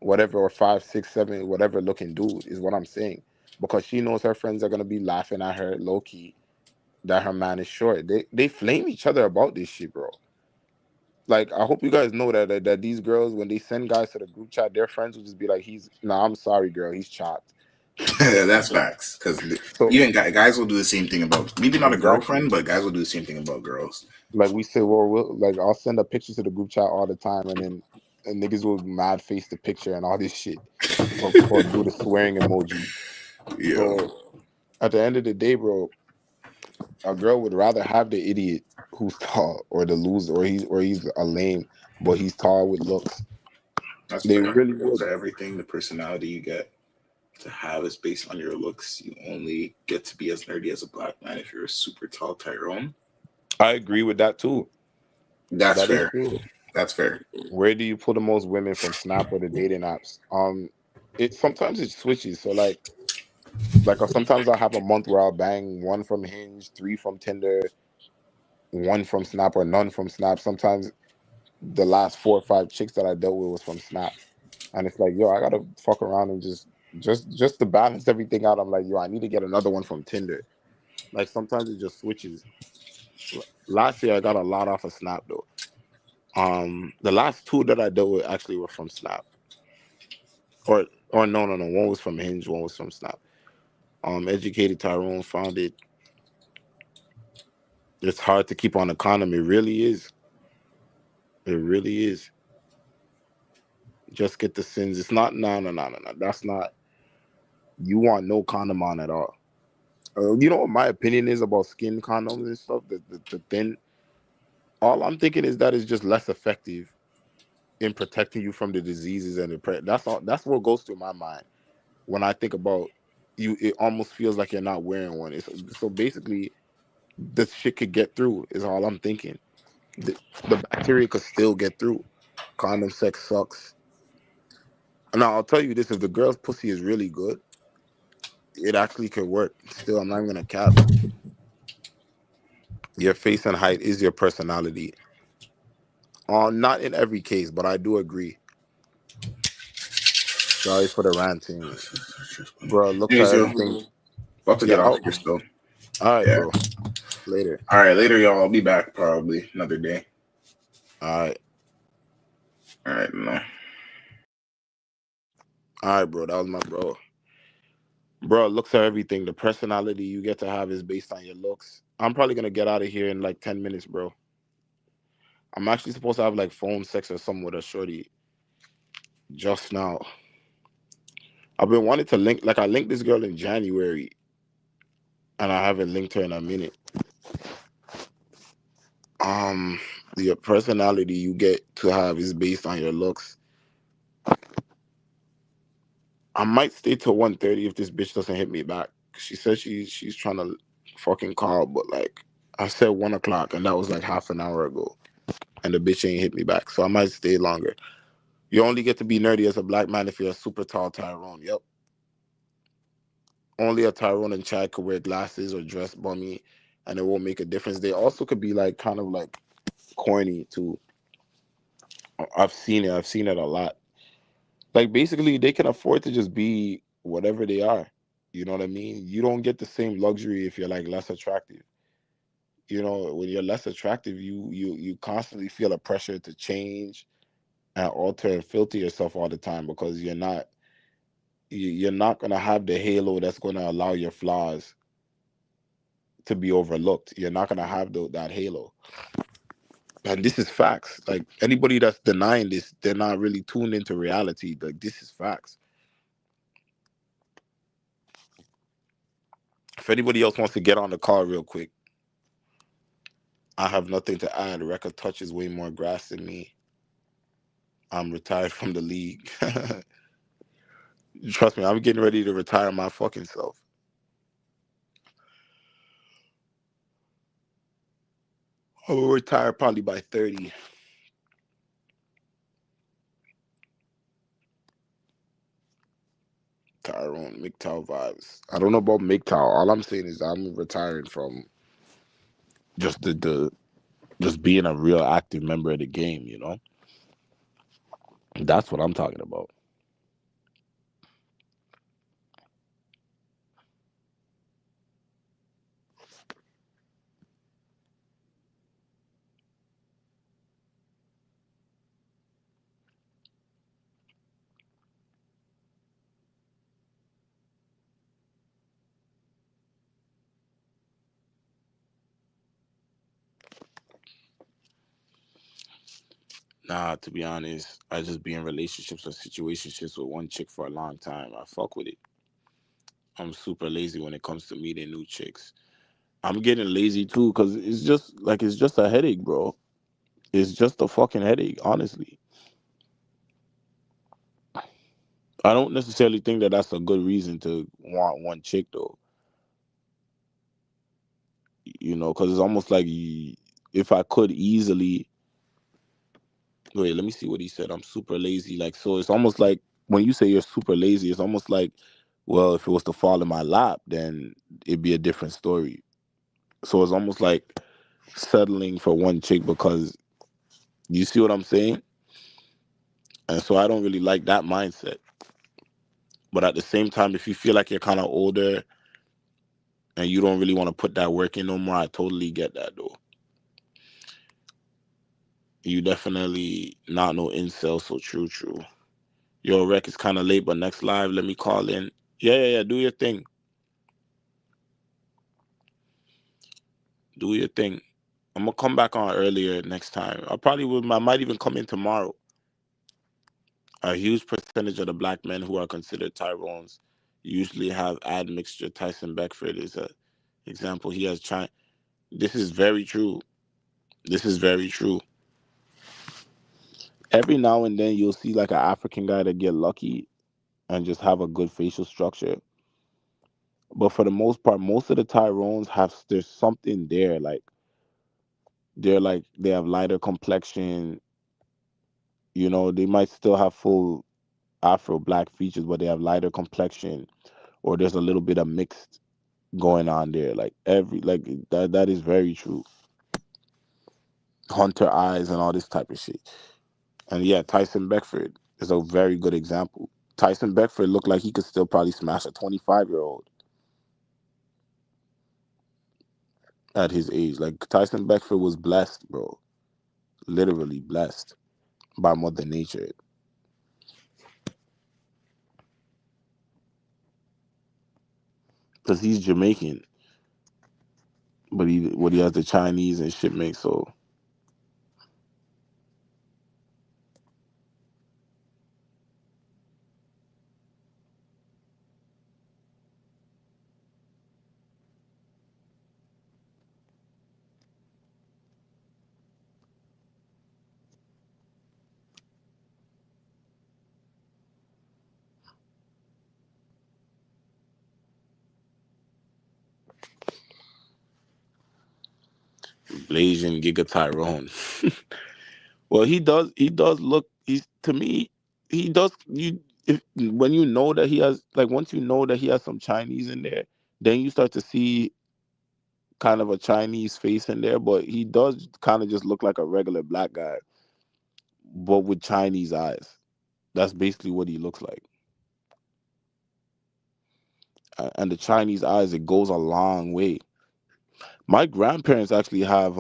whatever or 5'6" 7" whatever looking dude is what I'm saying, because she knows her friends are gonna be laughing at her low key that her man is short. They flame each other about this shit, bro. Like I hope you guys know that these girls when they send guys to the group chat, their friends will just be like, "He's nah, I'm sorry, girl, he's chopped." that's facts. Because So even guys will do the same thing about maybe not a exactly, girlfriend, but guys will do the same thing about girls. like we say, well, like I'll send a picture to the group chat all the time, and then and niggas will mad face the picture and all this shit, or do the swearing emoji. Yeah, So at the end of the day, bro, a girl would rather have the idiot who's tall or the loser or he's a lame, but he's tall with looks. that's They fair. really would. So everything, the personality you get to have is based on your looks. You only get to be as nerdy as a black man if you're a super tall Tyrone. I agree with that too. That's That is fair. true. That's fair. Where do you pull the most women from Snap or the dating apps? It sometimes it switches. So like sometimes I have a month where I'll bang one from Hinge, three from Tinder, one from Snap, or none from Snap. Sometimes the last 4 or 5 chicks that I dealt with was from Snap, and it's like, yo, I gotta fuck around and just to balance everything out. I'm like, yo, I need to get another one from Tinder. Like sometimes it just switches. Last year I got a lot off of Snap though. The last two that I dealt with actually were from Snap. Or no. One was from Hinge, one was from Snap. Educated Tyrone found it's hard to keep on a condom. It really is. It really is. Just get the sins. It's not no. That's not you want no condom on at all. You know what my opinion is about skin condoms and stuff? The thin. All I'm thinking is that is just less effective in protecting you from the diseases and the that's all that's what goes through my mind when I think about you. It almost feels like you're not wearing one. So basically the shit could get through is all I'm thinking. The bacteria could still get through. Condom sex sucks. Now I'll tell you this: if the girl's pussy is really good, it actually could work. Still, I'm not even gonna cap. Your face and height is your personality. Not in every case, but I do agree. Sorry for the ranting, bro. Looks at Anyways, yo, everything. about to Yeah. get off Oh, here still. all right, Yeah. bro. Later. All right, later, y'all. I'll be back probably another day. All right. All right, no. All right, bro. That was my bro. Bro, looks at everything. The personality you get to have is based on your looks. I'm probably gonna get out of here in like 10 minutes, bro. I'm actually supposed to have like phone sex or something with a shorty just now. I've been wanting to link, like I linked this girl in January, and I haven't linked her in a minute. Um, the personality you get to have is based on your looks. I might stay till 1:30 if this bitch doesn't hit me back. She said she's trying to fucking call, but like I said 1 o'clock, and that was like half an hour ago, and the bitch ain't hit me back, so I might stay longer. You only get to be nerdy as a black man if you're a super tall Tyrone. Yep. Only a Tyrone and Chad could wear glasses or dress bummy, and it won't make a difference. They also could be like kind of like corny too. I've seen it. I've seen it a lot. Like basically, they can afford to just be whatever they are. You know what I mean? You don't get the same luxury if you're like less attractive. You know, when you're less attractive, you constantly feel a pressure to change and alter and filter yourself all the time because you're not gonna have the halo that's gonna allow your flaws to be overlooked. You're not gonna have that halo. And this is facts. Like anybody that's denying this, they're not really tuned into reality. Like this is facts. If anybody else wants to get on the call real quick, I have nothing to add. Record touches way more grass than me. I'm retired from the league. Trust me, I'm getting ready to retire my fucking self. I will retire probably by 30. Tyrone, MGTOW vibes. I don't know about MGTOW. All I'm saying is I'm retiring from just the just being a real active member of the game, you know? That's what I'm talking about. Nah, to be honest, I just be in relationships or situationships with one chick for a long time. I fuck with it. I'm super lazy when it comes to meeting new chicks. I'm getting lazy too because it's just a headache, bro. It's just a fucking headache, honestly. I don't necessarily think that that's a good reason to want one chick though, you know, because it's almost like if I could easily wait, let me see what he said. I'm super lazy. Like, so it's almost like when you say you're super lazy, it's almost like, well, if it was to fall in my lap, then it'd be a different story. So it's almost like settling for one chick because you see what I'm saying? And so I don't really like that mindset. But at the same time, if you feel like you're kind of older and you don't really want to put that work in no more, I totally get that though. You definitely not no incel, so true, true. Your rec is kind of late, but next live, let me call in. Yeah, yeah, yeah. Do your thing. Do your thing. I'm gonna come back on earlier next time. I probably will. I might even come in tomorrow. A huge percentage of the black men who are considered Tyrones usually have admixture. Tyson Beckford is a example. He has China. This is very true. This is very true. Every now and then you'll see like an African guy that get lucky and just have a good facial structure. But for the most part, most of the Tyrones have there's something there. Like they have lighter complexion. You know, they might still have full Afro black features, but they have lighter complexion, or there's a little bit of mixed going on there. Like that is very true. Hunter eyes and all this type of shit. And yeah, Tyson Beckford is a very good example. Tyson Beckford looked like he could still probably smash a 25-year-old at his age. Like Tyson Beckford was blessed, bro. Literally blessed by Mother Nature. Because he's Jamaican, but he has the Chinese and shit mix. So Blasian Giga Tyrone. Well, he does look. He's to me. He does. You if when you know that he has like once you know that he has some Chinese in there, then you start to see kind of a Chinese face in there. But he does kind of just look like a regular black guy, but with Chinese eyes. That's basically what he looks like. And the Chinese eyes, it goes a long way. My grandparents actually have.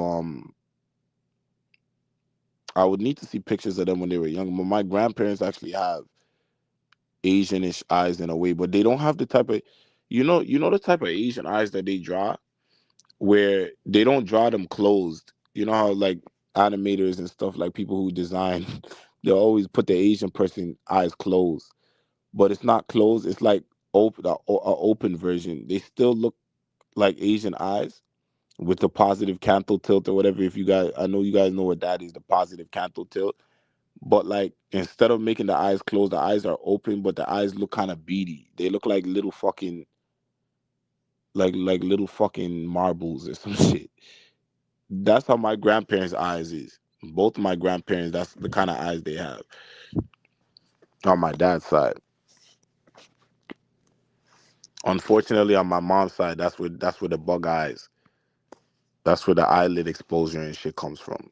I would need to see pictures of them when they were young, but my grandparents actually have Asianish eyes in a way, but they don't have the type of, you know the type of Asian eyes that they draw, where they don't draw them closed. You know how like animators and stuff, like people who design, they always put the Asian person eyes closed, but it's not closed. It's like open, a open version. They still look like Asian eyes with the positive canthal tilt or whatever. If you guys, I know you guys know what that is, the positive canthal tilt. But like instead of making the eyes close, the eyes are open, but the eyes look kind of beady. They look like little fucking like little fucking marbles or some shit. That's how my grandparents' eyes is. Both my grandparents, that's the kind of eyes they have on my dad's side. Unfortunately, on my mom's side, that's where the bug eyes, that's where the eyelid exposure and shit comes from.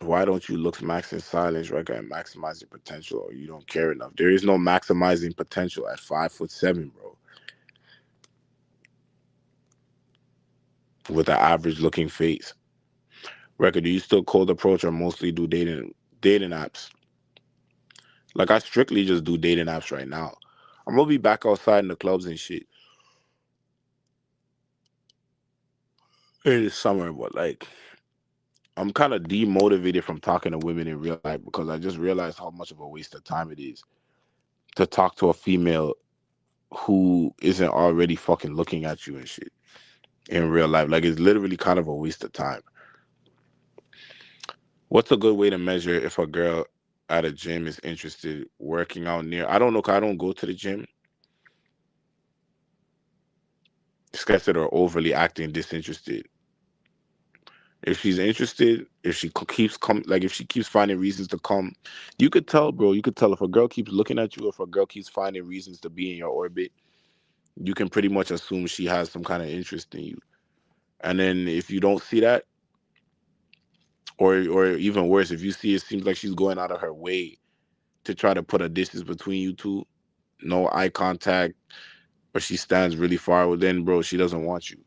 Why don't you look max in silence, record, and maximize your potential, or you don't care enough? There is no maximizing potential at 5'7", bro, with an average looking face. Record, do you still cold approach or mostly do dating apps? Like I strictly just do dating apps right now. I'm gonna be back outside in the clubs and shit in the summer, but like I'm kind of demotivated from talking to women in real life because I just realized how much of a waste of time it is to talk to a female who isn't already fucking looking at you and shit in real life. Like it's literally kind of a waste of time. What's a good way to measure if a girl at a gym is interested working out near? I don't know, 'cause I don't go to the gym. Skeptic or overly acting disinterested. If she's interested, if she keeps like if she keeps finding reasons to come, you could tell, bro. You could tell if a girl keeps looking at you, if a girl keeps finding reasons to be in your orbit. You can pretty much assume she has some kind of interest in you. And then if you don't see that, or even worse, if you see it seems like she's going out of her way to try to put a distance between you two, no eye contact, or she stands really far, well then, bro, she doesn't want you.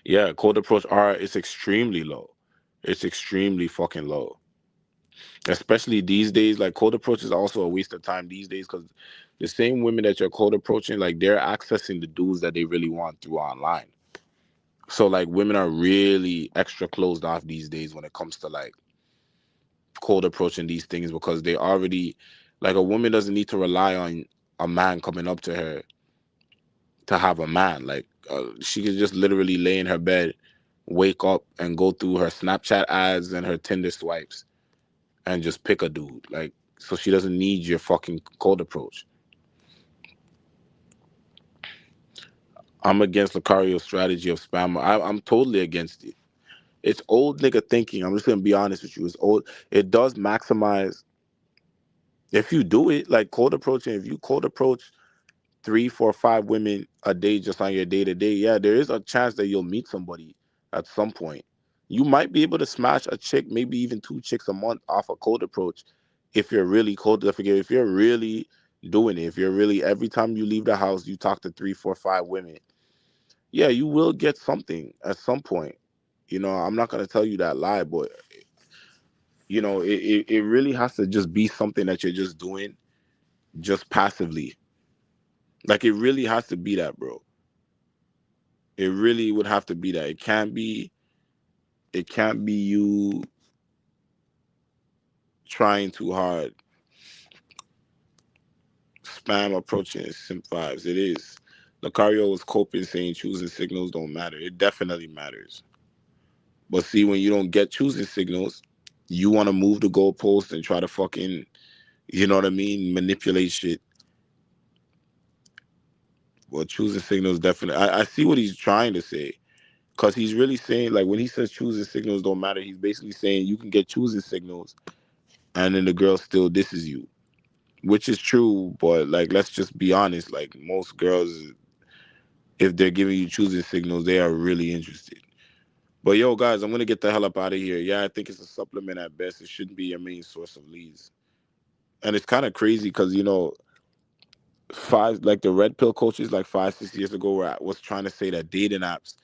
Yeah, cold approach R is extremely low. It's extremely fucking low. Especially these days, like cold approach is also a waste of time these days because the same women that you're cold approaching, like they're accessing the dudes that they really want through online. So like women are really extra closed off these days when it comes to like cold approaching these things because they already, like a woman doesn't need to rely on a man coming up to her to have a man. Like she could just literally lay in her bed, wake up and go through her Snapchat ads and her Tinder swipes and just pick a dude. Like so she doesn't need your fucking cold approach. I'm against Lucario's strategy of spam. I'm totally against it. It's old nigga thinking. I'm just gonna be honest with you. It's old. It does maximize if you do it like cold approaching. If you cold approach three, four, five women a day just on your day to day, yeah, there is a chance that you'll meet somebody at some point. You might be able to smash a chick, maybe even two chicks a month off a cold approach if you're really cold. If you're really doing it, if you're really every time you leave the house, you talk to three, four, five women. Yeah, you will get something at some point. You know, I'm not gonna tell you that lie, but it really has to just be something that you're just doing just passively. Like it really has to be that, bro. It really would have to be that. It can't be you trying too hard. Spam approaching simp vibes. It is. Lucario was coping saying choosing signals don't matter. It definitely matters. But see, when you don't get choosing signals, you want to move the goalpost and try to fucking, you know what I mean, manipulate shit. Well, choosing signals definitely. I see what he's trying to say. Because he's really saying, like, when he says choosing signals don't matter, he's basically saying you can get choosing signals and then the girl still disses you, which is true. But, like, let's just be honest. Like, most girls, if they're giving you choosing signals, they are really interested. But, yo, guys, I'm going to get the hell up out of here. Yeah, I think it's a supplement at best. It shouldn't be your main source of leads. And it's kind of crazy because, like the red pill coaches, like 5, 6 years ago, was trying to say that dating apps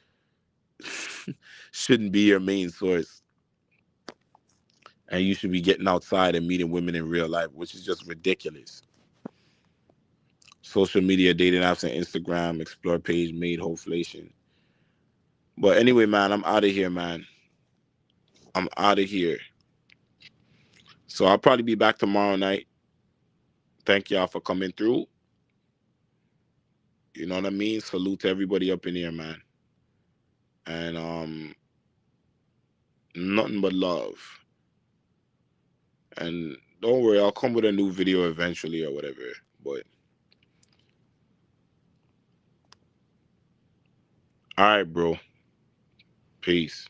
shouldn't be your main source and you should be getting outside and meeting women in real life, which is just ridiculous. Social media, dating apps, and Instagram explore page made wholeflation. But anyway, man, I'm out of here, man. I'm out of here. So I'll probably be back tomorrow night. Thank y'all for coming through. You know what I mean? Salute to everybody up in here, man. And nothing but love. And don't worry, I'll come with a new video eventually or whatever. But all right, bro. Peace.